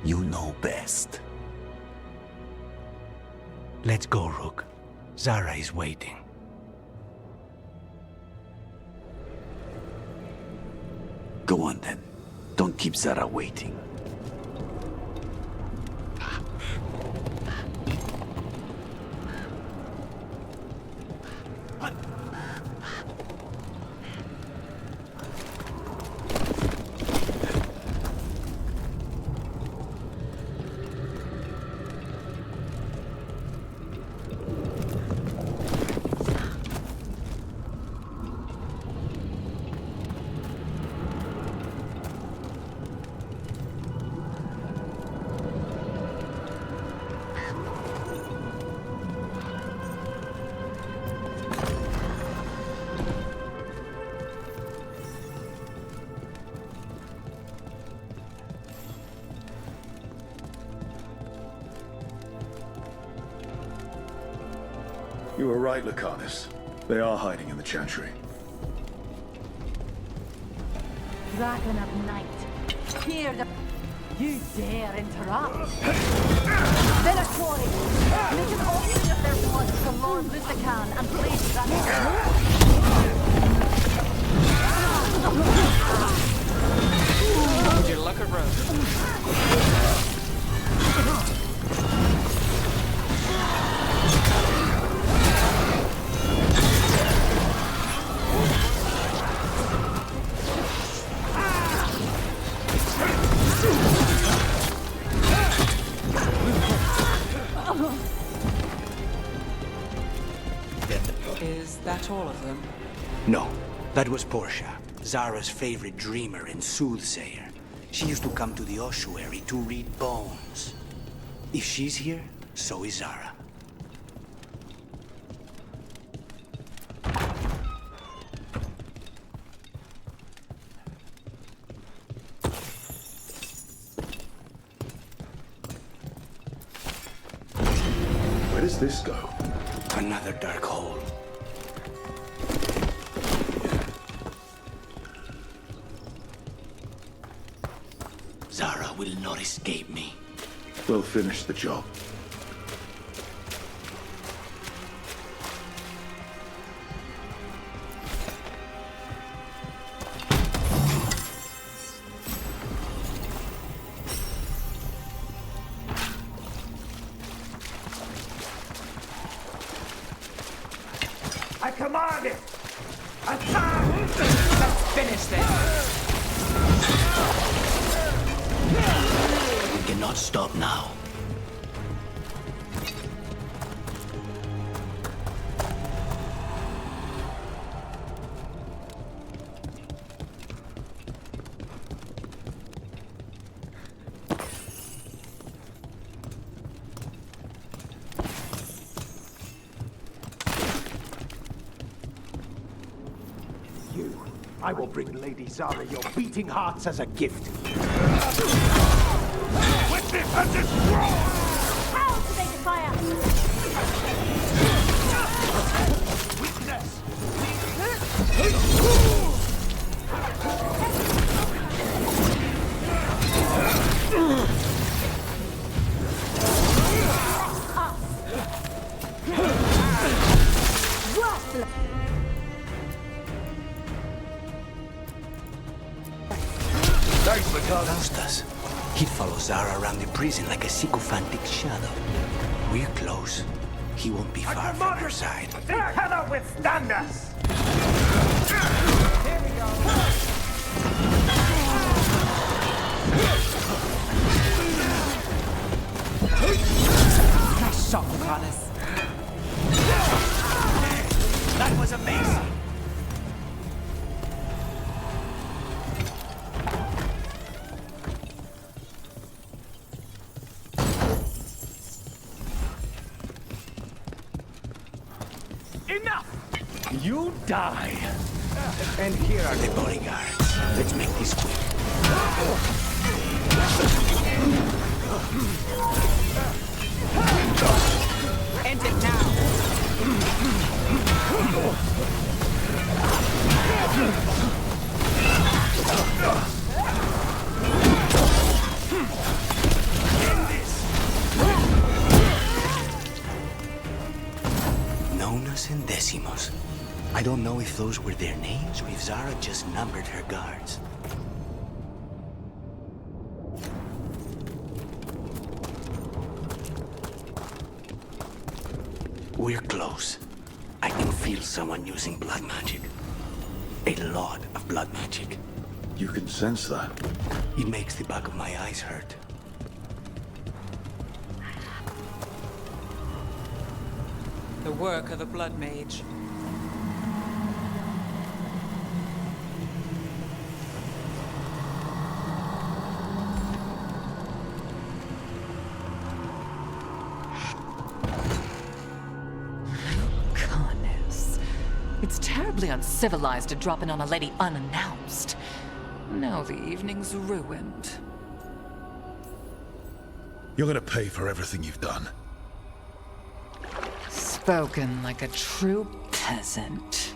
Speaker 15: You know best.
Speaker 4: Let's go, Rook. Zara is waiting.
Speaker 15: Go on then. Don't keep Zara waiting.
Speaker 3: You were right, Lucanus. They are hiding in the Chantry.
Speaker 11: Dragon of Night. Hear the... You dare interrupt? Venatori! Make an offering of their blood to Lord Lusican and Lady
Speaker 18: Would you look at Rose?
Speaker 2: Is that all of them?
Speaker 4: No, that was Portia, Zara's favorite dreamer and soothsayer. She used to come to the ossuary to read bones. If she's here, so is Zara.
Speaker 3: Where does this go?
Speaker 4: Another dark hole. Zara will not escape me.
Speaker 3: We'll finish the job.
Speaker 9: I command it! Attack!
Speaker 18: Let's finish this!
Speaker 4: We cannot stop now.
Speaker 9: I will bring Lady Zara your beating hearts as a gift. Witness and destroy!
Speaker 11: How do they defy us?
Speaker 9: Witness!
Speaker 4: Lost us. He'd follow Zara around the prison like a sycophantic shadow. We're close. He won't be far from her side.
Speaker 9: They cannot withstand us!
Speaker 11: Here we go.
Speaker 18: Nice shot, Lucanus.
Speaker 4: That was amazing.
Speaker 9: You die!
Speaker 4: And here are the bodyguards. Let's make this quick.
Speaker 18: End it now!
Speaker 4: End this! Nonas and Decimos. I don't know if those were their names or if Zara just numbered her guards. We're close. I can feel someone using blood magic. A lot of blood magic.
Speaker 3: You can sense that.
Speaker 4: It makes the back of my eyes hurt.
Speaker 2: The work of the Blood Mage.
Speaker 14: It's terribly uncivilized to drop in on a lady unannounced. Now the evening's ruined.
Speaker 3: You're gonna pay for everything you've done.
Speaker 14: Spoken like a true peasant.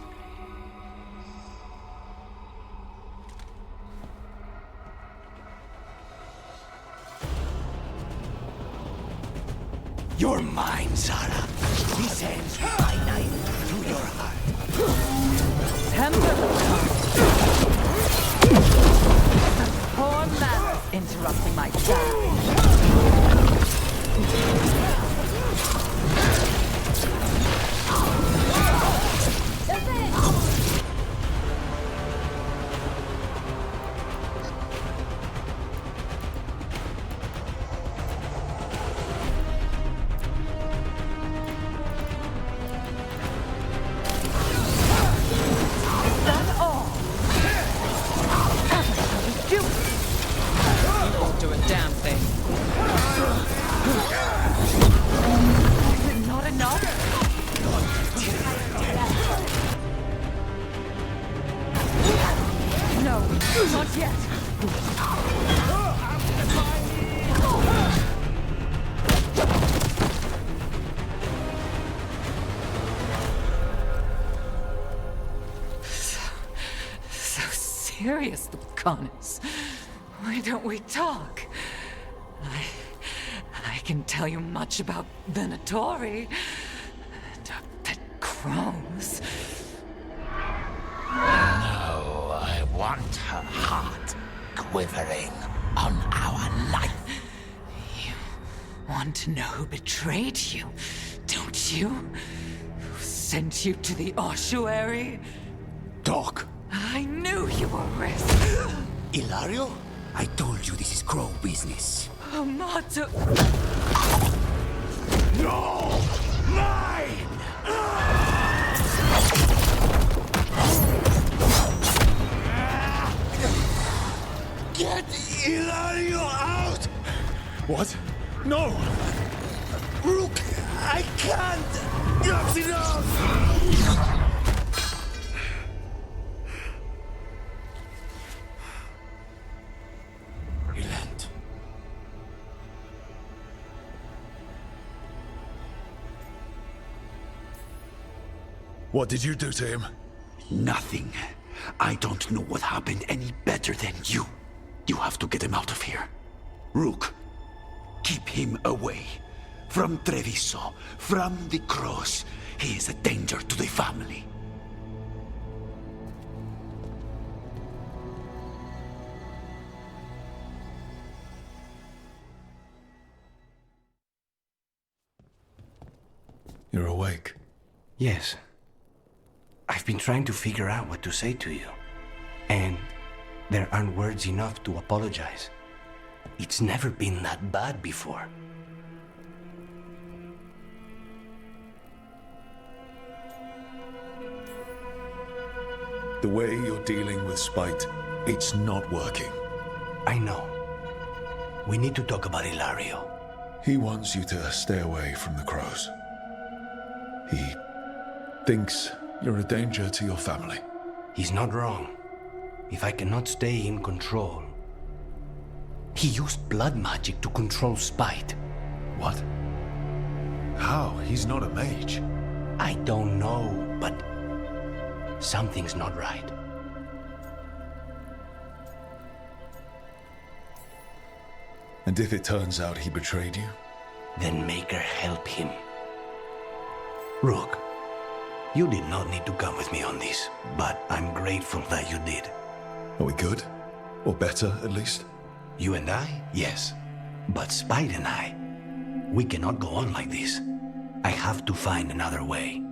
Speaker 15: You're mine, Zara. This ends with my knife through your heart.
Speaker 14: Temper the poor man interrupting my plan. Do a damn thing. Is it not enough? No, not yet. So serious, the Connors. Why don't we talk? I can tell you much about Venatori and our pet crows.
Speaker 15: No, I want her heart quivering on our life.
Speaker 14: You want to know who betrayed you, don't you? Who sent you to the ossuary?
Speaker 15: Doc.
Speaker 14: I knew you were risk.
Speaker 15: Ilario? I told you this is crow business.
Speaker 14: Amato.
Speaker 15: No! Mine! Get Ilario out!
Speaker 3: What? No!
Speaker 15: Rook, I can't! That's enough! Relent.
Speaker 3: What did you do to him?
Speaker 15: Nothing. I don't know what happened any better than you. You have to get him out of here. Rook, keep him away. From Treviso, from the cross. He is a danger to the family.
Speaker 3: You're awake.
Speaker 4: Yes. I've been trying to figure out what to say to you. And there aren't words enough to apologize. It's never been that bad before.
Speaker 3: The way you're dealing with spite, it's not working.
Speaker 4: I know. We need to talk about Ilario.
Speaker 3: He wants you to stay away from the crows. He thinks you're a danger to your family.
Speaker 4: He's not wrong. If I cannot stay in control... He used blood magic to control spite.
Speaker 3: What? How? He's not a mage.
Speaker 4: I don't know, but something's not right.
Speaker 3: And if it turns out he betrayed you?
Speaker 4: Then make her help him. Rook, you did not need to come with me on this, but I'm grateful that you did.
Speaker 3: Are we good? Or better, at least?
Speaker 4: You and I? Yes. But Spite and I, we cannot go on like this. I have to find another way.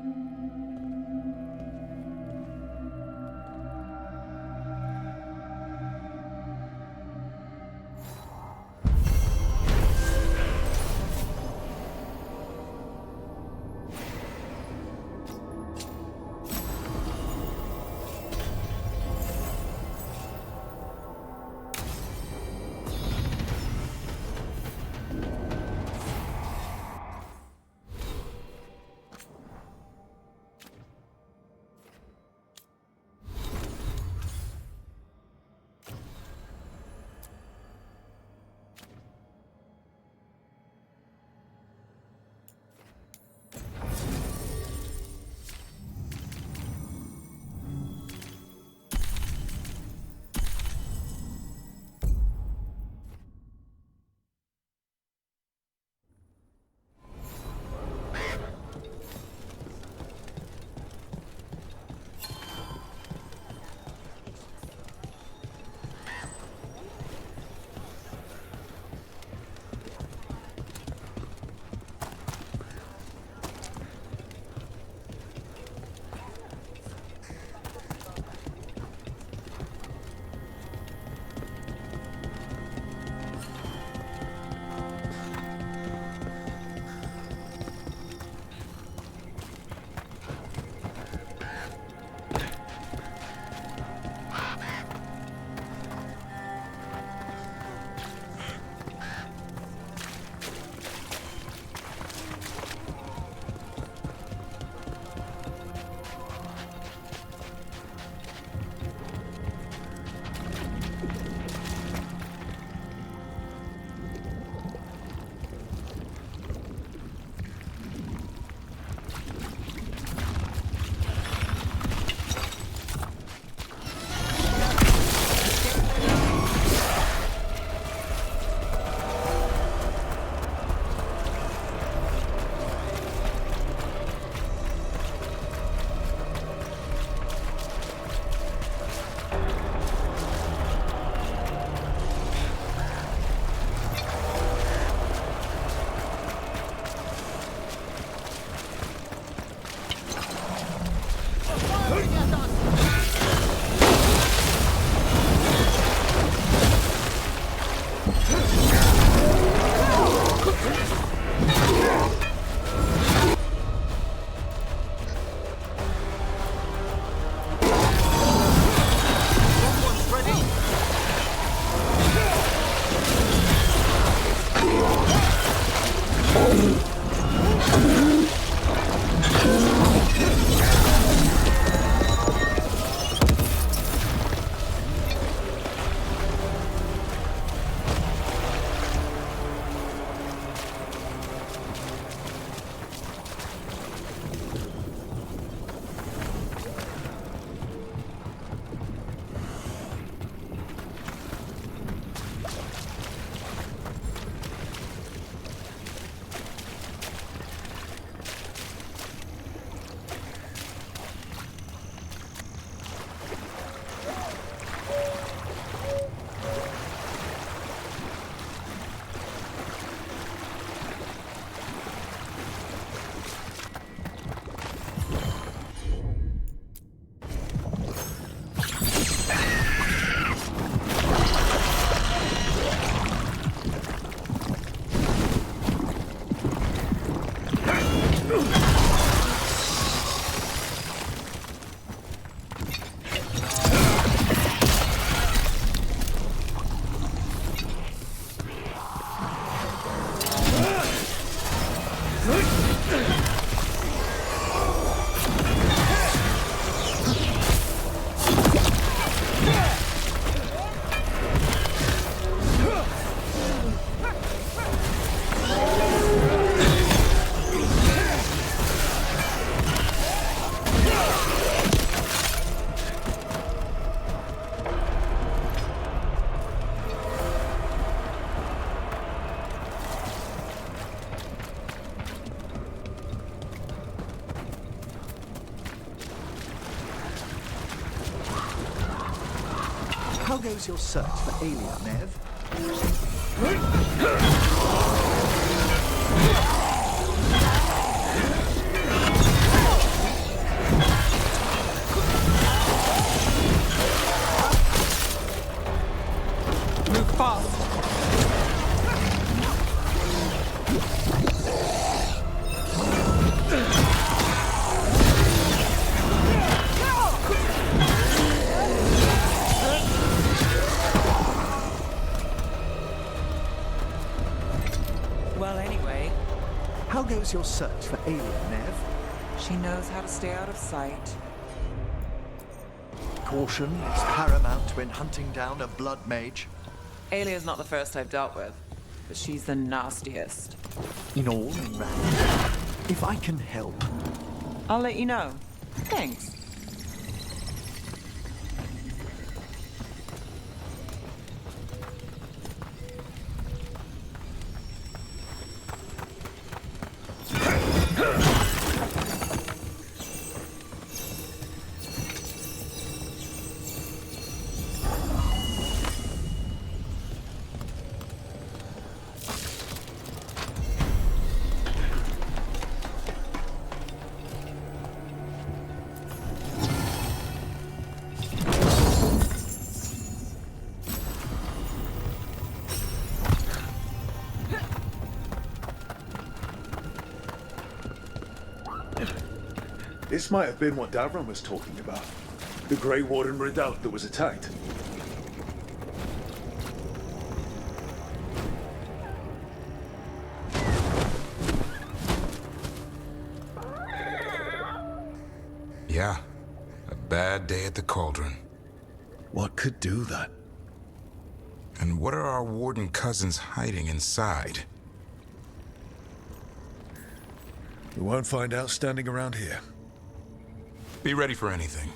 Speaker 9: How goes your search for alien, Nev?
Speaker 2: Move fast. Well, anyway.
Speaker 9: How goes your search for alien, Nev?
Speaker 2: She knows how to stay out of sight.
Speaker 9: Caution is paramount when hunting down a blood mage.
Speaker 2: Alia's not the first I've dealt with, but she's the nastiest.
Speaker 9: In all and round. If I can help.
Speaker 2: I'll let you know. Thanks.
Speaker 3: This might have been what Davron was talking about. The Grey Warden redoubt that was attacked.
Speaker 8: Yeah, a bad day at the Cauldron.
Speaker 3: What could do that?
Speaker 8: And what are our Warden cousins hiding inside?
Speaker 3: We won't find out standing around here.
Speaker 8: Be ready for anything.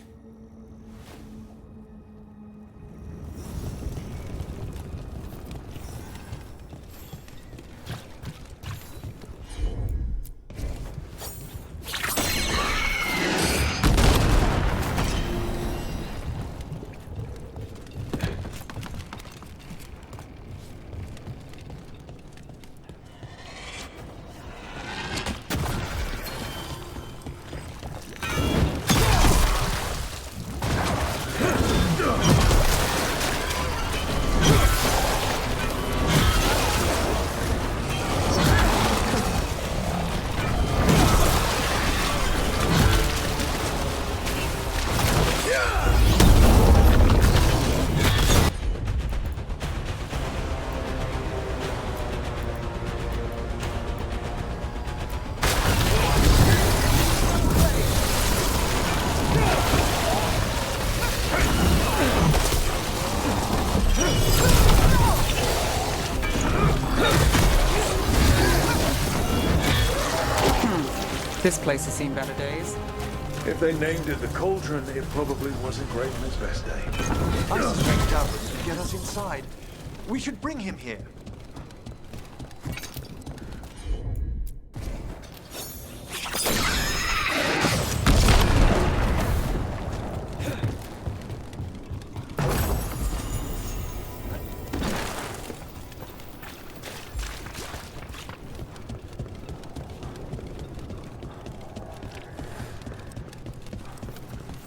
Speaker 2: This place has seen better days.
Speaker 3: If they named it the Cauldron, it probably wasn't great on its best day.
Speaker 9: I suspect Davrin could get us inside. We should bring him here.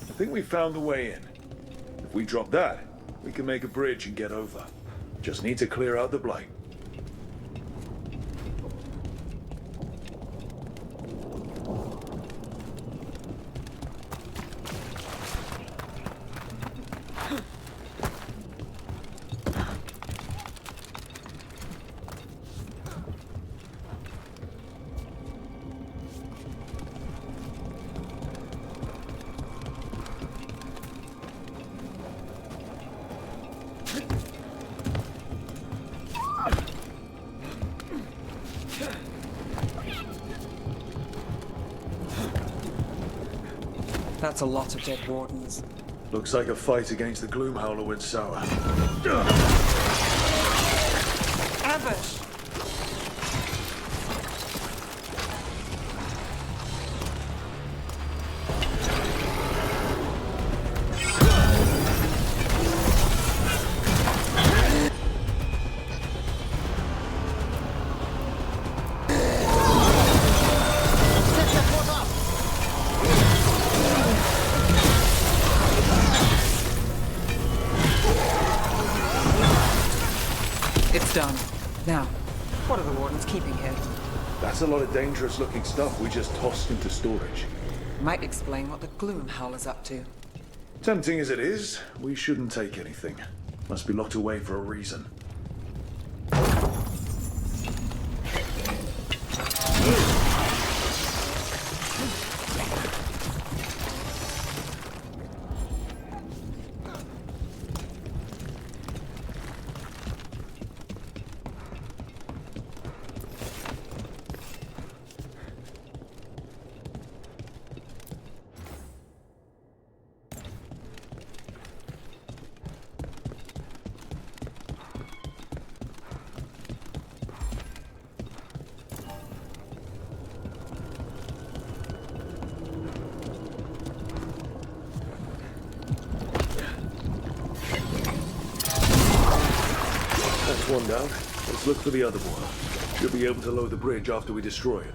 Speaker 3: I think we found the way in. If we drop that, we can make a bridge and get over. Just need to clear out the blight.
Speaker 2: That's a lot of dead wardens.
Speaker 3: Looks like a fight against the Gloomhowler went sour.
Speaker 2: Ambush! It's done. Now, what are the wardens keeping here?
Speaker 3: That's a lot of dangerous looking stuff we just tossed into storage.
Speaker 2: Might explain what the Gloomhowler's up to.
Speaker 3: Tempting as it is, we shouldn't take anything. Must be locked away for a reason. That's one down. Let's look for the other one. Should be able to lower the bridge after we destroy it.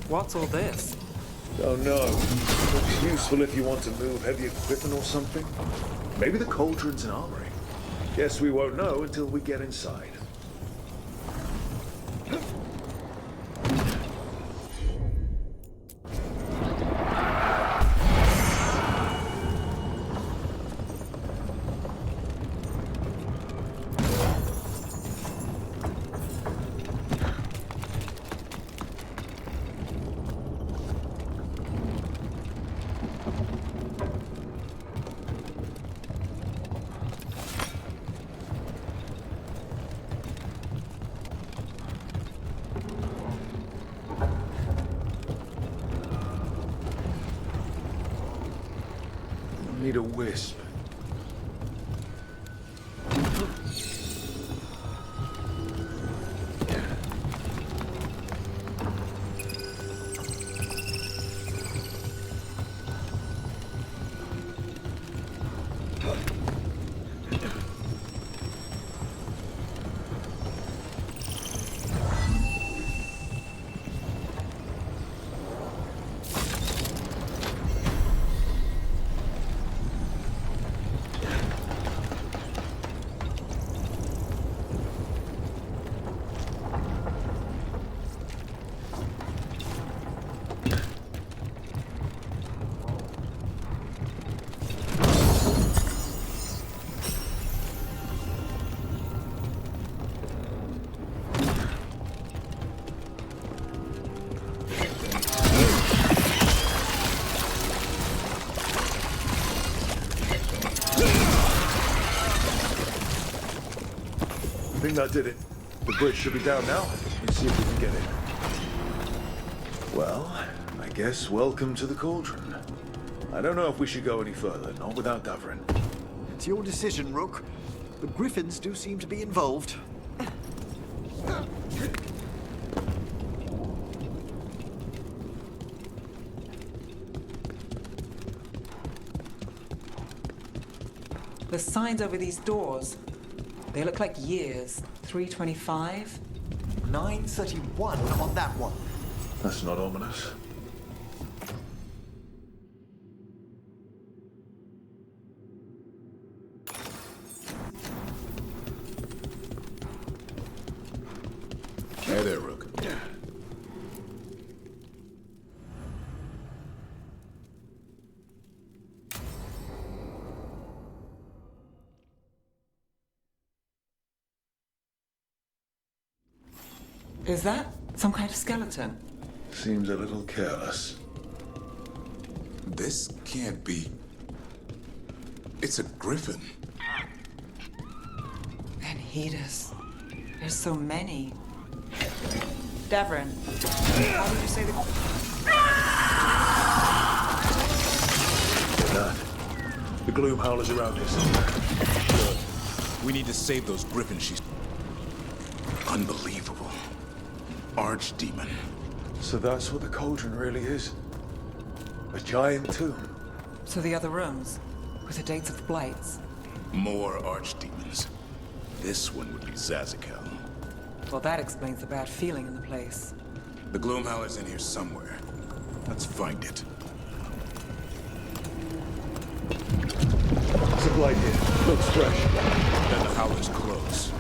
Speaker 2: What's all this?
Speaker 3: Don't know. Looks useful if you want to move heavy equipment or something. Maybe the cauldron's an armory. Guess we won't know until we get inside. Need a wisp. I think that did it. The bridge should be down now. Let's see if we can get it. Well, I guess welcome to the cauldron. I don't know if we should go any further, not without Davrin.
Speaker 9: It's your decision, Rook. The Griffins do seem to be involved.
Speaker 2: The signs over these doors, they look like years. 325?
Speaker 9: 931 on that one.
Speaker 3: That's not ominous.
Speaker 8: Hey there, Rook.
Speaker 2: Is that some kind of skeleton?
Speaker 3: Seems a little careless.
Speaker 8: This can't be... It's a griffin.
Speaker 2: Manhidas. There's so many. Davrin, how did you say the...
Speaker 3: Get that. The gloom howler's around here somewhere.
Speaker 8: Good. We need to save those griffins she's... Unbelievable. Archdemon.
Speaker 3: So that's what the cauldron really is? A giant tomb?
Speaker 2: So the other rooms, with the dates of the blights.
Speaker 8: More archdemons. This one would be Zazakel.
Speaker 2: Well, that explains the bad feeling in the place.
Speaker 8: The Gloomhowler's in here somewhere. Let's find it.
Speaker 3: There's a blight here. Looks fresh.
Speaker 8: Then the Howler's close.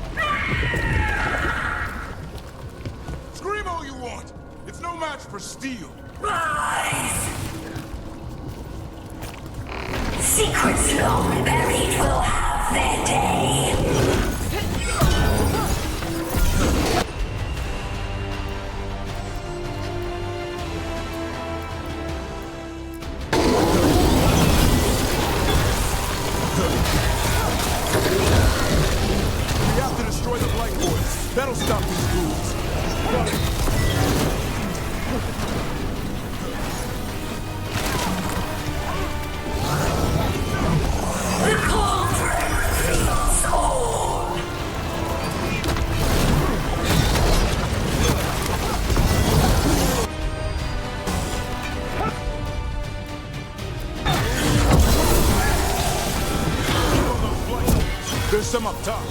Speaker 8: Scream all you want! It's no match for steel!
Speaker 11: Rise! Secrets long buried will have their day.
Speaker 8: We have to destroy the Blight Boys. That'll stop these ghouls. Got it.
Speaker 11: The cauldron reveals all.
Speaker 8: There's some up top.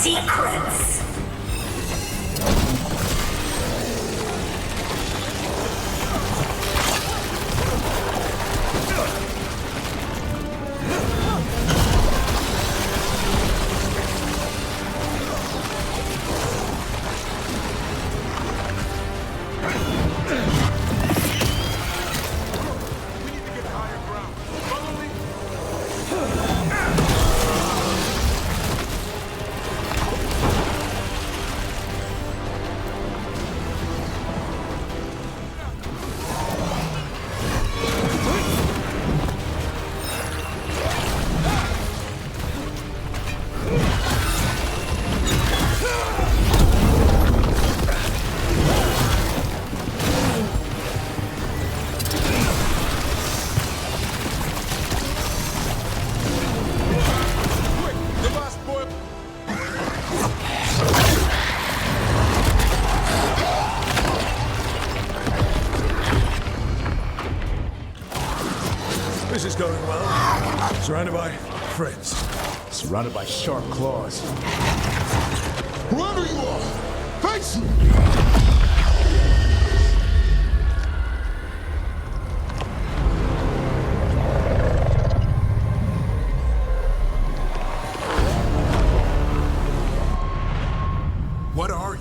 Speaker 12: secrets!
Speaker 3: This is going well. Surrounded by friends.
Speaker 10: Surrounded by sharp claws. Whoever you are, face me!
Speaker 8: What are you?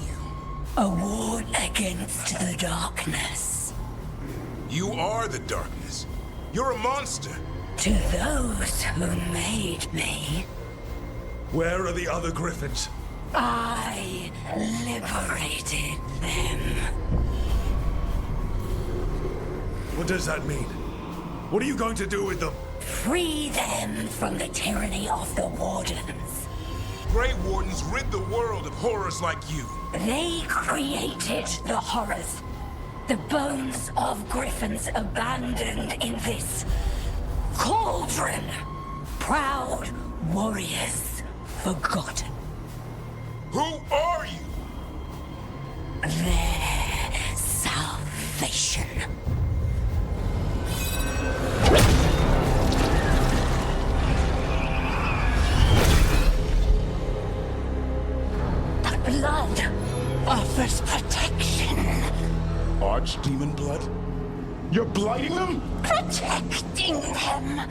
Speaker 12: A ward against the darkness.
Speaker 8: You are the darkness. You're a monster.
Speaker 12: To those who made me,
Speaker 3: Where are the other griffins?
Speaker 12: I liberated them.
Speaker 3: What does that mean? What are you going to do with them?
Speaker 12: Free them from the tyranny of the Wardens.
Speaker 8: Grey Wardens rid the world of horrors like you.
Speaker 12: They created the horrors. The bones of griffins abandoned in this cauldron. Proud warriors forgotten.
Speaker 8: Who are you?
Speaker 12: Their salvation. The blood offers protection.
Speaker 10: Archdemon blood? You're blighting them?
Speaker 12: Protecting them.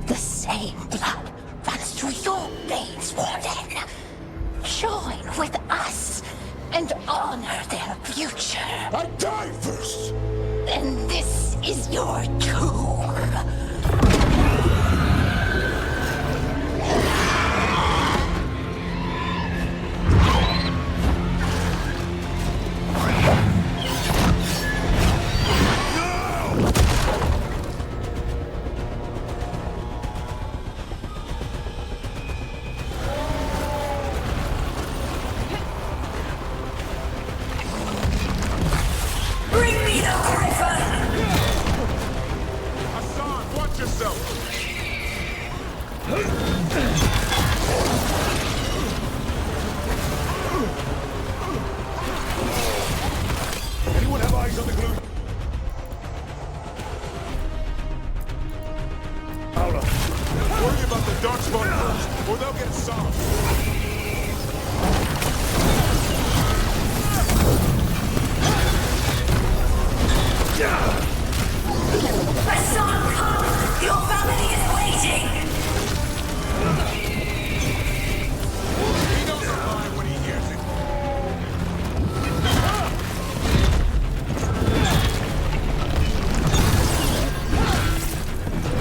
Speaker 12: The same blood runs through your veins, Warden. Join with us and honor their future.
Speaker 10: I die first!
Speaker 12: And this is your tomb.
Speaker 3: Anyone have eyes on the glue? Paula, worry about the darkspawn first, or they'll get solved.
Speaker 12: Hassan, come! Your family is waiting!
Speaker 8: He knows a lie when he hears it.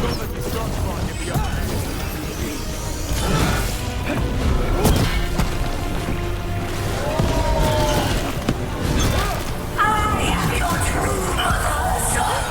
Speaker 3: Don't let the darkspawn get the upper hand.
Speaker 12: I am your true mother, son!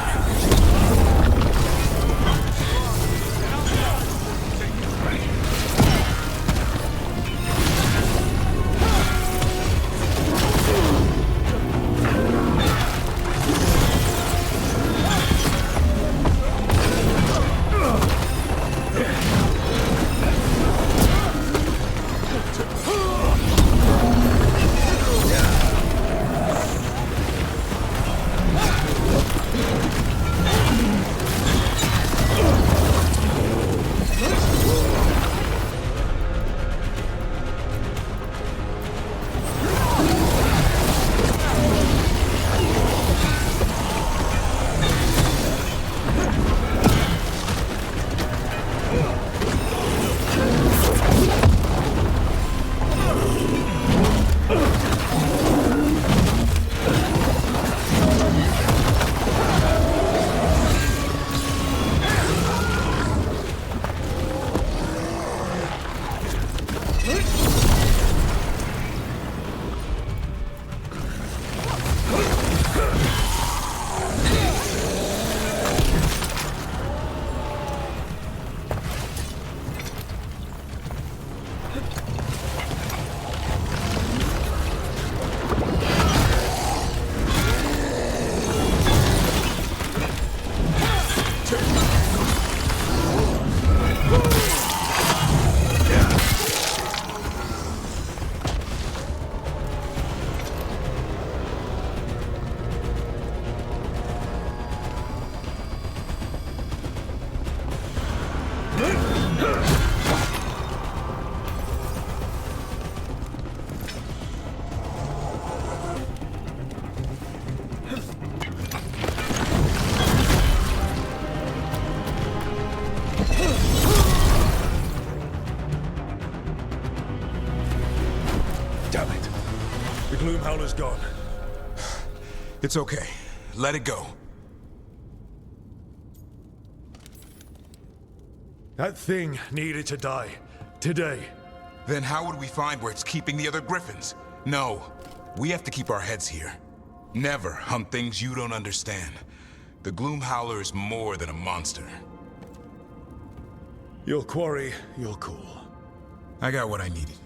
Speaker 3: Gloomhowler's gone.
Speaker 8: It's okay. Let it go.
Speaker 3: That thing needed to die. Today.
Speaker 8: Then how would we find where it's keeping the other griffins? No. We have to keep our heads here. Never hunt things you don't understand. The Gloomhowler is more than a monster.
Speaker 3: Your quarry, your call.
Speaker 8: I got what I needed.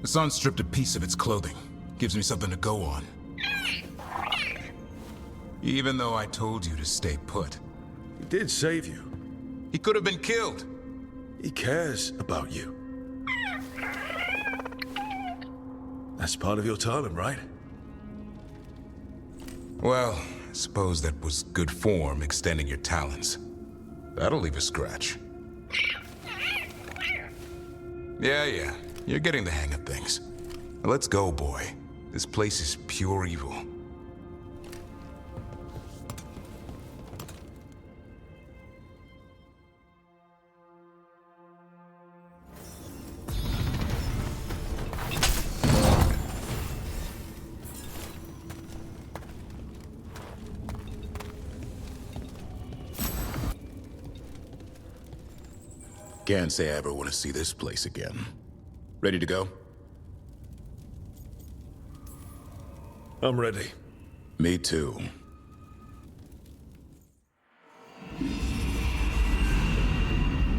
Speaker 8: The sun stripped a piece of its clothing. Gives me something to go on. Even though I told you to stay put.
Speaker 3: He did save you.
Speaker 8: He could have been killed.
Speaker 3: He cares about you. That's part of your talent, right?
Speaker 8: Well, I suppose that was good form, extending your talons. That'll leave a scratch. Yeah. You're getting the hang of things. Now let's go, boy. This place is pure evil. Can't say I ever want to see this place again. Ready to go?
Speaker 3: I'm ready.
Speaker 8: Me too.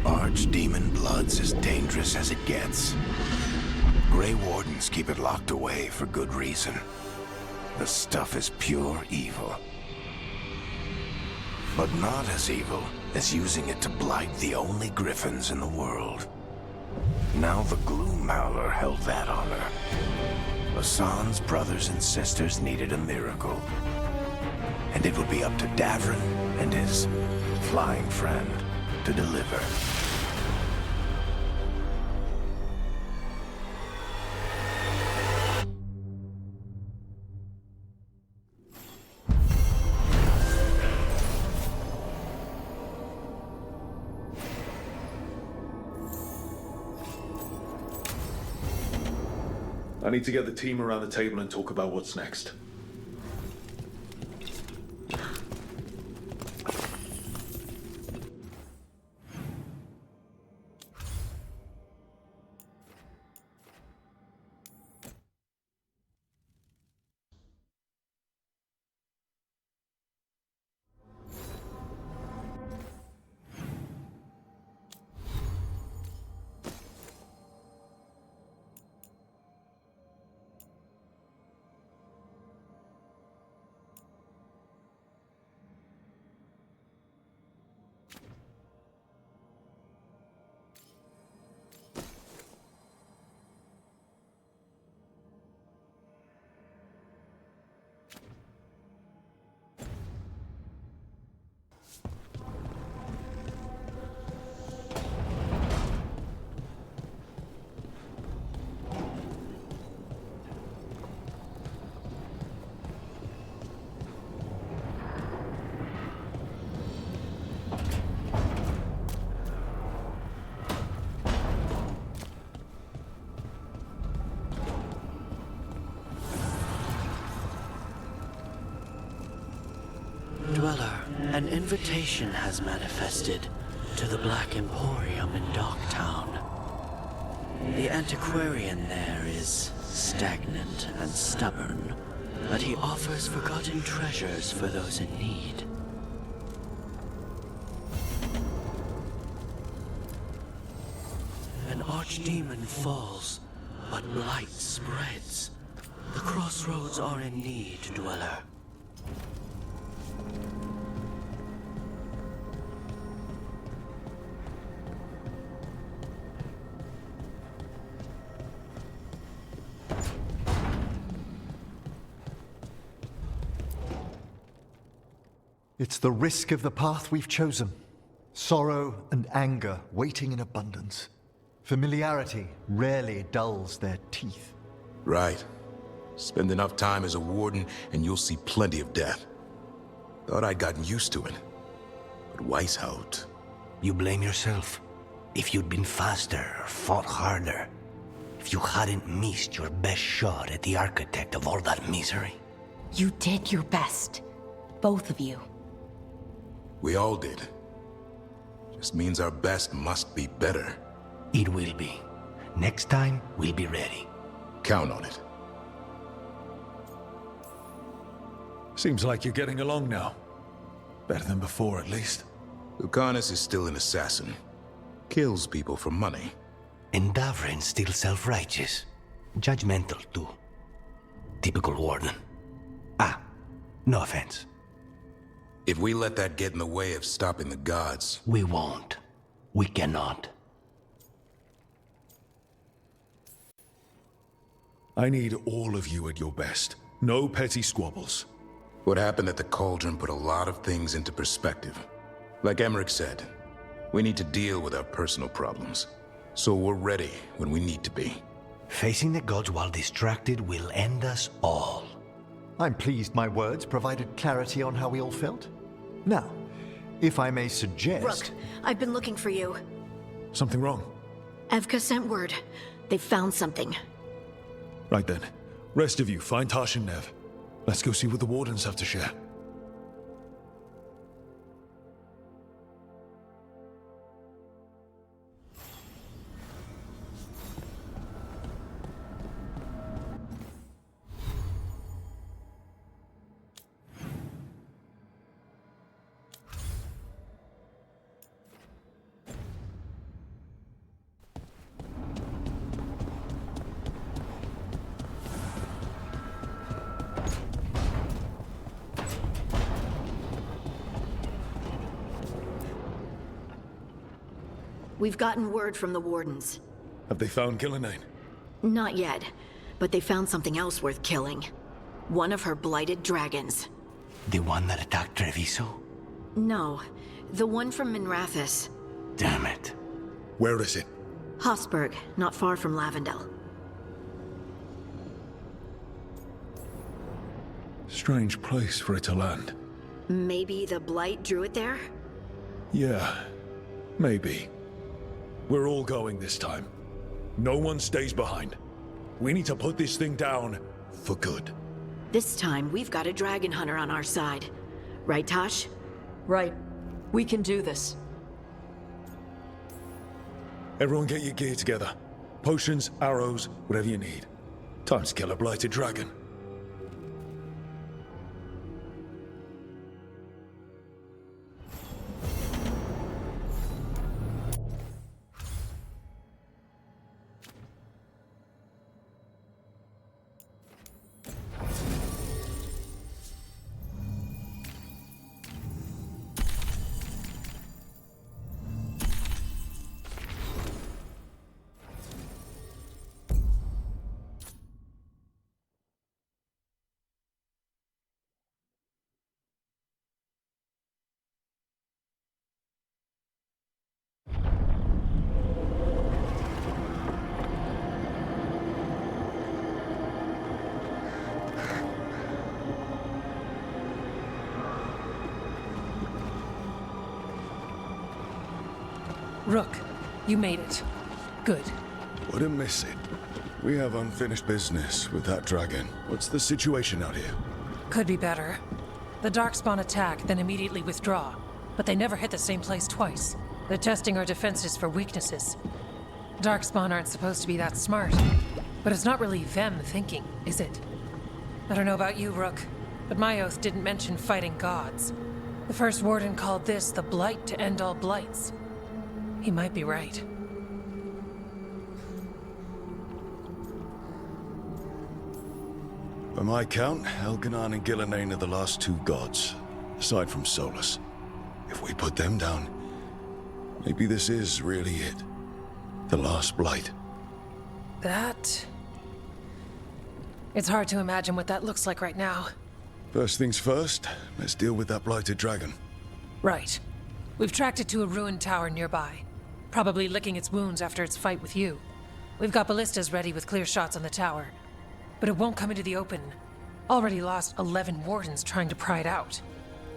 Speaker 7: Archdemon blood's as dangerous as it gets. Grey Wardens keep it locked away for good reason. The stuff is pure evil. But not as evil as using it to blight the only griffins in the world. Now the Gloomhowler held that honor. Hassan's brothers and sisters needed a miracle. And it would be up to Davrin and his flying friend to deliver.
Speaker 3: I need to get the team around the table and talk about what's next.
Speaker 20: Dweller, an invitation has manifested to the Black Emporium in Docktown. The antiquarian there is stagnant and stubborn, but he offers forgotten treasures for those in need. An archdemon falls, but blight spreads. The crossroads are in need, Dweller.
Speaker 22: It's the risk of the path we've chosen. Sorrow and anger waiting in abundance. Familiarity rarely dulls their teeth.
Speaker 8: Right. Spend enough time as a warden and you'll see plenty of death. Thought I'd gotten used to it. But Weishaupt...
Speaker 4: You blame yourself. If you'd been faster or fought harder. if you hadn't missed your best shot at the architect of all that misery.
Speaker 12: You did your best. Both of you.
Speaker 8: We all did. Just means our best must be better.
Speaker 4: It will be. Next time, we'll be ready.
Speaker 8: Count on it.
Speaker 3: Seems like you're getting along now. Better than before, at least.
Speaker 8: Lucanus is still an assassin. Kills people for money.
Speaker 4: And Davren's still self-righteous. Judgmental, too. Typical warden. Ah, no offense.
Speaker 8: If we let that get in the way of stopping the gods...
Speaker 4: We won't. We cannot.
Speaker 3: I need all of you at your best. No petty squabbles.
Speaker 8: What happened at the Cauldron put a lot of things into perspective. Like Emmerich said, we need to deal with our personal problems. So we're ready when we need to be.
Speaker 4: Facing the gods while distracted will end us all.
Speaker 22: I'm pleased my words provided clarity on how we all felt. Now, if I may suggest...
Speaker 1: Rook, I've been looking for you.
Speaker 3: Something wrong?
Speaker 1: Evka sent word. They found something.
Speaker 3: Right then. Rest of you, find Tash and Nev. Let's go see what the Wardens have to share.
Speaker 1: We've gotten word from the Wardens.
Speaker 3: Have they found Gillenane?
Speaker 1: Not yet, but they found something else worth killing. One of her blighted dragons.
Speaker 4: The one that attacked Treviso?
Speaker 1: No, the one from Minrathous.
Speaker 4: Damn it.
Speaker 3: Where is it?
Speaker 1: Hossberg, not far from Lavendel.
Speaker 3: Strange place for it to land.
Speaker 1: Maybe the blight drew it there?
Speaker 3: Yeah, maybe. We're all going this time. No one stays behind. We need to put this thing down for good.
Speaker 1: This time, we've got a dragon hunter on our side. Right, Tosh?
Speaker 19: Right. We can do this.
Speaker 3: Everyone get your gear together. Potions, arrows, whatever you need. Time to kill a blighted dragon.
Speaker 13: Rook, you made it. Good.
Speaker 3: Wouldn't miss it. We have unfinished business with that dragon. What's the situation out here?
Speaker 13: Could be better. The Darkspawn attack, then immediately withdraw. But they never hit the same place twice. They're testing our defenses for weaknesses. Darkspawn aren't supposed to be that smart. But it's not really them thinking, is it? I don't know about you, Rook, but my oath didn't mention fighting gods. The first warden called this the blight to end all blights. He might be right.
Speaker 3: By my count, Elganon and Gillenane are the last two gods, aside from Solus. If we put them down, maybe this is really it. The last blight.
Speaker 13: That... It's hard to imagine what that looks like right now.
Speaker 3: First things first, let's deal with that blighted dragon.
Speaker 13: Right. We've tracked it to a ruined tower nearby. Probably licking its wounds after its fight with you. We've got ballistas ready with clear shots on the tower. But it won't come into the open. Already lost 11 wardens trying to pry it out.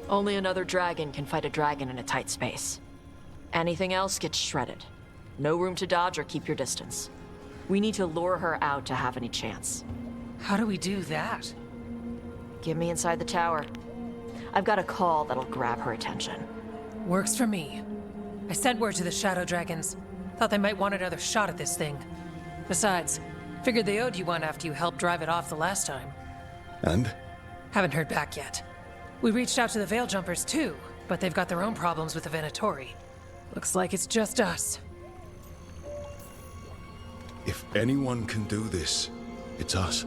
Speaker 19: Only another dragon can fight a dragon in a tight space. Anything else gets shredded. No room to dodge or keep your distance.
Speaker 5: We need to lure her out to have any chance.
Speaker 13: How do we do that?
Speaker 5: Get me inside the tower. I've got a call that'll grab her attention.
Speaker 13: Works for me. I sent word to the Shadow Dragons. Thought they might want another shot at this thing. Besides, figured they owed you one after you helped drive it off the last time.
Speaker 3: And?
Speaker 13: Haven't heard back yet. We reached out to the Veil Jumpers too, but they've got their own problems with the Venatori. Looks like it's just us.
Speaker 3: If anyone can do this, it's us.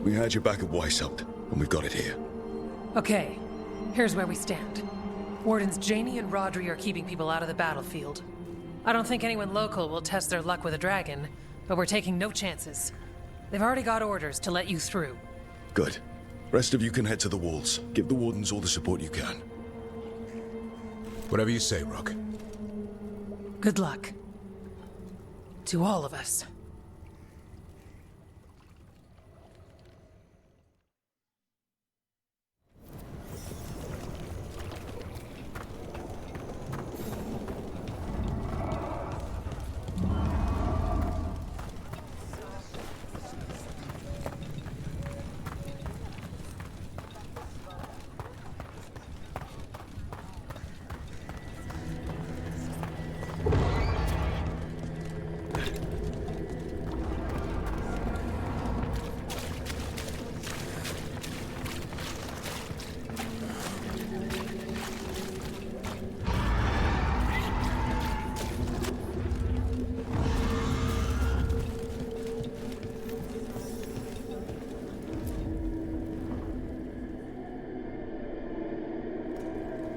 Speaker 3: We had your back at Weishaupt, and we've got it here.
Speaker 13: Okay, here's where we stand. Wardens Janey and Rodri are keeping people out of the battlefield. I don't think anyone local will test their luck with a dragon, but we're taking no chances. They've already got orders to let you through.
Speaker 3: Good. Rest of you can head to the walls. Give the Wardens all the support you can.
Speaker 8: Whatever you say, Rook.
Speaker 13: Good luck. To all of us.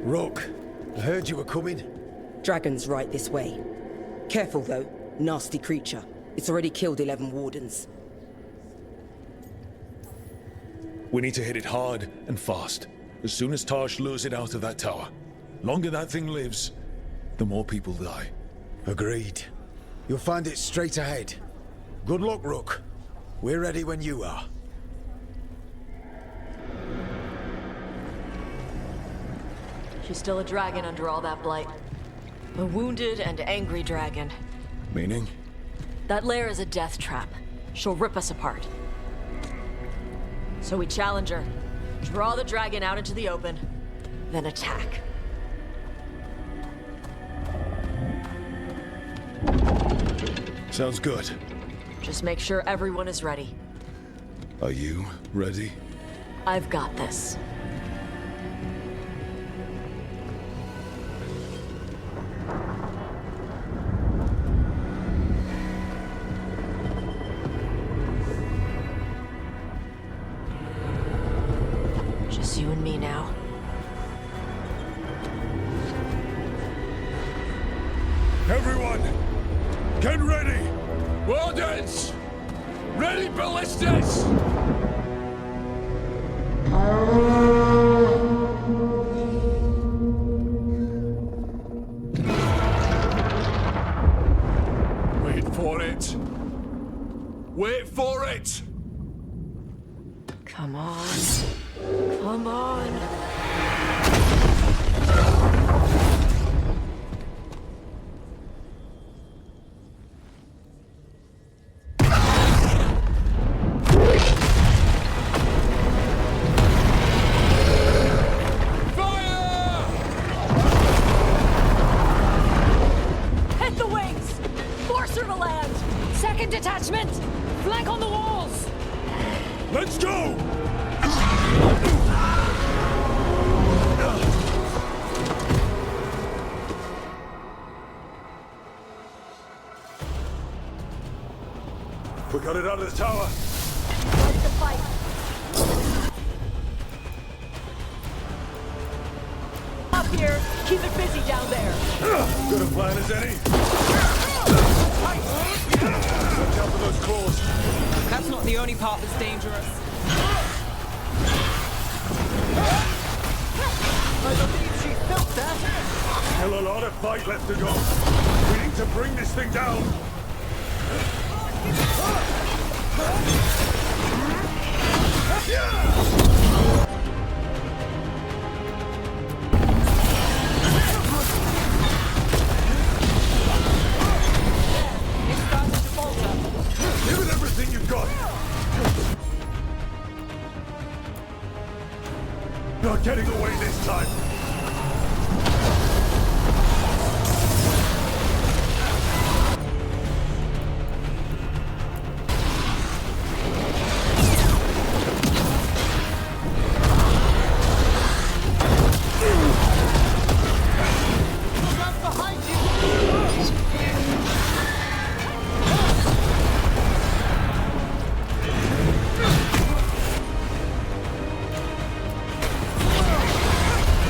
Speaker 6: Rook, I heard you were coming.
Speaker 23: Dragon's right this way. Careful though, nasty creature. It's already killed 11 wardens.
Speaker 3: We need to hit it hard and fast. As soon as Taj lures it out of that tower. Longer that thing lives, the more people die.
Speaker 6: Agreed. You'll find it straight ahead. Good luck, Rook. We're ready when you are.
Speaker 5: She's still a dragon under all that blight. A wounded and angry dragon.
Speaker 3: Meaning?
Speaker 5: That lair is a death trap. She'll rip us apart. So we challenge her, draw the dragon out into the open, then attack.
Speaker 3: Sounds good.
Speaker 5: Just make sure everyone is ready.
Speaker 3: Are you ready?
Speaker 5: I've got this. Just you and me now.
Speaker 3: Everyone, get ready!
Speaker 24: Wardens! Ready ballistas! Wait for it! Wait for it!
Speaker 5: Come on. Come on.
Speaker 11: Hit the wings! Force her to land! Second detachment! Flank on the walls!
Speaker 3: Let's go! We got it out of the tower.
Speaker 11: Fight the fight! Up here! Keep it busy down there!
Speaker 3: Good a plan as any. Watch out for those claws.
Speaker 2: That's not the only part that's dangerous.
Speaker 6: I believe she felt that.
Speaker 3: Still a lot of fight left to go. We need to bring this thing down.
Speaker 11: It's starting to falter.
Speaker 24: not getting away this time!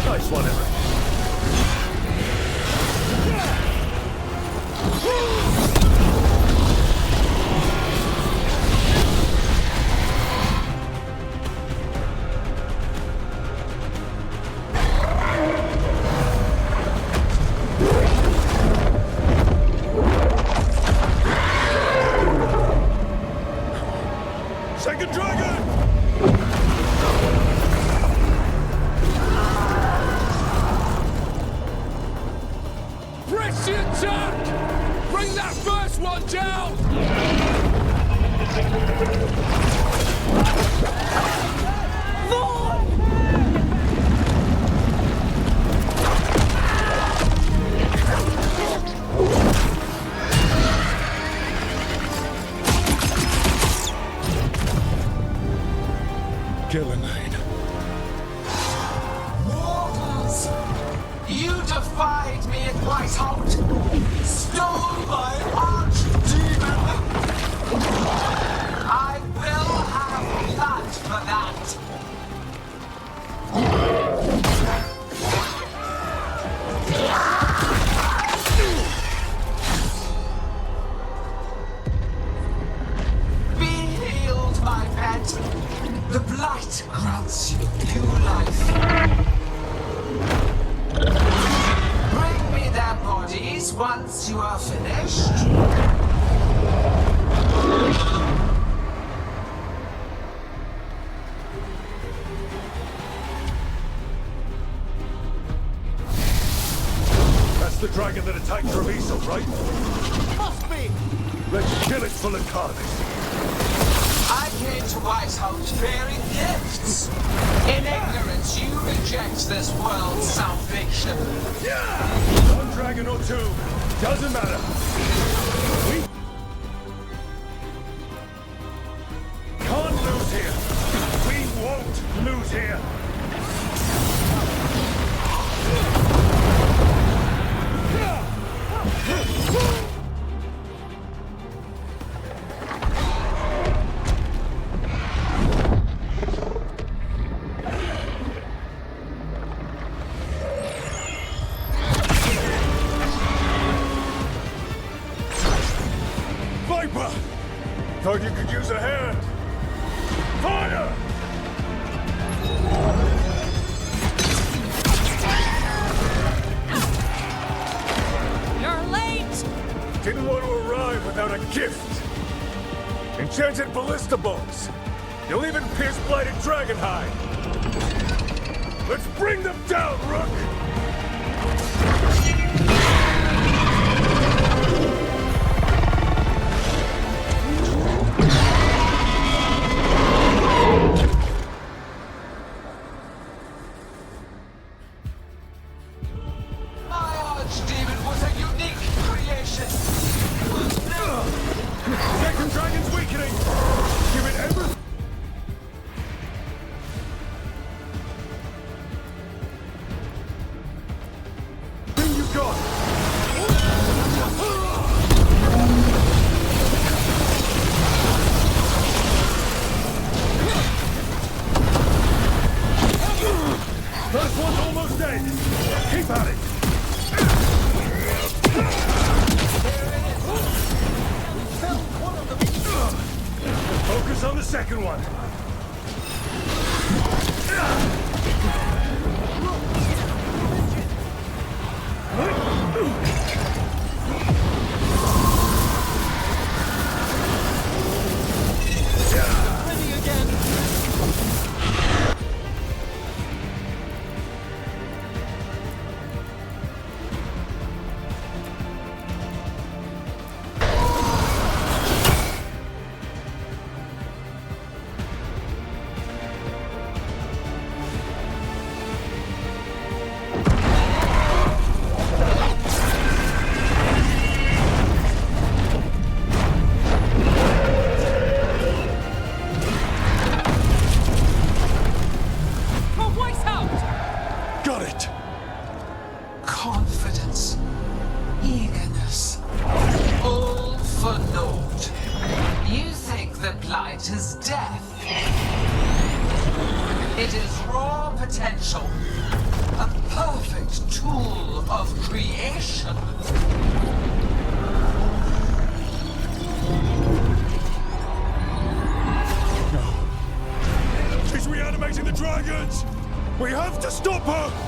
Speaker 24: Nice one, Eric. Second dragon! Press the attack! Bring that first one down!
Speaker 3: Gillenane.
Speaker 16: Mortals! You defied me at Whitehout! Stole my archdemon! I will have blood for that! Be healed, my pet! The blight grants you new life. Bring me their bodies once you are finished.
Speaker 24: That's the dragon that attacked Treviso, right?
Speaker 9: Must be!
Speaker 24: Let's kill it full of carnage.
Speaker 16: I came to Whitehout bearing gifts. In ignorance, you reject this world's salvation.
Speaker 24: One dragon or two, doesn't matter. We can't lose here. We won't lose here. Viper! Thought you could use a hand. Fire!
Speaker 13: You're late!
Speaker 24: Didn't want to arrive without a gift. Enchanted ballista bolts. You'll even pierce blighted dragon hide. Let's bring them down, Rook!
Speaker 16: My archdemon was a unique creation.
Speaker 24: Second dragon's weakening! Give it every... Thing you got! First one's almost dead! Keep at it! Focus on the second one.
Speaker 16: blight is death. It is raw potential. A perfect tool of creation.
Speaker 3: She's reanimating the dragons! We have to stop her!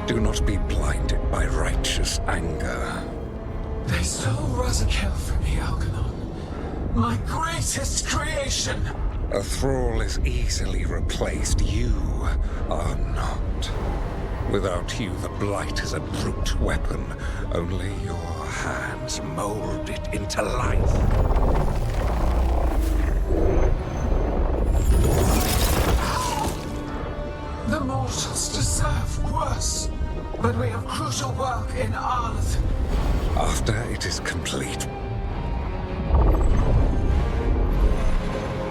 Speaker 8: Do not be blinded by righteous anger.
Speaker 16: They stole Razakel from me, Algernon. My greatest creation!
Speaker 8: A thrall is easily replaced. You are not. Without you, the blight is a brute weapon. Only your hands mold it into life.
Speaker 16: The mortals deserve worse. But we have crucial work in Arleth.
Speaker 8: After it is complete,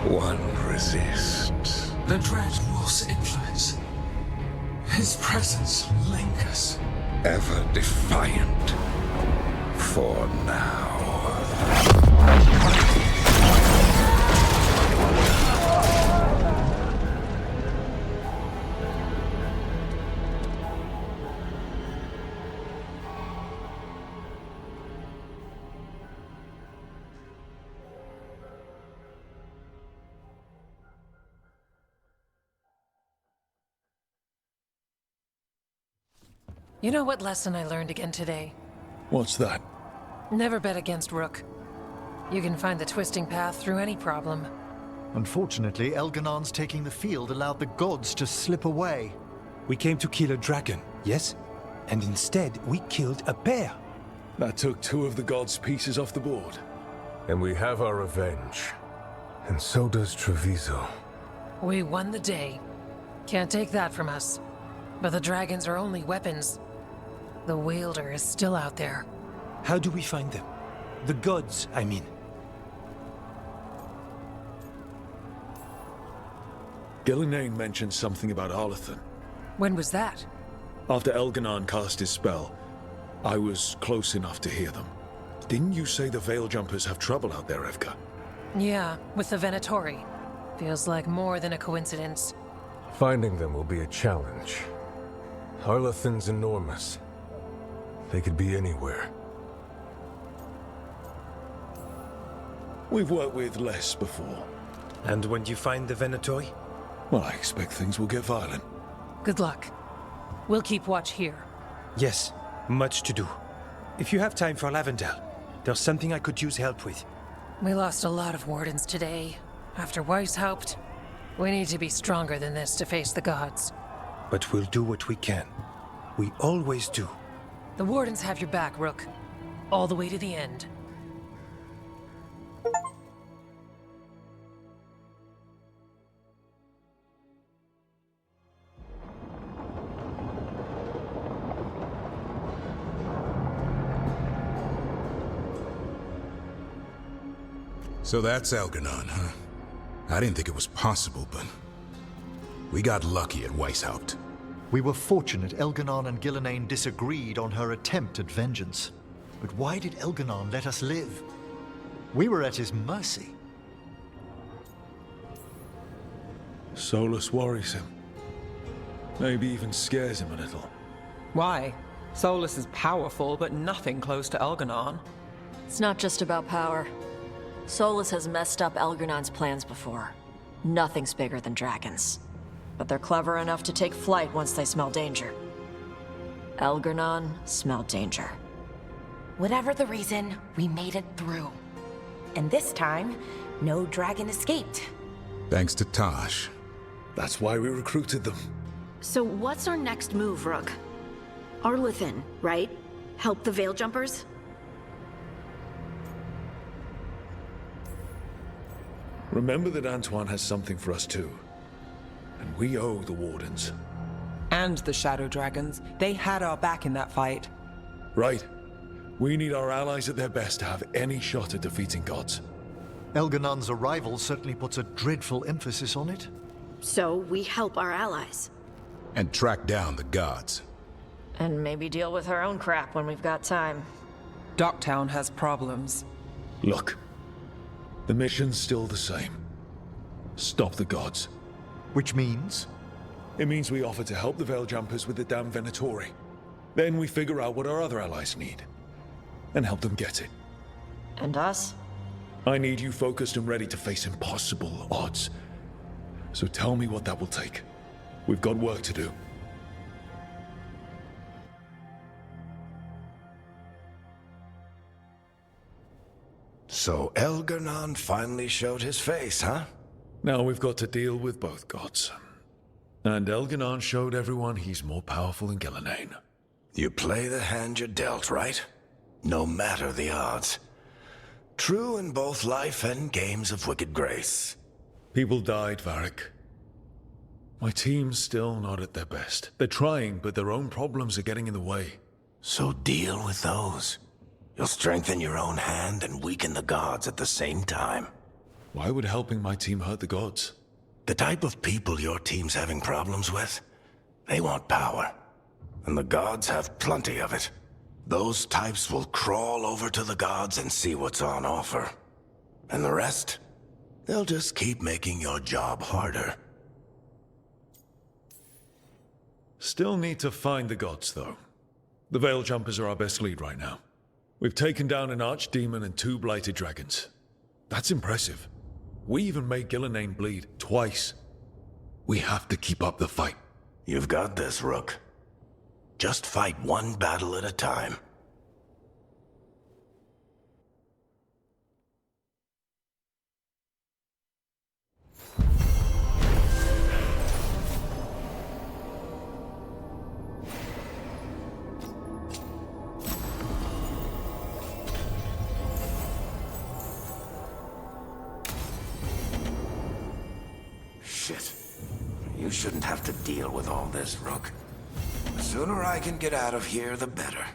Speaker 8: one resists.
Speaker 16: The Dread Wolf's influence. His presence lingers.
Speaker 8: Ever defiant. For now.
Speaker 13: You know what lesson I learned again today?
Speaker 3: What's that?
Speaker 13: Never bet against Rook. You can find the twisting path through any problem.
Speaker 22: Unfortunately, Elganon's taking the field allowed the gods to slip away.
Speaker 4: We came to kill a dragon, yes? And instead, we killed a bear.
Speaker 3: That took 2 of the gods' pieces off the board.
Speaker 24: And we have our revenge. And so does Treviso.
Speaker 13: We won the day. Can't take that from us. But the dragons are only weapons. The wielder is still out there.
Speaker 4: How do we find them? The gods, I mean.
Speaker 3: Gillenane mentioned something about Arlethan.
Speaker 13: When was that?
Speaker 3: After Elganon cast his spell, I was close enough to hear them. Didn't you say the Veil Jumpers have trouble out there, Evka?
Speaker 13: Yeah, with the Venatori. Feels like more than a coincidence.
Speaker 24: Finding them will be a challenge. Arlethan's enormous. They could be anywhere.
Speaker 3: We've worked with less before.
Speaker 4: And when you find the Venatori?
Speaker 3: Well, I expect things will get violent.
Speaker 13: Good luck. We'll keep watch here.
Speaker 4: Yes, much to do. If you have time for Lavendel, there's something I could use help with.
Speaker 13: We lost a lot of wardens today. After Weishaupt, we need to be stronger than this to face the gods.
Speaker 4: But we'll do what we can. We always do.
Speaker 13: The wardens have your back, Rook. All the way to the end.
Speaker 8: So that's Algernon, huh? I didn't think it was possible, but we got lucky at Weishaupt.
Speaker 22: We were fortunate Elganon and Gillenane disagreed on her attempt at vengeance. But why did Elganon let us live? We were at his mercy.
Speaker 3: Solus worries him. Maybe even scares him a little.
Speaker 2: Why? Solus is powerful, but nothing close to Elganon.
Speaker 5: It's not just about power. Solus has messed up Elgernon's plans before. Nothing's bigger than dragons. But they're clever enough to take flight once they smell danger. Algernon smelled danger.
Speaker 14: Whatever the reason, we made it through. And this time, no dragon escaped.
Speaker 8: Thanks to Tosh.
Speaker 3: That's why we recruited them.
Speaker 1: So what's our next move, Rook? Arlethan, right? Help the Veil Jumpers?
Speaker 3: Remember that Antoine has something for us too. And we owe the Wardens.
Speaker 2: And the Shadow Dragons. They had our back in that fight.
Speaker 3: Right. We need our allies at their best to have any shot at defeating gods.
Speaker 22: Elganon's arrival certainly puts a dreadful emphasis on it.
Speaker 1: So we help our allies.
Speaker 8: And track down the gods.
Speaker 5: And maybe deal with our own crap when we've got time.
Speaker 2: Docktown has problems.
Speaker 3: Look. The mission's still the same. Stop the gods.
Speaker 22: Which means?
Speaker 3: It means we offer to help the Veil Jumpers with the damn Venatori. Then we figure out what our other allies need. And help them get it.
Speaker 5: And us?
Speaker 3: I need you focused and ready to face impossible odds. So tell me what that will take. We've got work to do.
Speaker 7: So Elgarnon finally showed his face, huh?
Speaker 3: Now we've got to deal with both gods. And Elgarnon showed everyone he's more powerful than Gillenane.
Speaker 7: You play the hand you're dealt, right? No matter the odds. True in both life and games of wicked grace.
Speaker 3: People died, Varric. My team's still not at their best. They're trying, but their own problems are getting in the way.
Speaker 7: So deal with those. You'll strengthen your own hand and weaken the gods at the same time.
Speaker 3: Why would helping my team hurt the gods?
Speaker 7: The type of people your team's having problems with, they want power. And the gods have plenty of it. Those types will crawl over to the gods and see what's on offer. And the rest, they'll just keep making your job harder.
Speaker 3: Still need to find the gods, though. The Veil Jumpers are our best lead right now. We've taken down an archdemon and 2 blighted dragons. That's impressive. We even made Gillenane bleed twice. We have to keep up the fight.
Speaker 7: You've got this, Rook. Just fight one battle at a time. Shit. You shouldn't have to deal with all this, Rook. The sooner I can get out of here, the better.